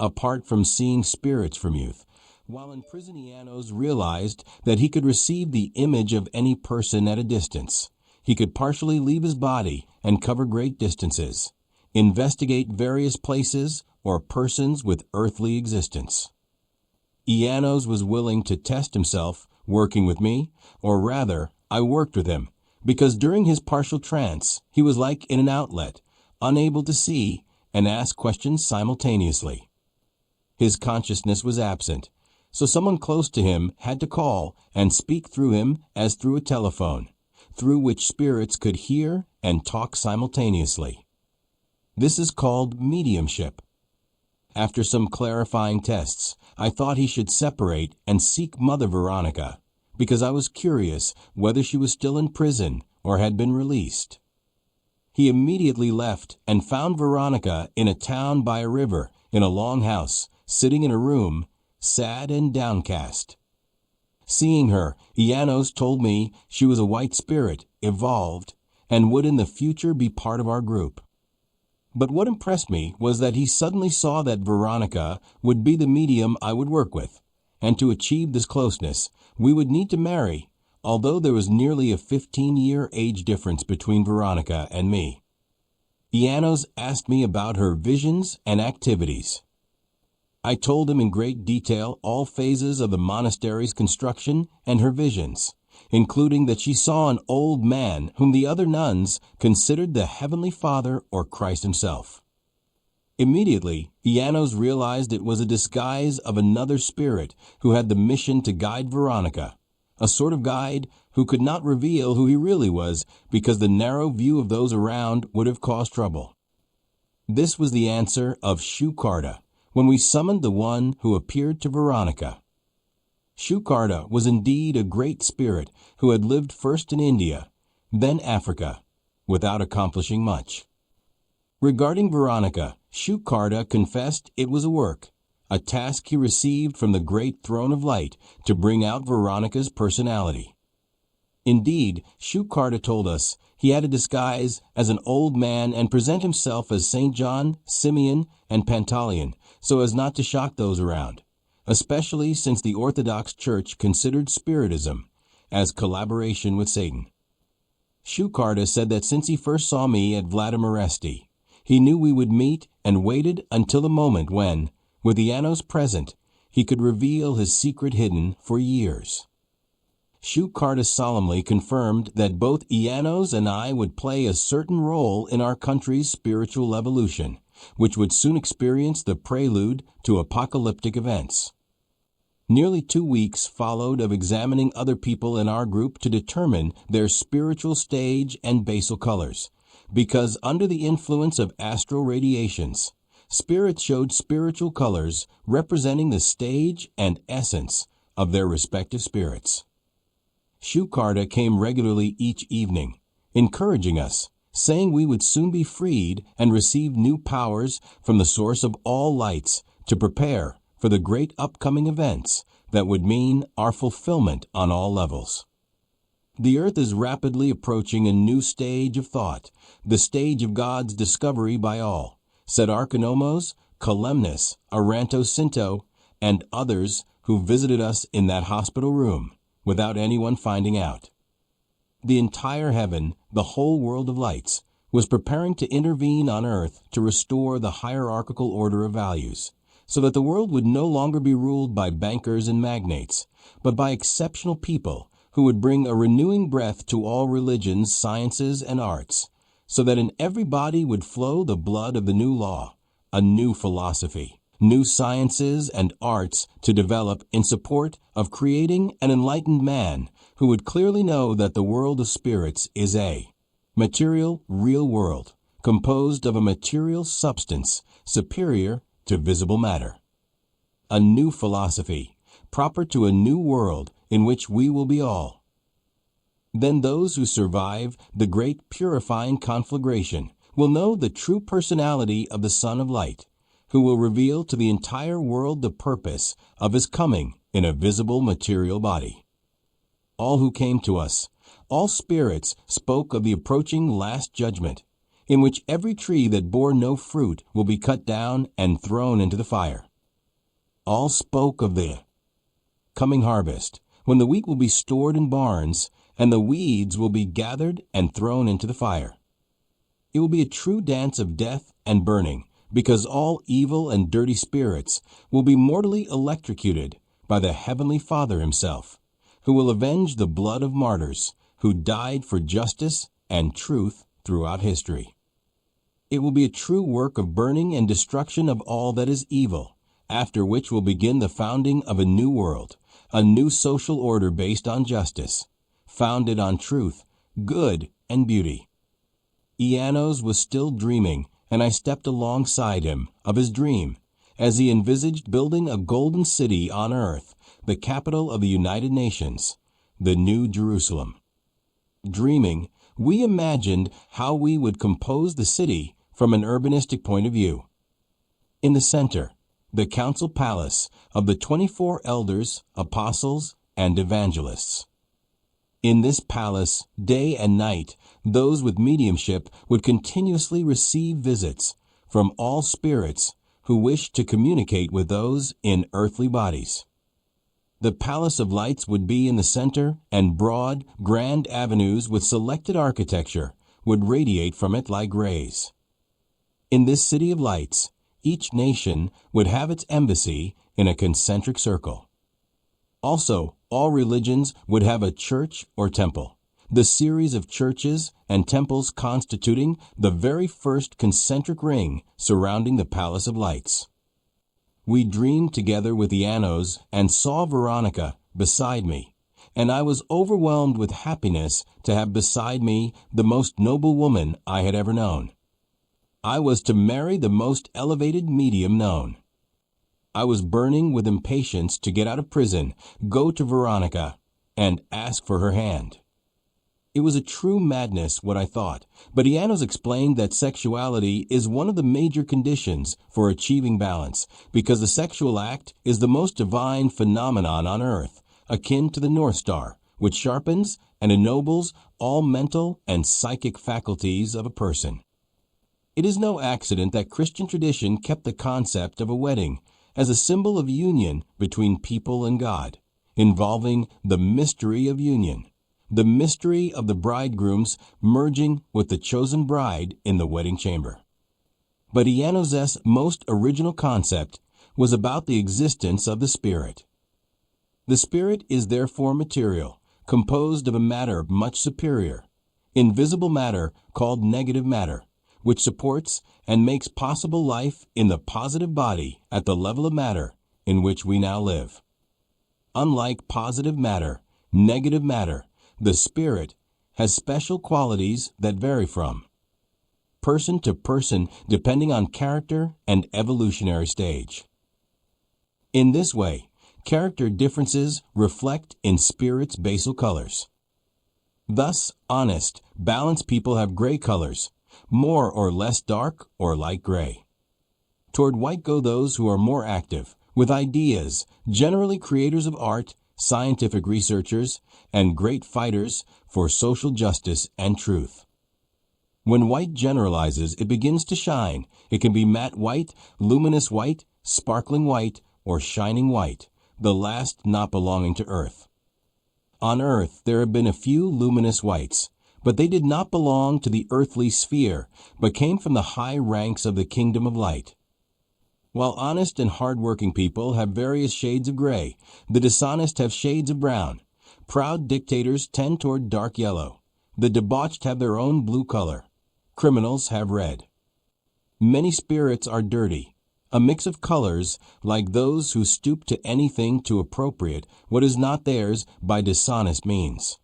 Speaker 1: Apart from seeing spirits from youth, while in prison Ianos realized that he could receive the image of any person at a distance. He could partially leave his body and cover great distances, investigate various places or persons with earthly existence. Ianos was willing to test himself, working with me, or rather, I worked with him, because during his partial trance, he was like in an outlet, unable to see and ask questions simultaneously. His consciousness was absent, so someone close to him had to call and speak through him as through a telephone, through which spirits could hear and talk simultaneously. This is called mediumship. After some clarifying tests, I thought he should separate and seek Mother Veronica, because I was curious whether she was still in prison or had been released. He immediately left and found Veronica in a town by a river, in a long house, sitting in a room, sad and downcast. Seeing her, Ianos told me she was a white spirit, evolved, and would in the future be part of our group. But what impressed me was that he suddenly saw that Veronica would be the medium I would work with, and to achieve this closeness, we would need to marry, although there was nearly a 15-year age difference between Veronica and me. Ianos asked me about her visions and activities. I told him in great detail all phases of the monastery's construction and her visions, including that she saw an old man whom the other nuns considered the Heavenly Father or Christ himself. Immediately, Ianos realized it was a disguise of another spirit who had the mission to guide Veronica, a sort of guide who could not reveal who he really was because the narrow view of those around would have caused trouble. This was the answer of Shukarda when we summoned the one who appeared to Veronica. Shukarda was indeed a great spirit who had lived first in India, then Africa, without accomplishing much. Regarding Veronica, Shukarda confessed it was a work, a task he received from the great throne of light to bring out Veronica's personality. Indeed, Shukarda told us he had to disguise as an old man and present himself as St. John, Simeon, and Pantaleon so as not to shock those around, especially since the Orthodox Church considered Spiritism as collaboration with Satan. Shukarda said that since he first saw me at Vladimiresti, he knew we would meet and waited until the moment when, with Ianos present, he could reveal his secret hidden for years. Shukarda solemnly confirmed that both Ianos and I would play a certain role in our country's spiritual evolution, which would soon experience the prelude to apocalyptic events. Nearly 2 weeks followed of examining other people in our group to determine their spiritual stage and basal colors, because under the influence of astral radiations, spirits showed spiritual colors representing the stage and essence of their respective spirits. Shukarda came regularly each evening, encouraging us, saying we would soon be freed and receive new powers from the source of all lights to prepare for the great upcoming events that would mean our fulfillment on all levels. The earth is rapidly approaching a new stage of thought, the stage of God's discovery by all, said Archinomos, Kalemnis, Aranto Sinto, and others who visited us in that hospital room without anyone finding out. The entire heaven, the whole world of lights, was preparing to intervene on earth to restore the hierarchical order of values, so that the world would no longer be ruled by bankers and magnates, but by exceptional people who would bring a renewing breath to all religions, sciences, and arts, so that in every body would flow the blood of the new law, a new philosophy, new sciences and arts to develop in support of creating an enlightened man who would clearly know that the world of spirits is a material, real world, composed of a material substance superior to visible matter. A new philosophy, proper to a new world in which we will be all. Then those who survive the great purifying conflagration will know the true personality of the Son of Light, who will reveal to the entire world the purpose of his coming in a visible material body. All who came to us, all spirits spoke of the approaching last judgment, in which every tree that bore no fruit will be cut down and thrown into the fire. All spoke of the coming harvest, when the wheat will be stored in barns, and the weeds will be gathered and thrown into the fire. It will be a true dance of death and burning, because all evil and dirty spirits will be mortally electrocuted by the Heavenly Father himself, who will avenge the blood of martyrs who died for justice and truth throughout history. It will be a true work of burning and destruction of all that is evil, after which will begin the founding of a new world, a new social order based on justice, founded on truth, good, and beauty. Ianos was still dreaming, and I stepped alongside him of his dream, as he envisaged building a golden city on earth, the capital of the United Nations, the New Jerusalem. Dreaming, we imagined how we would compose the city from an urbanistic point of view. In the center, the council palace of the 24 elders, apostles, and evangelists. In this palace, day and night, those with mediumship would continuously receive visits from all spirits who wished to communicate with those in earthly bodies. The Palace of Lights would be in the center, and broad, grand avenues with selected architecture would radiate from it like rays. In this city of lights, each nation would have its embassy in a concentric circle. Also, all religions would have a church or temple, the series of churches and temples constituting the very first concentric ring surrounding the Palace of Lights. We dreamed together with Ianos and saw Veronica beside me, and I was overwhelmed with happiness to have beside me the most noble woman I had ever known. I was to marry the most elevated medium known. I was burning with impatience to get out of prison, go to Veronica, and ask for her hand. It was a true madness what I thought, but Ianos explained that sexuality is one of the major conditions for achieving balance, because the sexual act is the most divine phenomenon on earth, akin to the North Star, which sharpens and ennobles all mental and psychic faculties of a person. It is no accident that Christian tradition kept the concept of a wedding as a symbol of union between people and God, involving the mystery of union, the mystery of the bridegrooms merging with the chosen bride in the wedding chamber. But Ianos' most original concept was about the existence of the Spirit. The Spirit is therefore material, composed of a matter much superior, invisible matter called negative matter, which supports and makes possible life in the positive body at the level of matter in which we now live. Unlike positive matter, negative matter, the Spirit has special qualities that vary from person to person depending on character and evolutionary stage. In this way, character differences reflect in Spirit's basal colors. Thus, honest, balanced people have gray colors, more or less dark or light gray. Toward white go those who are more active, with ideas, generally creators of art, scientific researchers, and great fighters for social justice and truth. When white generalizes, it begins to shine. It can be matte white, luminous white, sparkling white, or shining white, the last not belonging to Earth. On Earth, there have been a few luminous whites, but they did not belong to the earthly sphere, but came from the high ranks of the kingdom of light. While honest and hard-working people have various shades of gray, the dishonest have shades of brown. Proud dictators tend toward dark yellow. The debauched have their own blue color. Criminals have red. Many spirits are dirty, a mix of colors like those who stoop to anything to appropriate what is not theirs by dishonest means.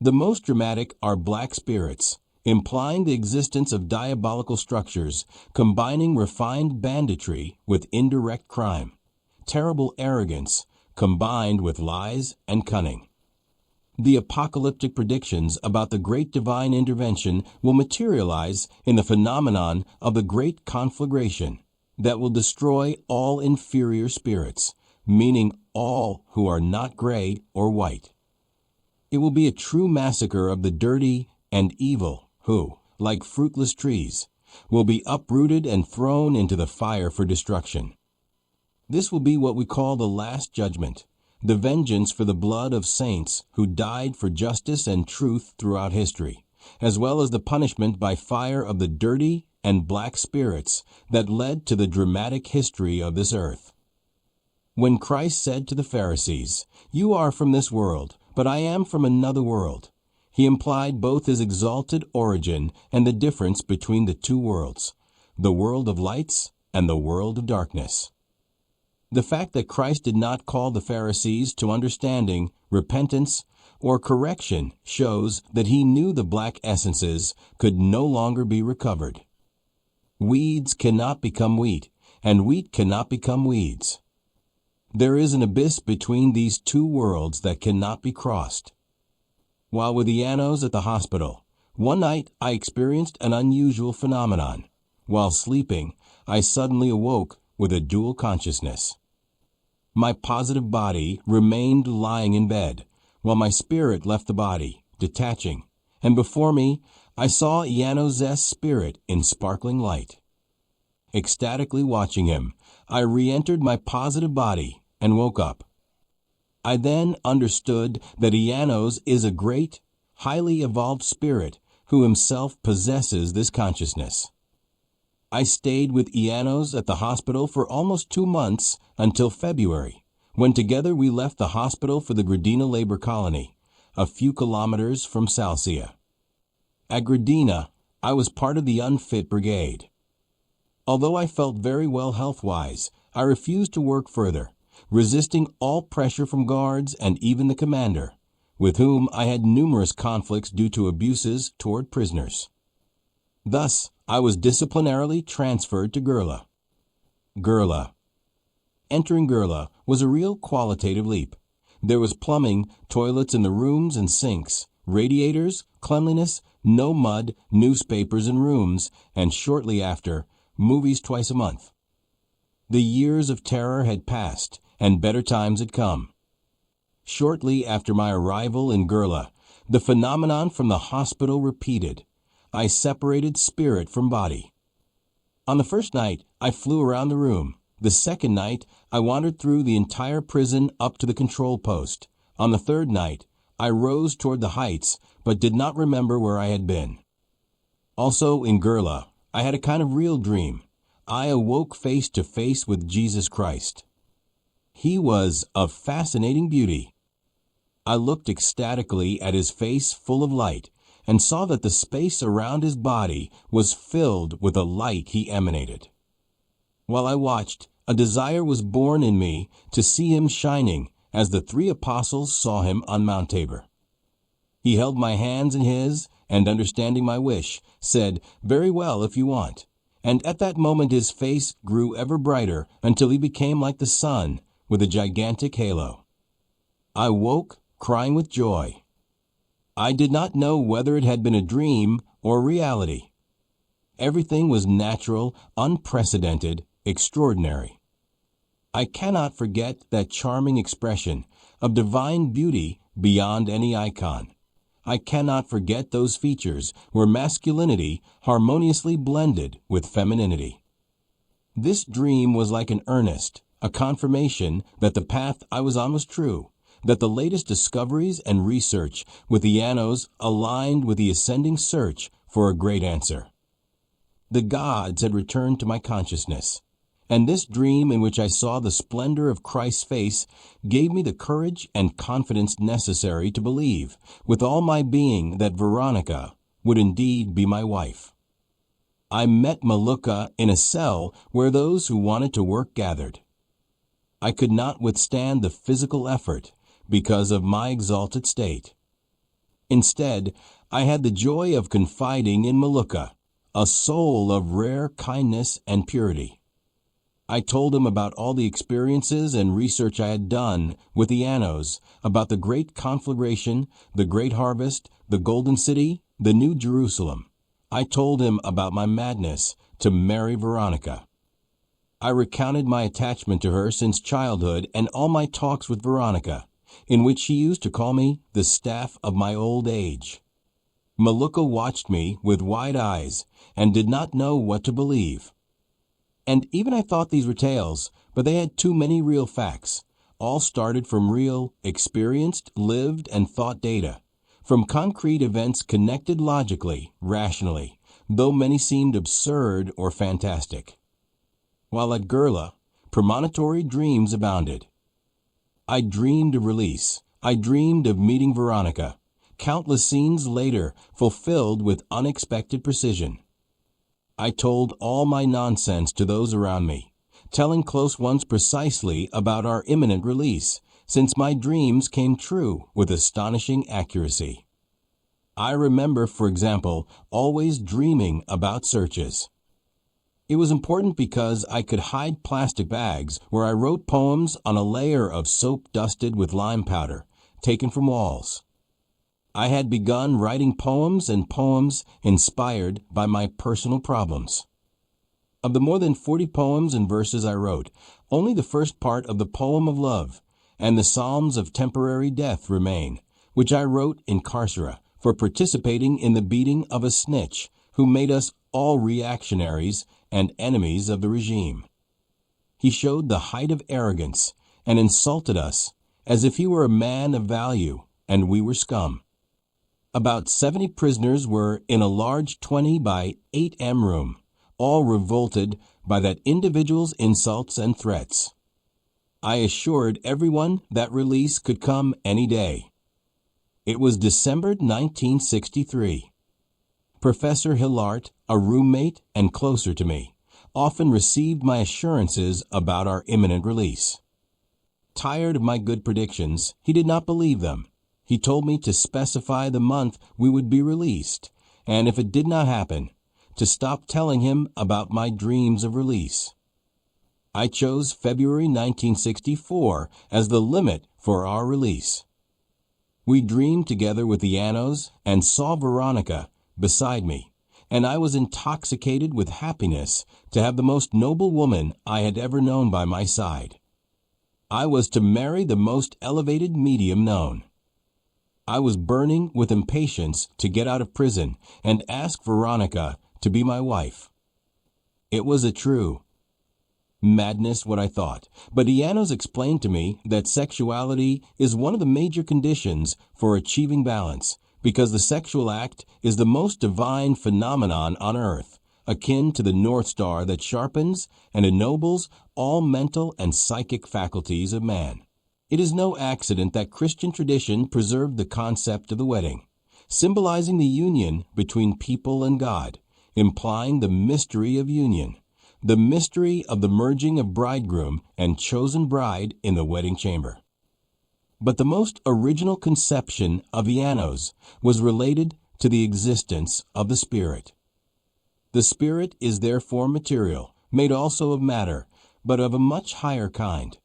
Speaker 1: The most dramatic are black spirits, implying the existence of diabolical structures, combining refined banditry with indirect crime, terrible arrogance, combined with lies and cunning. The apocalyptic predictions about the great divine intervention will materialize in the phenomenon of the great conflagration that will destroy all inferior spirits, meaning all who are not gray or white. It will be a true massacre of the dirty and evil who, like fruitless trees, will be uprooted and thrown into the fire for destruction. This will be what we call the Last Judgment, the vengeance for the blood of saints who died for justice and truth throughout history, as well as the punishment by fire of the dirty and black spirits that led to the dramatic history of this earth. When Christ said to the Pharisees, "You are from this world, but I am from another world," he implied both his exalted origin and the difference between the two worlds, the world of lights and the world of darkness. The fact that Christ did not call the Pharisees to understanding, repentance, or correction shows that he knew the black essences could no longer be recovered. Weeds cannot become wheat, and wheat cannot become weeds. There is an abyss between these two worlds that cannot be crossed. While with Ianos at the hospital, one night I experienced an unusual phenomenon. While sleeping, I suddenly awoke with a dual consciousness. My positive body remained lying in bed, while my spirit left the body, detaching, and before me I saw Ianos' spirit in sparkling light. Ecstatically watching him, I re-entered my positive body and woke up. I then understood that Ianos is a great, highly evolved spirit who himself possesses this consciousness. I stayed with Ianos at the hospital for almost 2 months until February, when together we left the hospital for the Gradina labor colony, a few kilometers from Salcia. At Gradina, I was part of the unfit brigade. Although I felt very well health-wise, I refused to work further, resisting all pressure from guards and even the commander, with whom I had numerous conflicts due to abuses toward prisoners. Thus, I was disciplinarily transferred to Gurla. Gurla. Entering Gurla was a real qualitative leap. There was plumbing, toilets in the rooms and sinks, radiators, cleanliness, no mud, newspapers in rooms, and shortly after, movies twice a month. The years of terror had passed, and better times had come. Shortly after my arrival in Gurla, the phenomenon from the hospital repeated. I separated spirit from body. On the first night, I flew around the room. The second night, I wandered through the entire prison up to the control post. On the third night, I rose toward the heights, but did not remember where I had been. Also in Gurla, I had a kind of real dream. I awoke face to face with Jesus Christ. He was of fascinating beauty. I looked ecstatically at his face full of light and saw that the space around his body was filled with the light he emanated. While I watched, a desire was born in me to see him shining as the 3 apostles saw him on Mount Tabor. He held my hands in his, and understanding my wish, said, "Very well if you want." And at that moment his face grew ever brighter until he became like the sun with a gigantic halo. I woke, crying with joy. I did not know whether it had been a dream or reality. Everything was natural, unprecedented, extraordinary. I cannot forget that charming expression of divine beauty beyond any icon. I cannot forget those features where masculinity harmoniously blended with femininity. This dream was like an earnest, a confirmation that the path I was on was true, that the latest discoveries and research with Ianos aligned with the ascending search for a great answer. The gods had returned to my consciousness, and this dream in which I saw the splendor of Christ's face gave me the courage and confidence necessary to believe with all my being that Veronica would indeed be my wife. I met Maluka in a cell where those who wanted to work gathered. I could not withstand the physical effort because of my exalted state. Instead, I had the joy of confiding in Maluka, a soul of rare kindness and purity. I told him about all the experiences and research I had done with Ianos, about the great conflagration, the great harvest, the golden city, the new Jerusalem. I told him about my madness to marry Veronica. I recounted my attachment to her since childhood and all my talks with Veronica, in which she used to call me the staff of my old age. Maluka watched me with wide eyes and did not know what to believe. And even I thought these were tales, but they had too many real facts. All started from real, experienced, lived, and thought data, from concrete events connected logically, rationally, though many seemed absurd or fantastic. While at Gurla, premonitory dreams abounded. I dreamed of release. I dreamed of meeting Veronica. Countless scenes later, fulfilled with unexpected precision. I told all my nonsense to those around me, telling close ones precisely about our imminent release, since my dreams came true with astonishing accuracy. I remember, for example, always dreaming about searches. It was important because I could hide plastic bags where I wrote poems on a layer of soap dusted with lime powder, taken from walls. I had begun writing poems and poems inspired by my personal problems. Of the more than 40 poems and verses I wrote, only the first part of the poem of love and the Psalms of temporary death remain, which I wrote in carcera for participating in the beating of a snitch who made us all reactionaries and enemies of the regime. He showed the height of arrogance and insulted us as if he were a man of value and we were scum. About 70 prisoners were in a large 20 by 8 room, all revolted by that individual's insults and threats. I assured everyone that release could come any day. It was December 1963. Professor Hillart, a roommate and closer to me, often received my assurances about our imminent release. Tired of my good predictions, he did not believe them. He told me to specify the month we would be released, and if it did not happen, to stop telling him about my dreams of release. I chose February 1964 as the limit for our release. We dreamed together with the Annos and saw Veronica beside me, and I was intoxicated with happiness to have the most noble woman I had ever known by my side. I was to marry the most elevated medium known. I was burning with impatience to get out of prison and ask Veronica to be my wife. It was a true madness what I thought, but Iannos explained to me that sexuality is one of the major conditions for achieving balance, because the sexual act is the most divine phenomenon on earth, akin to the North Star that sharpens and ennobles all mental and psychic faculties of man. It is no accident that Christian tradition preserved the concept of the wedding, symbolizing the union between people and God, implying the mystery of union, the mystery of the merging of bridegroom and chosen bride in the wedding chamber. But the most original conception of Iannos was related to the existence of the Spirit. The Spirit is therefore material, made also of matter, but of a much higher kind,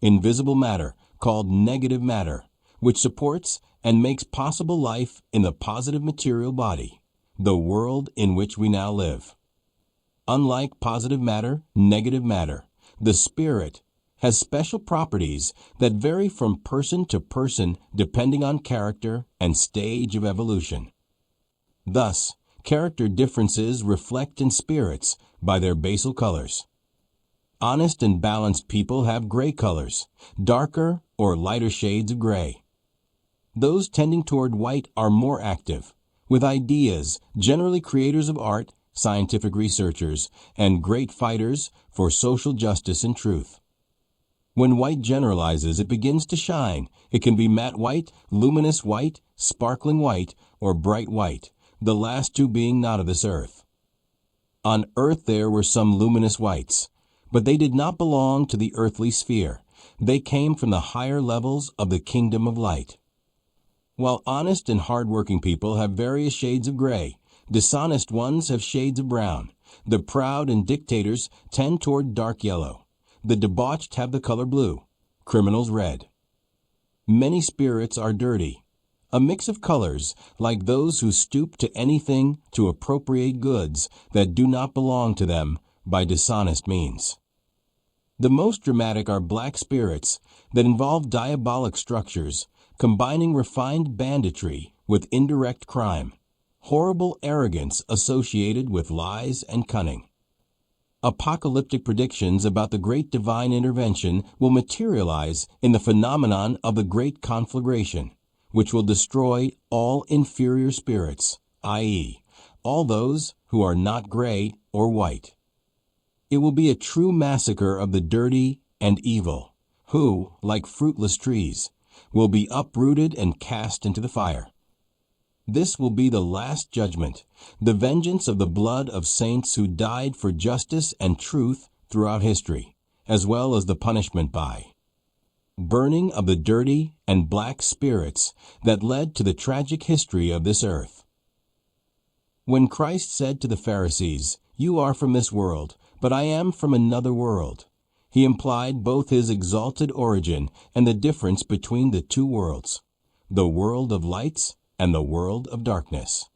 Speaker 1: invisible matter called negative matter, which supports and makes possible life in the positive material body, the world in which we now live. Unlike positive matter, negative matter, the Spirit has special properties that vary from person to person depending on character and stage of evolution. Thus, character differences reflect in spirits by their basal colors. Honest and balanced people have gray colors, darker or lighter shades of gray. Those tending toward white are more active, with ideas, generally creators of art, scientific researchers, and great fighters for social justice and truth. When white generalizes, it begins to shine. It can be matte white, luminous white, sparkling white, or bright white, the last two being not of this earth. On earth there were some luminous whites, but they did not belong to the earthly sphere. They came from the higher levels of the kingdom of light. While honest and hard-working people have various shades of gray, dishonest ones have shades of brown. The proud and dictators tend toward dark yellow. The debauched have the color blue, criminals red. Many spirits are dirty, a mix of colors like those who stoop to anything to appropriate goods that do not belong to them by dishonest means. The most dramatic are black spirits that involve diabolic structures, combining refined banditry with indirect crime, horrible arrogance associated with lies and cunning. Apocalyptic predictions about the great divine intervention will materialize in the phenomenon of the great conflagration, which will destroy all inferior spirits, i.e., all those who are not gray or white. It will be a true massacre of the dirty and evil, who, like fruitless trees, will be uprooted and cast into the fire. This will be the last judgment, the vengeance of the blood of saints who died for justice and truth throughout history, as well as the punishment by burning of the dirty and black spirits that led to the tragic history of this earth. When Christ said to the Pharisees, "You are from this world, but I am from another world. He implied both his exalted origin and the difference between the two worlds, the world of lights and the world of darkness.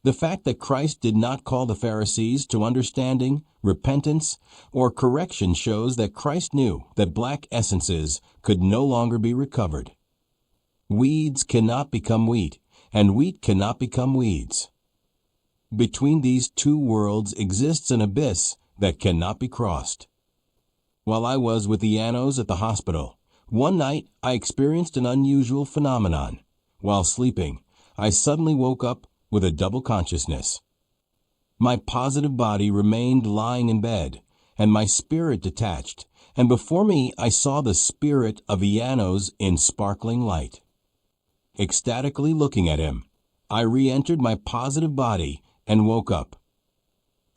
Speaker 1: The fact that Christ did not call the Pharisees to understanding, repentance, or correction shows that Christ knew that black essences could no longer be recovered. Weeds cannot become wheat, and wheat cannot become weeds. Between these two worlds exists an abyss that cannot be crossed. While I was with the Annos at the hospital, one night I experienced an unusual phenomenon. While sleeping, I suddenly woke up with a double consciousness. My positive body remained lying in bed, and my spirit detached, and before me I saw the spirit of Ianos in sparkling light. Ecstatically looking at him, I re-entered my positive body and woke up.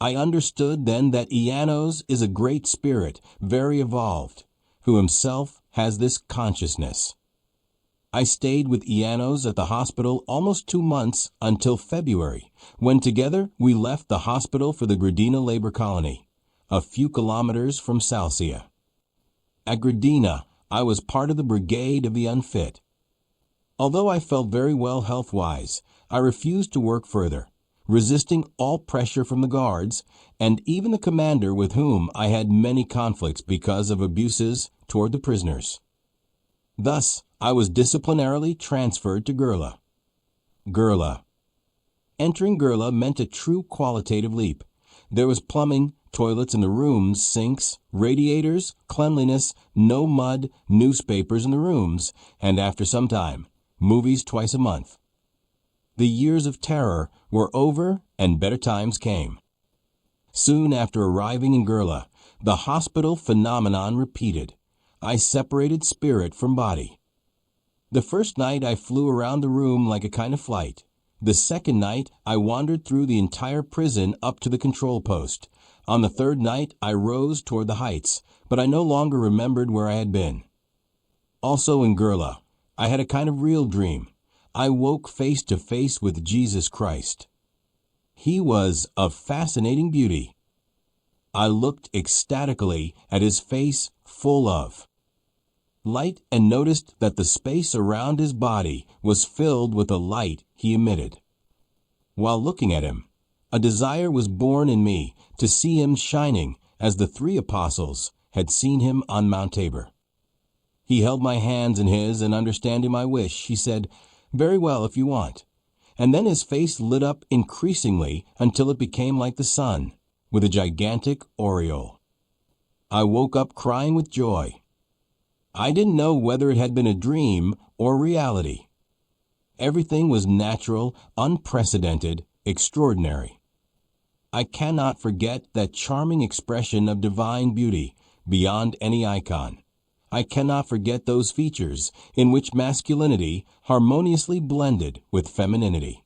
Speaker 1: I understood then that Ianos is a great spirit, very evolved, who himself has this consciousness. I stayed with Ianos at the hospital almost 2 months until February, when together we left the hospital for the Gradina labor colony, a few kilometers from Salcia. At Gradina, I was part of the Brigade of the Unfit. Although I felt very well health-wise, I refused to work further, resisting all pressure from the guards and even the commander with whom I had many conflicts because of abuses toward the prisoners. Thus, I was disciplinarily transferred to Gurla. Gurla. Entering Gurla meant a true qualitative leap. There was plumbing, toilets in the rooms, sinks, radiators, cleanliness, no mud, newspapers in the rooms, and after some time, movies twice a month. The years of terror were over and better times came. Soon after arriving in Gurla, the hospital phenomenon repeated. I separated spirit from body. The first night I flew around the room like a kind of flight. The second night I wandered through the entire prison up to the control post. On the third night I rose toward the heights, but I no longer remembered where I had been. Also in Gurla, I had a kind of real dream. I woke face to face with Jesus Christ. He was of fascinating beauty. I looked ecstatically at his face full of light and noticed that the space around his body was filled with the light he emitted. While looking at him, a desire was born in me to see him shining as the 3 apostles had seen him on Mount Tabor. He held my hands in his, and understanding my wish, he said, "Very well, if you want." And then his face lit up increasingly until it became like the sun, with a gigantic aureole. I woke up crying with joy. I didn't know whether it had been a dream or reality. Everything was natural, unprecedented, extraordinary. I cannot forget that charming expression of divine beauty beyond any icon. I cannot forget those features in which masculinity harmoniously blended with femininity.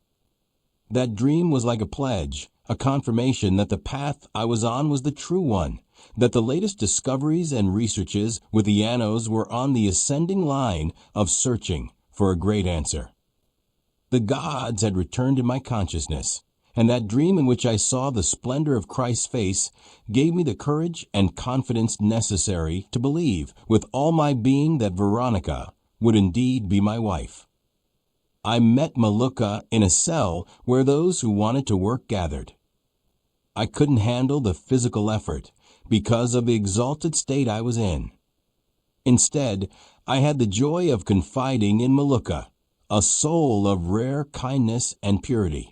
Speaker 1: That dream was like a pledge, a confirmation that the path I was on was the true one, that the latest discoveries and researches with the Annos were on the ascending line of searching for a great answer. The gods had returned in my consciousness, and that dream in which I saw the splendor of Christ's face gave me the courage and confidence necessary to believe with all my being that Veronica would indeed be my wife. I met Maluka in a cell where those who wanted to work gathered. I couldn't handle the physical effort because of the exalted state I was in. Instead, I had the joy of confiding in Maluka, a soul of rare kindness and purity.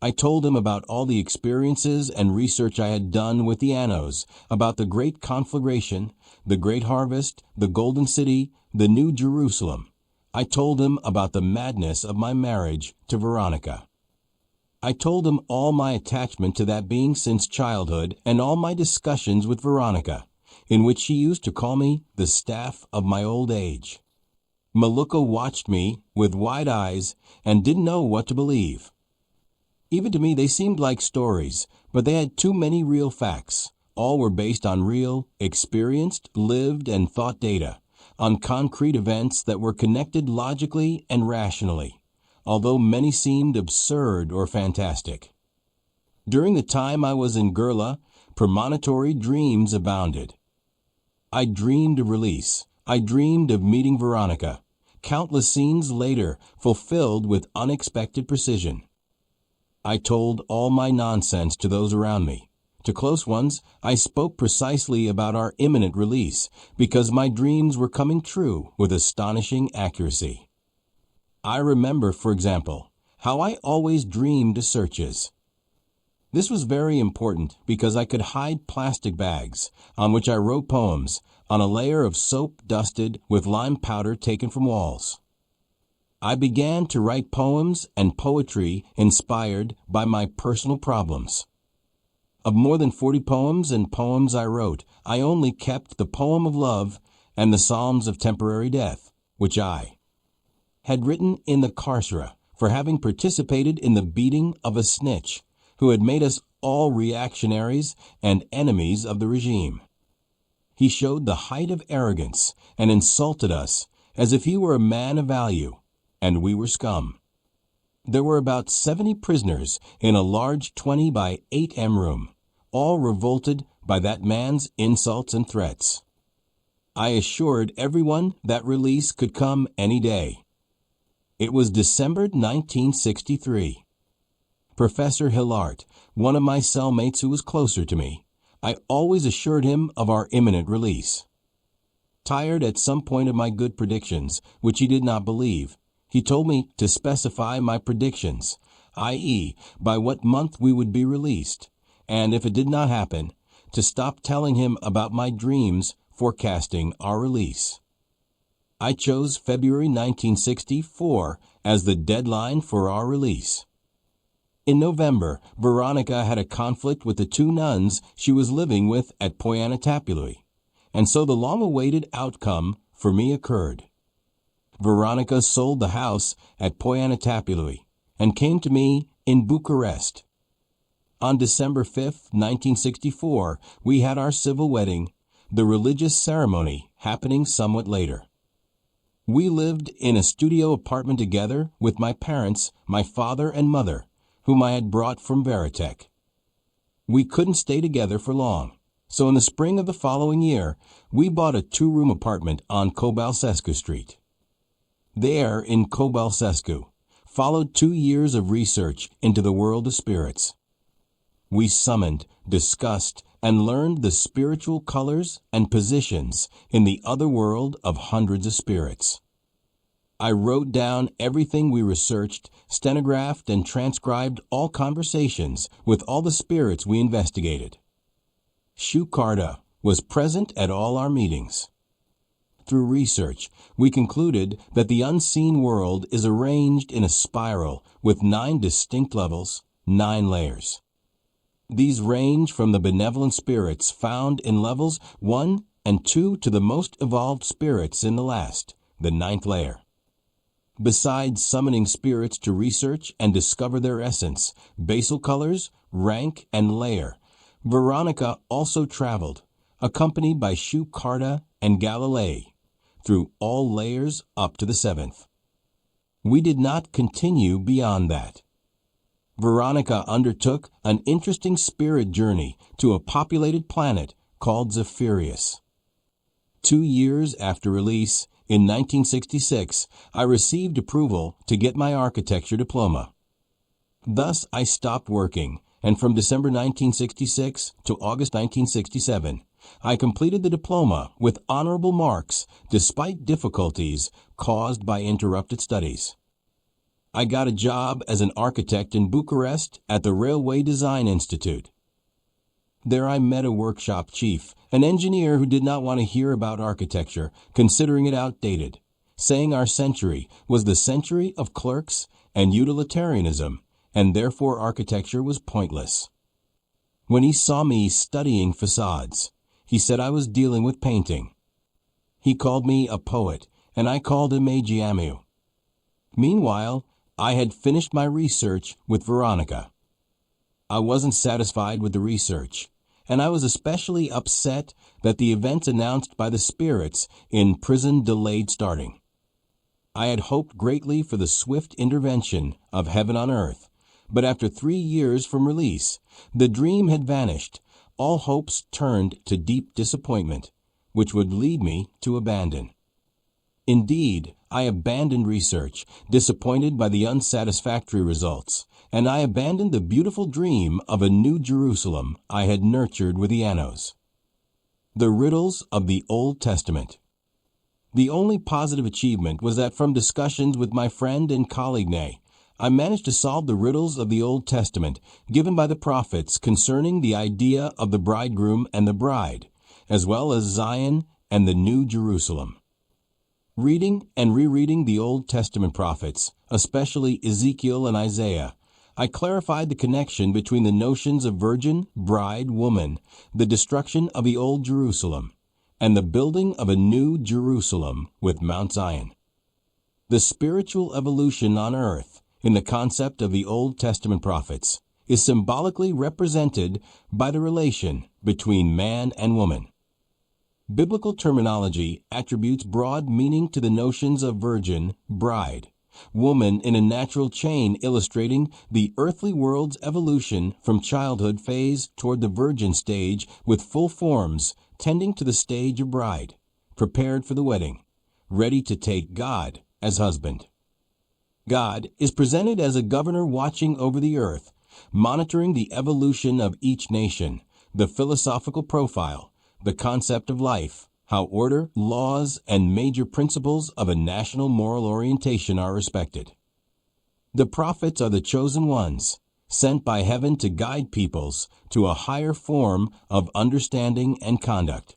Speaker 1: I told him about all the experiences and research I had done with the Annos, about the great conflagration, the great harvest, the golden city, the new Jerusalem. I told him about the madness of my marriage to Veronica. I told him all my attachment to that being since childhood and all my discussions with Veronica, in which she used to call me the staff of my old age. Maluka watched me with wide eyes and didn't know what to believe. Even to me they seemed like stories, but they had too many real facts. All were based on real, experienced, lived, and thought data, on concrete events that were connected logically and rationally, although many seemed absurd or fantastic. During the time I was in Gurla, premonitory dreams abounded. I dreamed of release. I dreamed of meeting Veronica, countless scenes later fulfilled with unexpected precision. I told all my nonsense to those around me. To close ones, I spoke precisely about our imminent release because my dreams were coming true with astonishing accuracy. I remember, for example, how I always dreamed searches. This was very important because I could hide plastic bags on which I wrote poems on a layer of soap dusted with lime powder taken from walls. I began to write poems and poetry inspired by my personal problems. Of more than 40 poems and poems I wrote, I only kept the poem of love and the Psalms of temporary death, which I had written in the carcera for having participated in the beating of a snitch who had made us all reactionaries and enemies of the regime. He showed the height of arrogance and insulted us as if he were a man of value, and we were scum. There were about 70 prisoners in a large 20 by 8 room, all revolted by that man's insults and threats. I assured everyone that release could come any day. It was December 1963. Professor Hillart, one of my cellmates who was closer to me, I always assured him of our imminent release. Tired at some point of my good predictions, which he did not believe, he told me to specify my predictions, i.e., by what month we would be released, and if it did not happen, to stop telling him about my dreams forecasting our release. I chose February 1964 as the deadline for our release. In November, Veronica had a conflict with the 2 nuns she was living with at Poyanatapului, and so the long-awaited outcome for me occurred. Veronica sold the house at Poyanatapului and came to me in Bucharest. On December 5, 1964, we had our civil wedding, the religious ceremony happening somewhat later. We lived in a studio apartment together with my parents, my father and mother, whom I had brought from Veritech. We couldn't stay together for long, so in the spring of the following year, we bought a 2-room apartment on Cobalsescu Street. There, in Cobalsescu, followed 2 years of research into the world of spirits. We summoned, discussed, and learned the spiritual colors and positions in the other world of hundreds of spirits. I wrote down everything we researched, stenographed, and transcribed all conversations with all the spirits we investigated. Shukarda was present at all our meetings. Through research, we concluded that the unseen world is arranged in a spiral with 9 distinct levels, 9 layers. These range from the benevolent spirits found in levels 1 and 2 to the most evolved spirits in the last, the 9th layer. Besides summoning spirits to research and discover their essence, basal colors, rank, and layer, Veronica also traveled, accompanied by Shukarda and Galilei, through all layers up to the 7th. We did not continue beyond that. Veronica undertook an interesting spirit journey to a populated planet called Zephyrus. 2 years after release, in 1966, I received approval to get my architecture diploma. Thus, I stopped working, and from December 1966 to August 1967, I completed the diploma with honorable marks despite difficulties caused by interrupted studies. I got a job as an architect in Bucharest at the Railway Design Institute. There I met a workshop chief, an engineer who did not want to hear about architecture, considering it outdated, saying our century was the century of clerks and utilitarianism, and therefore architecture was pointless. When he saw me studying facades, he said I was dealing with painting. He called me a poet, and I called him a Giamu. Meanwhile, I had finished my research with Veronica. I wasn't satisfied with the research, and I was especially upset that the events announced by the spirits in prison delayed starting. I had hoped greatly for the swift intervention of heaven on earth, but after 3 years from release, the dream had vanished, all hopes turned to deep disappointment, which would lead me to abandon. Indeed, I abandoned research, disappointed by the unsatisfactory results, and I abandoned the beautiful dream of a new Jerusalem I had nurtured with the annos. The riddles of the Old Testament. The only positive achievement was that from discussions with my friend and colleague Nay, I managed to solve the riddles of the Old Testament given by the prophets concerning the idea of the bridegroom and the bride, as well as Zion and the New Jerusalem. Reading and rereading the Old Testament prophets, especially Ezekiel and Isaiah, I clarified the connection between the notions of virgin, bride, woman, the destruction of the Old Jerusalem, and the building of a new Jerusalem with Mount Zion. The spiritual evolution on earth, in the concept of the Old Testament prophets, is symbolically represented by the relation between man and woman. Biblical terminology attributes broad meaning to the notions of virgin, bride, woman in a natural chain illustrating the earthly world's evolution from childhood phase toward the virgin stage with full forms tending to the stage of bride, prepared for the wedding, ready to take God as husband. God is presented as a governor watching over the earth, monitoring the evolution of each nation, the philosophical profile, the concept of life, how order, laws, and major principles of a national moral orientation are respected. The prophets are the chosen ones, sent by heaven to guide peoples to a higher form of understanding and conduct.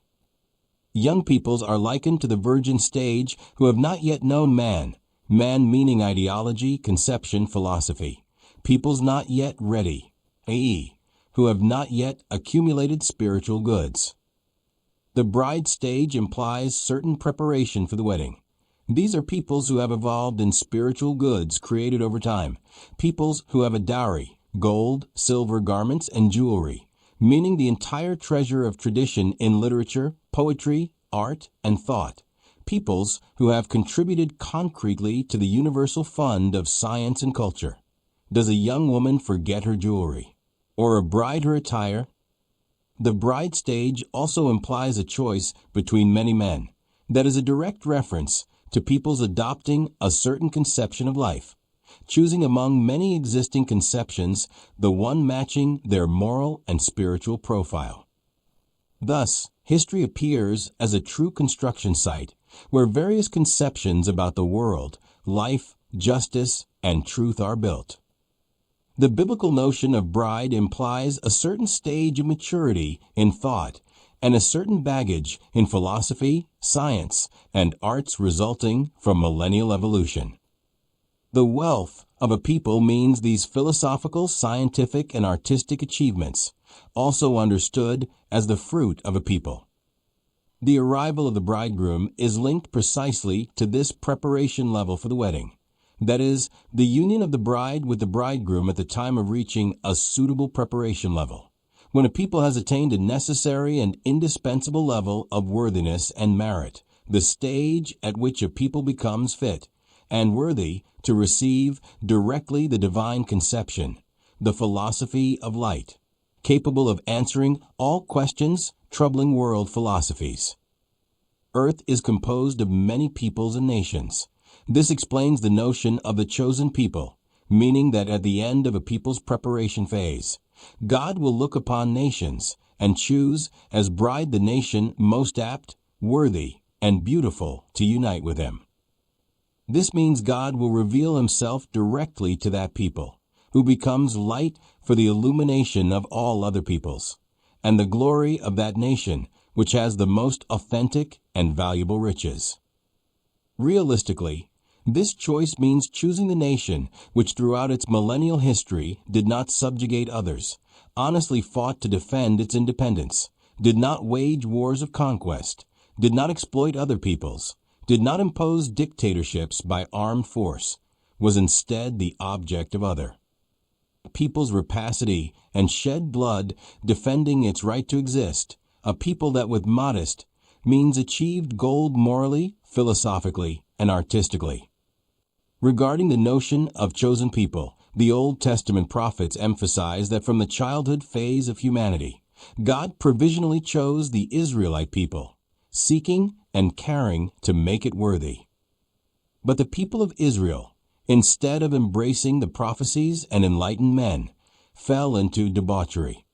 Speaker 1: Young peoples are likened to the virgin stage who have not yet known man meaning ideology, conception, philosophy, peoples not yet ready, i.e., who have not yet accumulated spiritual goods. The bride stage implies certain preparation for the wedding. These are peoples who have evolved in spiritual goods created over time, peoples who have a dowry, gold, silver garments, and jewelry, meaning the entire treasure of tradition in literature, poetry, art, and thought, peoples who have contributed concretely to the universal fund of science and culture. Does a young woman forget her jewelry? Or a bride her attire? The bride stage also implies a choice between many men. That is a direct reference to peoples adopting a certain conception of life, choosing among many existing conceptions the one matching their moral and spiritual profile. Thus, history appears as a true construction site where various conceptions about the world, life, justice, and truth are built. The biblical notion of bride implies a certain stage of maturity in thought and a certain baggage in philosophy, science, and arts resulting from millennial evolution. The wealth of a people means these philosophical, scientific, and artistic achievements, also understood as the fruit of a people. The arrival of the bridegroom is linked precisely to this preparation level for the wedding. That is, the union of the bride with the bridegroom at the time of reaching a suitable preparation level, when a people has attained a necessary and indispensable level of worthiness and merit, the stage at which a people becomes fit and worthy to receive directly the divine conception, the philosophy of light, capable of answering all questions troubling world philosophies. Earth is composed of many peoples and nations. This explains the notion of the chosen people, meaning that at the end of a people's preparation phase, God will look upon nations and choose as bride the nation most apt, worthy, and beautiful to unite with him. This means God will reveal himself directly to that people, who becomes light for the illumination of all other peoples, and the glory of that nation which has the most authentic and valuable riches. Realistically, this choice means choosing the nation which throughout its millennial history did not subjugate others, honestly fought to defend its independence, did not wage wars of conquest, did not exploit other peoples, did not impose dictatorships by armed force, was instead the object of other people's rapacity and shed blood defending its right to exist, a people that with modest means achieved gold morally, philosophically, and artistically. Regarding the notion of chosen people, the Old Testament prophets emphasize that from the childhood phase of humanity, God provisionally chose the Israelite people, seeking and caring to make it worthy. But the people of Israel, instead of embracing the prophecies and enlightened men, fell into debauchery.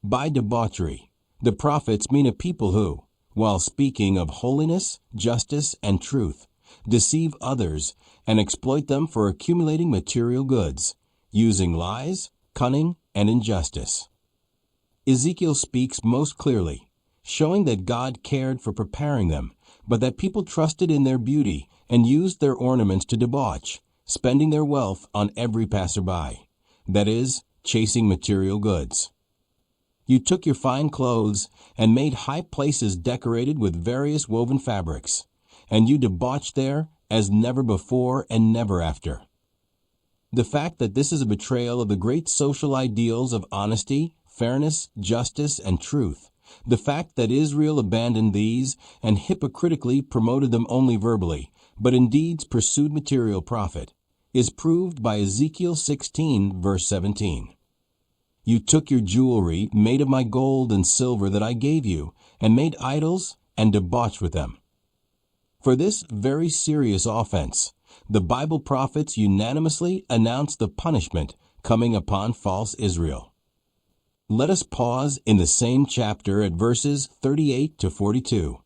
Speaker 1: By debauchery, the prophets mean a people who, while speaking of holiness, justice, and truth, deceive others and exploit them for accumulating material goods, using lies, cunning, and injustice. Ezekiel speaks most clearly, showing that God cared for preparing them, but that people trusted in their beauty and used their ornaments to debauch, spending their wealth on every passerby, that is, chasing material goods. You took your fine clothes and made high places decorated with various woven fabrics, and you debauched there as never before and never after. The fact that this is a betrayal of the great social ideals of honesty, fairness, justice, and truth, the fact that Israel abandoned these and hypocritically promoted them only verbally, but in deeds pursued material profit, is proved by Ezekiel 16, verse 17. You took your jewelry made of my gold and silver that I gave you, and made idols and debauched with them. For this very serious offense, the Bible prophets unanimously announced the punishment coming upon false Israel. Let us pause in the same chapter at verses 38 to 42.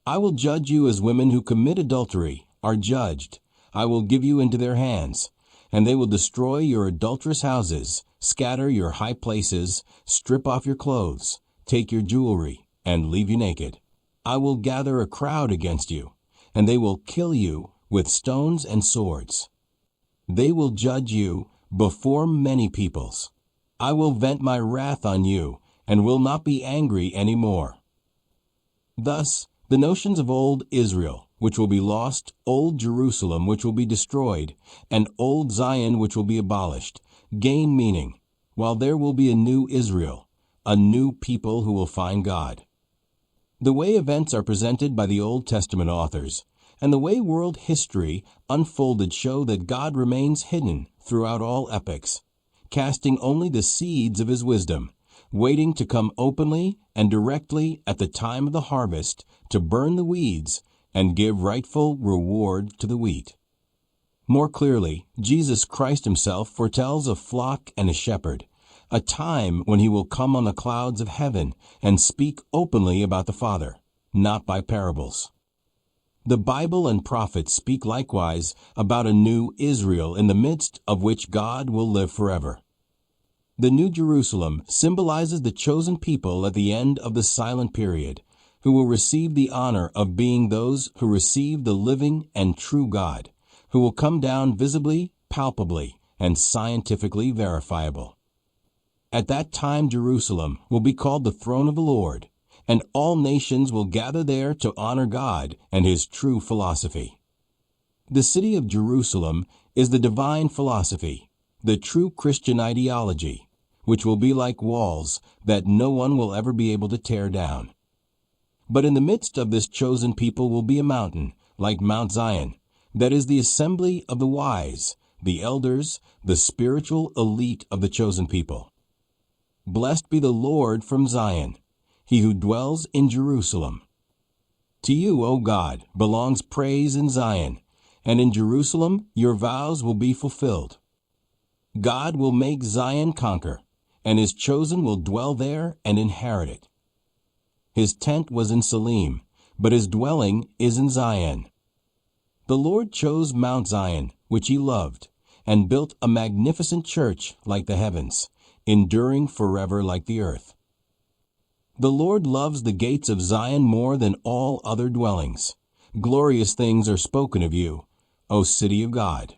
Speaker 1: I will judge you as women who commit adultery are judged. I will give you into their hands, and they will destroy your adulterous houses, scatter your high places, strip off your clothes, take your jewelry, and leave you naked. I will gather a crowd against you, and they will kill you with stones and swords. They will judge you before many peoples. I will vent my wrath on you, and will not be angry any more. Thus, the notions of old Israel, which will be lost, old Jerusalem, which will be destroyed, and old Zion, which will be abolished, gain meaning, while there will be a new Israel, a new people who will find God. The way events are presented by the Old Testament authors, and the way world history unfolded show that God remains hidden throughout all epochs, casting only the seeds of his wisdom, waiting to come openly and directly at the time of the harvest to burn the weeds and give rightful reward to the wheat. More clearly, Jesus Christ himself foretells a flock and a shepherd, a time when he will come on the clouds of heaven and speak openly about the Father, not by parables. The Bible and prophets speak likewise about a new Israel in the midst of which God will live forever. The New Jerusalem symbolizes the chosen people at the end of the silent period, who will receive the honor of being those who receive the living and true God, who will come down visibly, palpably, and scientifically verifiable. At that time Jerusalem will be called the throne of the Lord, and all nations will gather there to honor God and his true philosophy. The city of Jerusalem is the divine philosophy, the true Christian ideology, which will be like walls that no one will ever be able to tear down. But in the midst of this chosen people will be a mountain, like Mount Zion, that is the assembly of the wise, the elders, the spiritual elite of the chosen people. Blessed be the Lord from Zion, he who dwells in Jerusalem. To you, O God, belongs praise in Zion, and in Jerusalem your vows will be fulfilled. God will make Zion conquer, and his chosen will dwell there and inherit it. His tent was in Salim, but his dwelling is in Zion. The Lord chose Mount Zion, which he loved, and built a magnificent church like the heavens, enduring forever like the earth. The Lord loves the gates of Zion more than all other dwellings. Glorious things are spoken of you, O city of God.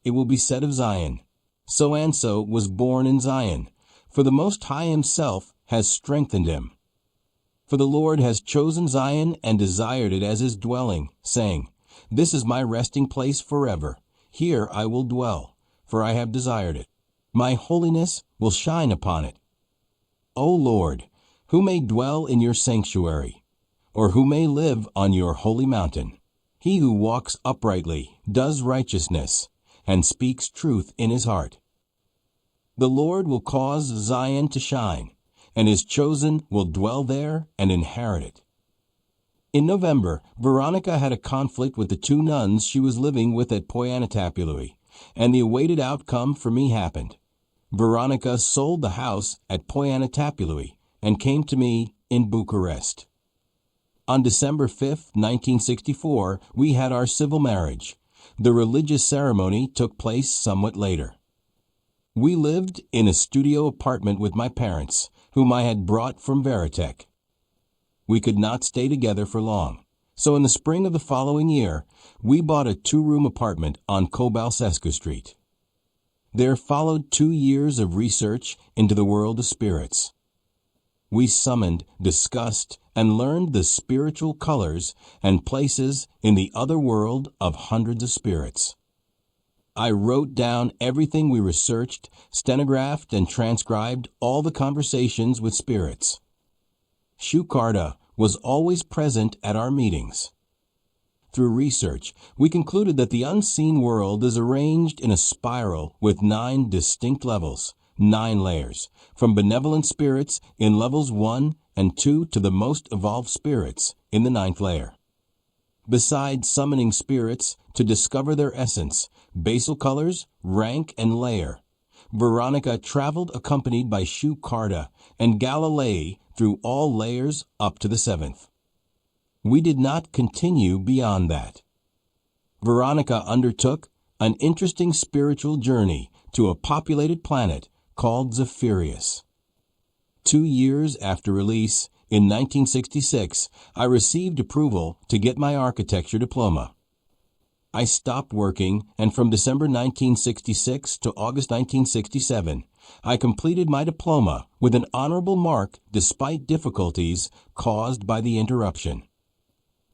Speaker 1: It will be said of Zion, so and so was born in Zion, for the Most High himself has strengthened him. For the Lord has chosen Zion and desired it as his dwelling, saying, This is my resting place forever. Here I will dwell, for I have desired it. My holiness will shine upon it. O Lord, who may dwell in your sanctuary, or who may live on your holy mountain? He who walks uprightly, does righteousness, and speaks truth in his heart. The Lord will cause Zion to shine, and his chosen will dwell there and inherit it. In November, Veronica had a conflict with the two nuns she was living with at Poyanatapului, and the awaited outcome for me happened. Veronica sold the house at Poyanatapului and came to me in Bucharest. On December 5, 1964, we had our civil marriage. The religious ceremony took place somewhat later. We lived in a studio apartment with my parents, whom I had brought from Veritech. We could not stay together for long, so in the spring of the following year, we bought a 2-room apartment on Cobalsescu Street. There followed 2 years of research into the world of spirits. We summoned, discussed, and learned the spiritual colors and places in the other world of hundreds of spirits. I wrote down everything we researched, stenographed, and transcribed all the conversations with spirits. Ligurda was always present at our meetings. Through research, we concluded that the unseen world is arranged in a spiral with 9 distinct levels, 9 layers, from benevolent spirits in levels 1 and 2 to the most evolved spirits in the 9th layer. Besides summoning spirits to discover their essence, basal colors, rank, and layer, Veronica traveled accompanied by Ligurda and Galilei through all layers up to the 7th. We did not continue beyond that. Veronica undertook an interesting spiritual journey to a populated planet called Zephyrus. 2 years after release, in 1966, I received approval to get my architecture diploma. I stopped working, and from December 1966 to August 1967, I completed my diploma with an honorable mark despite difficulties caused by the interruption.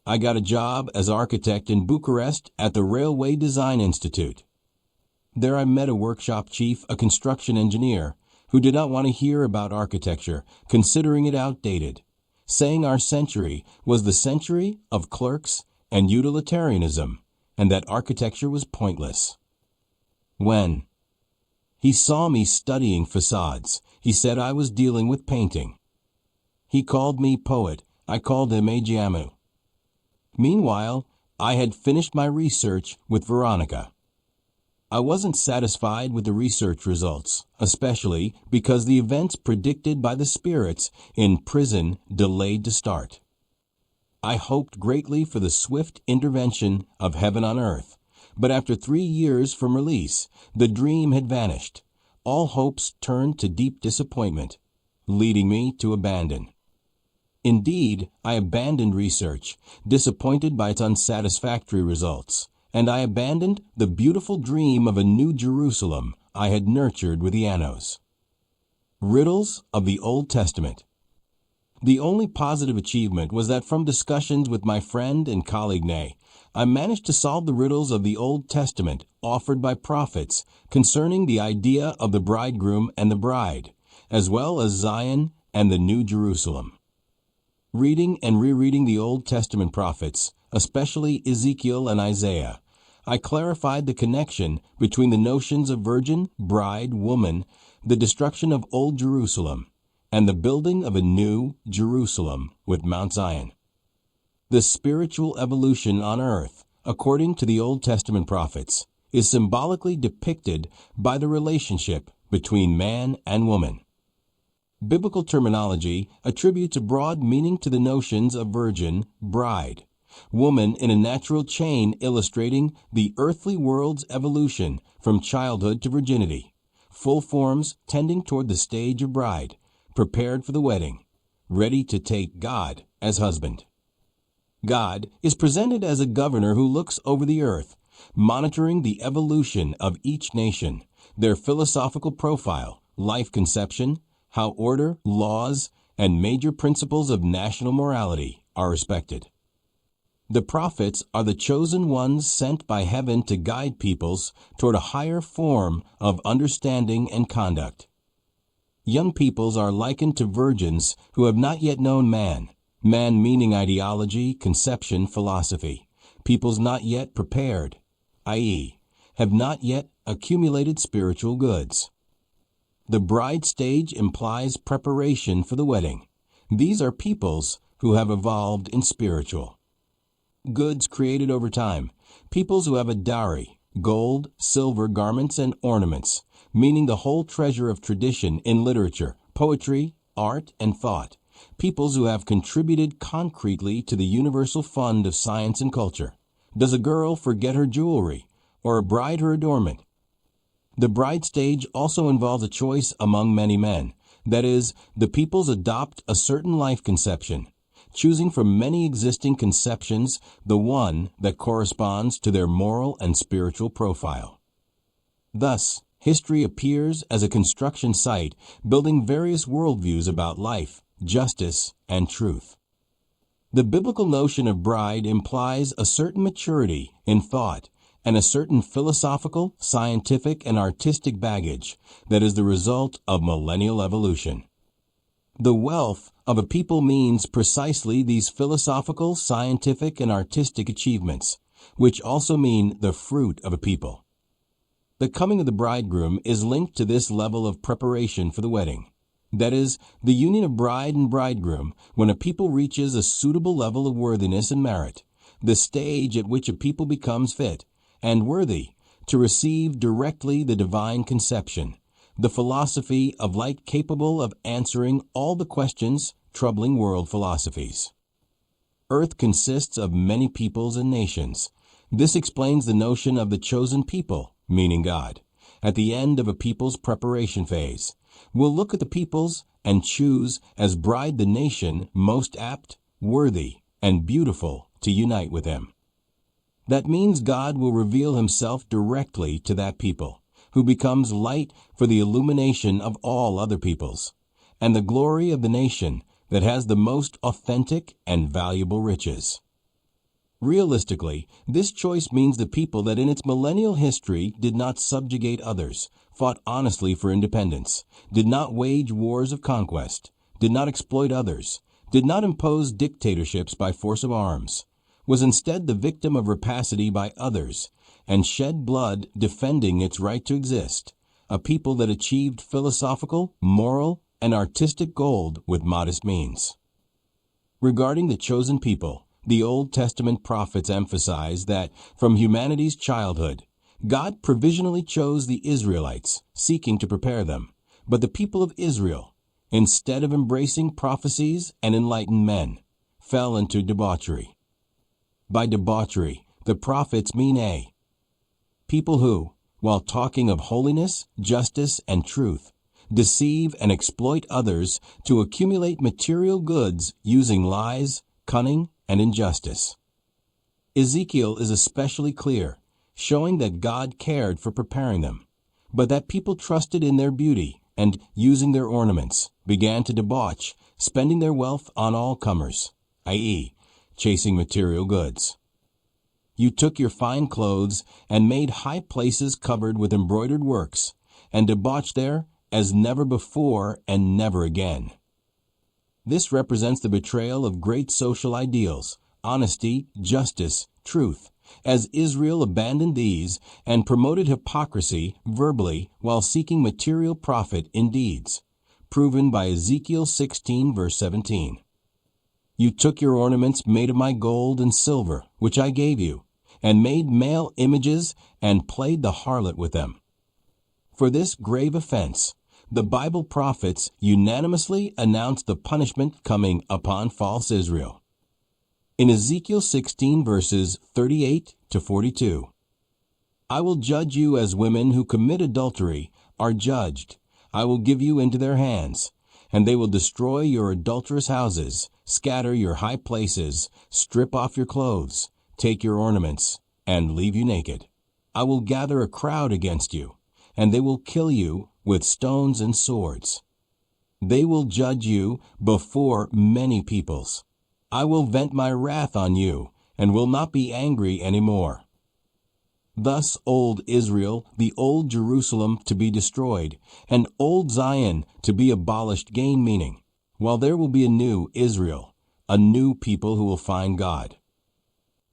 Speaker 1: I got a job as architect in Bucharest at the Railway Design Institute. There I met a workshop chief, a construction engineer, who did not want to hear about architecture, considering it outdated, saying our century was the century of clerks and utilitarianism, and that architecture was pointless. When he saw me studying facades, he said I was dealing with painting. He called me poet. I called him Agiamu. Meanwhile, I had finished my research with Veronica. I wasn't satisfied with the research results, especially because the events predicted by the spirits in prison delayed to start. I hoped greatly for the swift intervention of heaven on earth, but after 3 years from release, the dream had vanished. All hopes turned to deep disappointment, leading me to abandon. Indeed, I abandoned research, disappointed by its unsatisfactory results, and I abandoned the beautiful dream of a new Jerusalem I had nurtured with Ianos. Riddles of the Old Testament. The only positive achievement was that from discussions with my friend and colleague Nay, I managed to solve the riddles of the Old Testament offered by prophets concerning the idea of the bridegroom and the bride, as well as Zion and the New Jerusalem. Reading and rereading the Old Testament prophets, especially Ezekiel and Isaiah, I clarified the connection between the notions of virgin, bride, woman, the destruction of Old Jerusalem, and the building of a new Jerusalem with Mount Zion. The spiritual evolution on earth, according to the Old Testament prophets, is symbolically depicted by the relationship between man and woman. Biblical terminology attributes a broad meaning to the notions of virgin, bride, woman in a natural chain illustrating the earthly world's evolution from childhood to virginity, full forms tending toward the stage of bride, prepared for the wedding, ready to take God as husband. God is presented as a governor who looks over the earth, monitoring the evolution of each nation, their philosophical profile, life conception, how order, laws, and major principles of national morality are respected. The prophets are the chosen ones sent by heaven to guide peoples toward a higher form of understanding and conduct. Young peoples are likened to virgins who have not yet known man, man meaning ideology, conception, philosophy, peoples not yet prepared, i.e., have not yet accumulated spiritual goods. The bride stage implies preparation for the wedding. These are peoples who have evolved in spiritual. Goods created over time. Peoples who have a dowry, gold, silver, garments, and ornaments, meaning the whole treasure of tradition in literature, poetry, art, and thought. Peoples who have contributed concretely to the universal fund of science and culture. Does a girl forget her jewelry, or a bride her adornment? The bride stage also involves a choice among many men. That is, the peoples adopt a certain life conception, choosing from many existing conceptions the one that corresponds to their moral and spiritual profile. Thus, history appears as a construction site building various worldviews about life, justice, and truth. The biblical notion of bride implies a certain maturity in thought and a certain philosophical, scientific, and artistic baggage that is the result of millennial evolution. The wealth of a people means precisely these philosophical, scientific, and artistic achievements, which also mean the fruit of a people. The coming of the bridegroom is linked to this level of preparation for the wedding. That is, the union of bride and bridegroom when a people reaches a suitable level of worthiness and merit, the stage at which a people becomes fit and worthy to receive directly the divine conception, the philosophy of light capable of answering all the questions troubling world philosophies. Earth consists of many peoples and nations. This explains the notion of the chosen people, meaning God, at the end of a people's preparation phase. We'll look at the peoples and choose as bride the nation most apt, worthy, and beautiful to unite with him. That means God will reveal himself directly to that people, who becomes light for the illumination of all other peoples, and the glory of the nation that has the most authentic and valuable riches. Realistically, this choice means the people that in its millennial history did not subjugate others, fought honestly for independence, did not wage wars of conquest, did not exploit others, did not impose dictatorships by force of arms, was instead the victim of rapacity by others, and shed blood defending its right to exist, a people that achieved philosophical, moral, and artistic gold with modest means. Regarding the chosen people, the Old Testament prophets emphasize that from humanity's childhood, God provisionally chose the Israelites, seeking to prepare them. But the people of Israel, instead of embracing prophecies and enlightened men, fell into debauchery. By debauchery, the prophets mean people who, while talking of holiness, justice, and truth, deceive and exploit others to accumulate material goods using lies, cunning, and injustice. Ezekiel is especially clear, showing that God cared for preparing them, but that people trusted in their beauty and, using their ornaments, began to debauch, spending their wealth on all comers, i.e., chasing material goods. You took your fine clothes and made high places covered with embroidered works, and debauched there as never before and never again. This represents the betrayal of great social ideals, honesty, justice, truth, as Israel abandoned these and promoted hypocrisy verbally while seeking material profit in deeds, proven by Ezekiel 16 verse 17. You took your ornaments made of my gold and silver, which I gave you, and made male images and played the harlot with them. For this grave offense, the Bible prophets unanimously announced the punishment coming upon false Israel. In Ezekiel 16 verses 38 to 42, I will judge you as women who commit adultery are judged. I will give you into their hands, and they will destroy your adulterous houses, scatter your high places, strip off your clothes, take your ornaments, and leave you naked. I will gather a crowd against you, and they will kill you with stones and swords. They will judge you before many peoples. I will vent my wrath on you, and will not be angry any more. Thus old Israel, the old Jerusalem to be destroyed, and old Zion to be abolished gain meaning, while there will be a new Israel, a new people who will find God.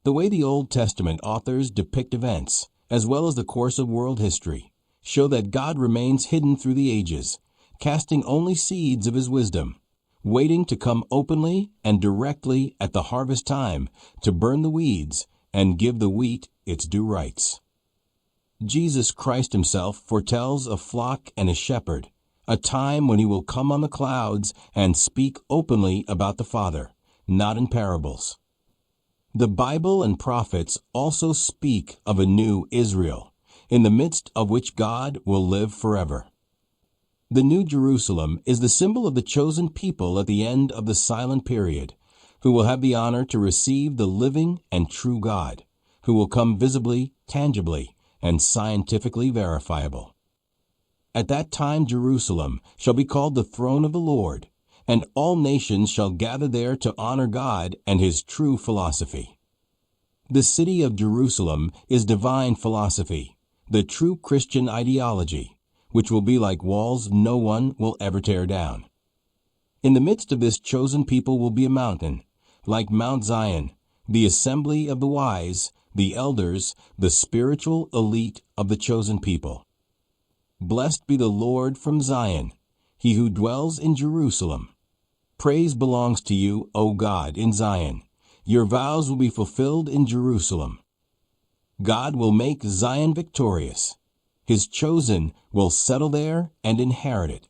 Speaker 1: The way the Old Testament authors depict events, as well as the course of world history, show that God remains hidden through the ages, casting only seeds of his wisdom, waiting to come openly and directly at the harvest time to burn the weeds and give the wheat its due rights. Jesus Christ himself foretells a flock and a shepherd, a time when he will come on the clouds and speak openly about the Father, not in parables. The Bible and prophets also speak of a new Israel, in the midst of which God will live forever. The New Jerusalem is the symbol of the chosen people at the end of the silent period, who will have the honor to receive the living and true God, who will come visibly, tangibly, and scientifically verifiable. At that time Jerusalem shall be called the throne of the Lord, and all nations shall gather there to honor God and his true philosophy. The city of Jerusalem is divine philosophy, the true Christian ideology, which will be like walls no one will ever tear down. In the midst of this chosen people will be a mountain, like Mount Zion, the assembly of the wise, the elders, the spiritual elite of the chosen people. Blessed be the Lord from Zion, he who dwells in Jerusalem. Praise belongs to you, O God, in Zion. Your vows will be fulfilled in Jerusalem. God will make Zion victorious. His chosen will settle there and inherit it.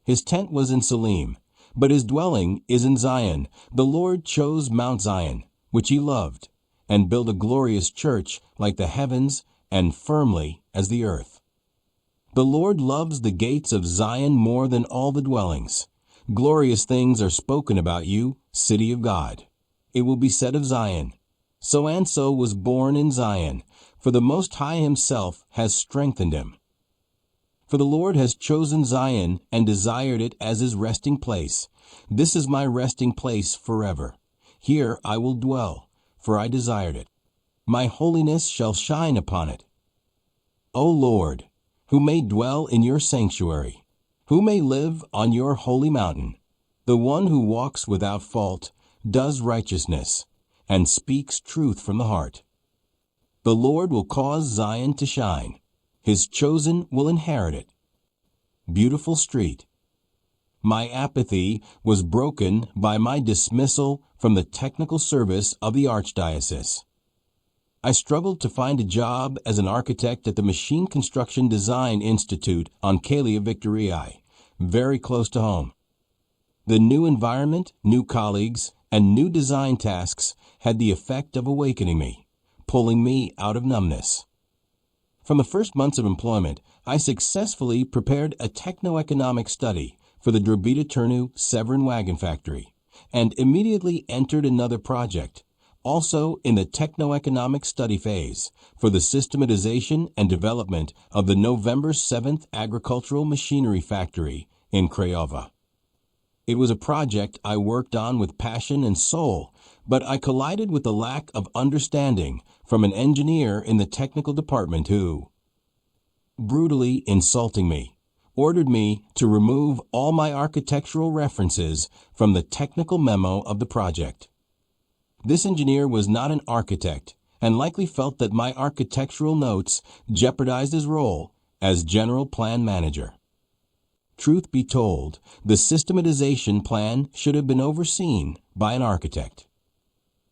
Speaker 1: His tent was in Salim, but his dwelling is in Zion. The Lord chose Mount Zion, which he loved, and built a glorious church like the heavens and firmly as the earth. The Lord loves the gates of Zion more than all the dwellings. Glorious things are spoken about you, city of God. It will be said of Zion, so and so was born in Zion, for the Most High himself has strengthened him. For the Lord has chosen Zion and desired it as his resting place. This is my resting place forever. Here I will dwell, for I desired it. My holiness shall shine upon it. O Lord, who may dwell in your sanctuary, who may live on your holy mountain, the one who walks without fault, does righteousness, and speaks truth from the heart. The Lord will cause Zion to shine. His chosen will inherit it. Beautiful street. My apathy was broken by my dismissal from the technical service of the Archdiocese. I struggled to find a job as an architect at the Machine Construction Design Institute on Calia Victoriae, very close to home. The new environment, new colleagues, and new design tasks had the effect of awakening me, pulling me out of numbness. From the first months of employment, I successfully prepared a techno-economic study for the Drobeta Turnu Severin Wagon Factory, and immediately entered another project, also in the techno-economic study phase, for the systematization and development of the November 7th Agricultural Machinery Factory in Craiova. It was a project I worked on with passion and soul, but I collided with the lack of understanding from an engineer in the technical department who, brutally insulting me, ordered me to remove all my architectural references from the technical memo of the project. This engineer was not an architect and likely felt that my architectural notes jeopardized his role as general plan manager. Truth be told, the systematization plan should have been overseen by an architect.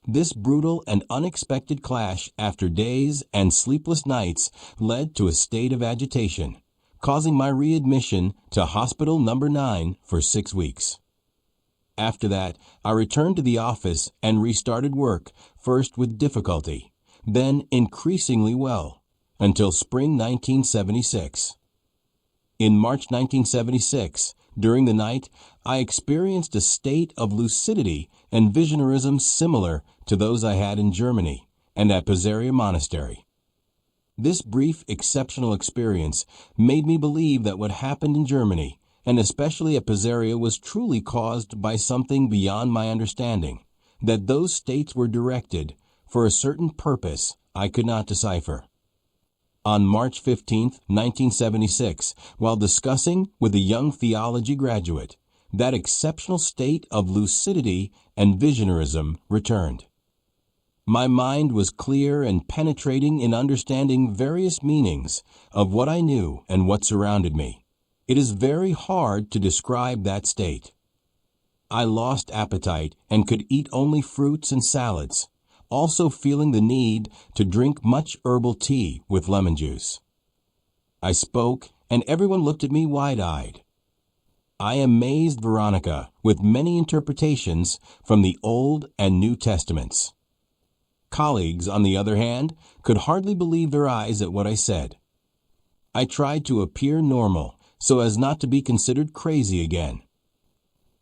Speaker 1: This brutal and unexpected clash after days and sleepless nights led to a state of agitation, causing my readmission to Hospital Number 9 for 6 weeks. After that, I returned to the office and restarted work, first with difficulty, then increasingly well, until spring 1976. In March 1976, during the night, I experienced a state of lucidity and visionarism similar to those I had in Germany and at Pizzeria Monastery. This brief, exceptional experience made me believe that what happened in Germany, and especially at Pizzeria, was truly caused by something beyond my understanding, that those states were directed for a certain purpose I could not decipher. On March 15, 1976, while discussing with a young theology graduate, that exceptional state of lucidity and visionarism returned. My mind was clear and penetrating in understanding various meanings of what I knew and what surrounded me. It is very hard to describe that state. I lost appetite and could eat only fruits and salads, also feeling the need to drink much herbal tea with lemon juice. I spoke, and everyone looked at me wide-eyed. I amazed Veronica with many interpretations from the Old and New Testaments. Colleagues, on the other hand, could hardly believe their eyes at what I said. I tried to appear normal so as not to be considered crazy again.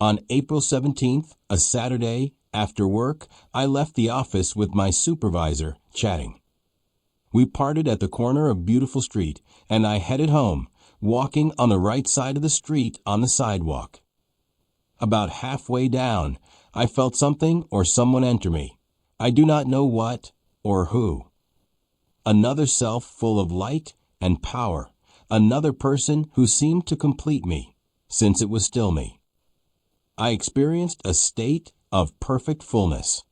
Speaker 1: On April 17th, a Saturday, after work, I left the office with my supervisor, chatting. We parted at the corner of Beautiful Street, and I headed home, walking on the right side of the street on the sidewalk. About halfway down, I felt something or someone enter me. I do not know what or who. Another self full of light and power, another person who seemed to complete me, since it was still me. I experienced a state of perfect fullness.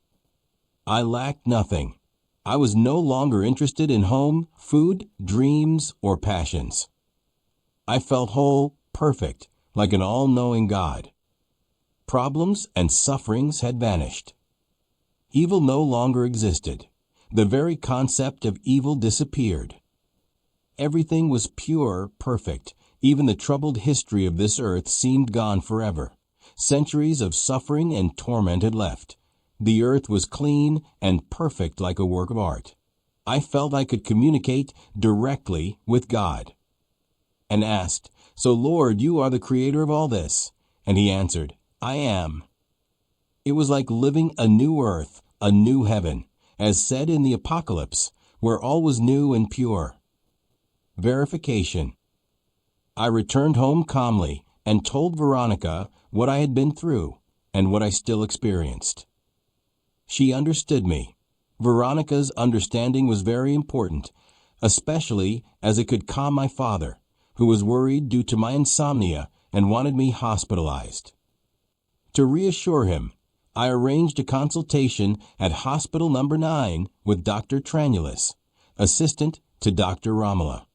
Speaker 1: I lacked nothing. I was no longer interested in home, food, dreams, or passions. I felt whole, perfect, like an all-knowing God. Problems and sufferings had vanished. Evil no longer existed. The very concept of evil disappeared. Everything was pure, perfect. Even the troubled history of this earth seemed gone forever. Centuries of suffering and torment had left. The earth was clean and perfect like a work of art. I felt I could communicate directly with God. And asked, "So Lord, you are the creator of all this?" And he answered, "I am." It was like living a new earth, a new heaven, as said in the Apocalypse, where all was new and pure. Verification. I returned home calmly and told Veronica what I had been through and what I still experienced. She understood me. Veronica's understanding was very important, especially as it could calm my father, who was worried due to my insomnia and wanted me hospitalized. To reassure him, I arranged a consultation at Hospital Number 9 with Dr. Tranulus, assistant to Dr. Romola.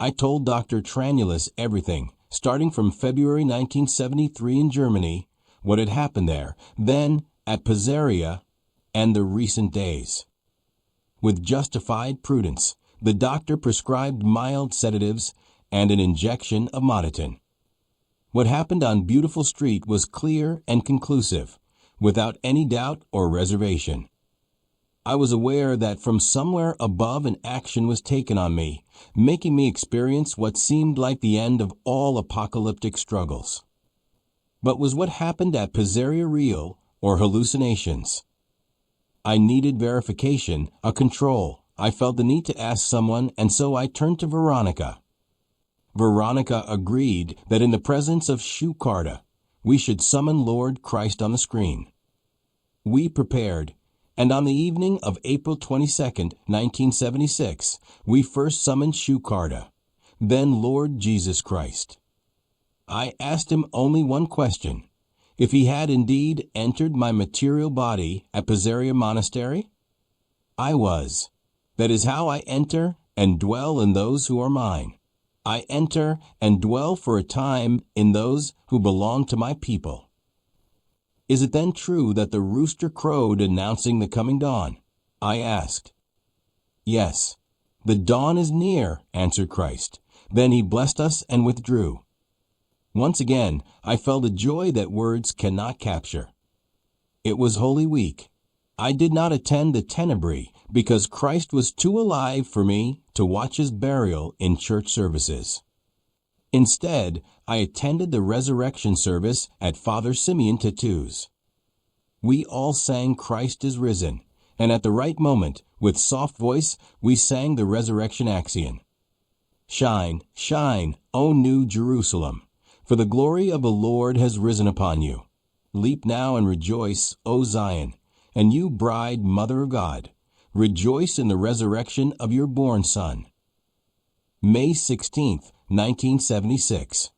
Speaker 1: I told Dr. Tranulus everything, starting from February 1973 in Germany, what had happened there, then at Pizzeria, and the recent days. With justified prudence, the doctor prescribed mild sedatives and an injection of Modatin. What happened on Beautiful Street was clear and conclusive, without any doubt or reservation. I was aware that from somewhere above an action was taken on me, making me experience what seemed like the end of all apocalyptic struggles. But was what happened at Pizzeria real or hallucinations? I needed verification, a control. I felt the need to ask someone, and so I turned to Veronica. Veronica agreed that in the presence of Shukarda, we should summon Lord Christ on the screen. We prepared, and on the evening of April 22, 1976, we first summoned Shukarda, then Lord Jesus Christ. I asked him only one question: if he had indeed entered my material body at Pizzeria Monastery? I was. That is how I enter and dwell in those who are mine. I enter and dwell for a time in those who belong to my people. Is it then true that the rooster crowed announcing the coming dawn? I asked. Yes. The dawn is near, answered Christ. Then he blessed us and withdrew. Once again, I felt a joy that words cannot capture. It was Holy Week. I did not attend the Tenebrae because Christ was too alive for me to watch his burial in church services. Instead, I attended the resurrection service at Father Simeon Tatu's. We all sang Christ is risen, and at the right moment, with soft voice, we sang the resurrection axiom. Shine, shine, O New Jerusalem, for the glory of the Lord has risen upon you. Leap now and rejoice, O Zion, and you bride, mother of God, rejoice in the resurrection of your born Son. May 16, 1976.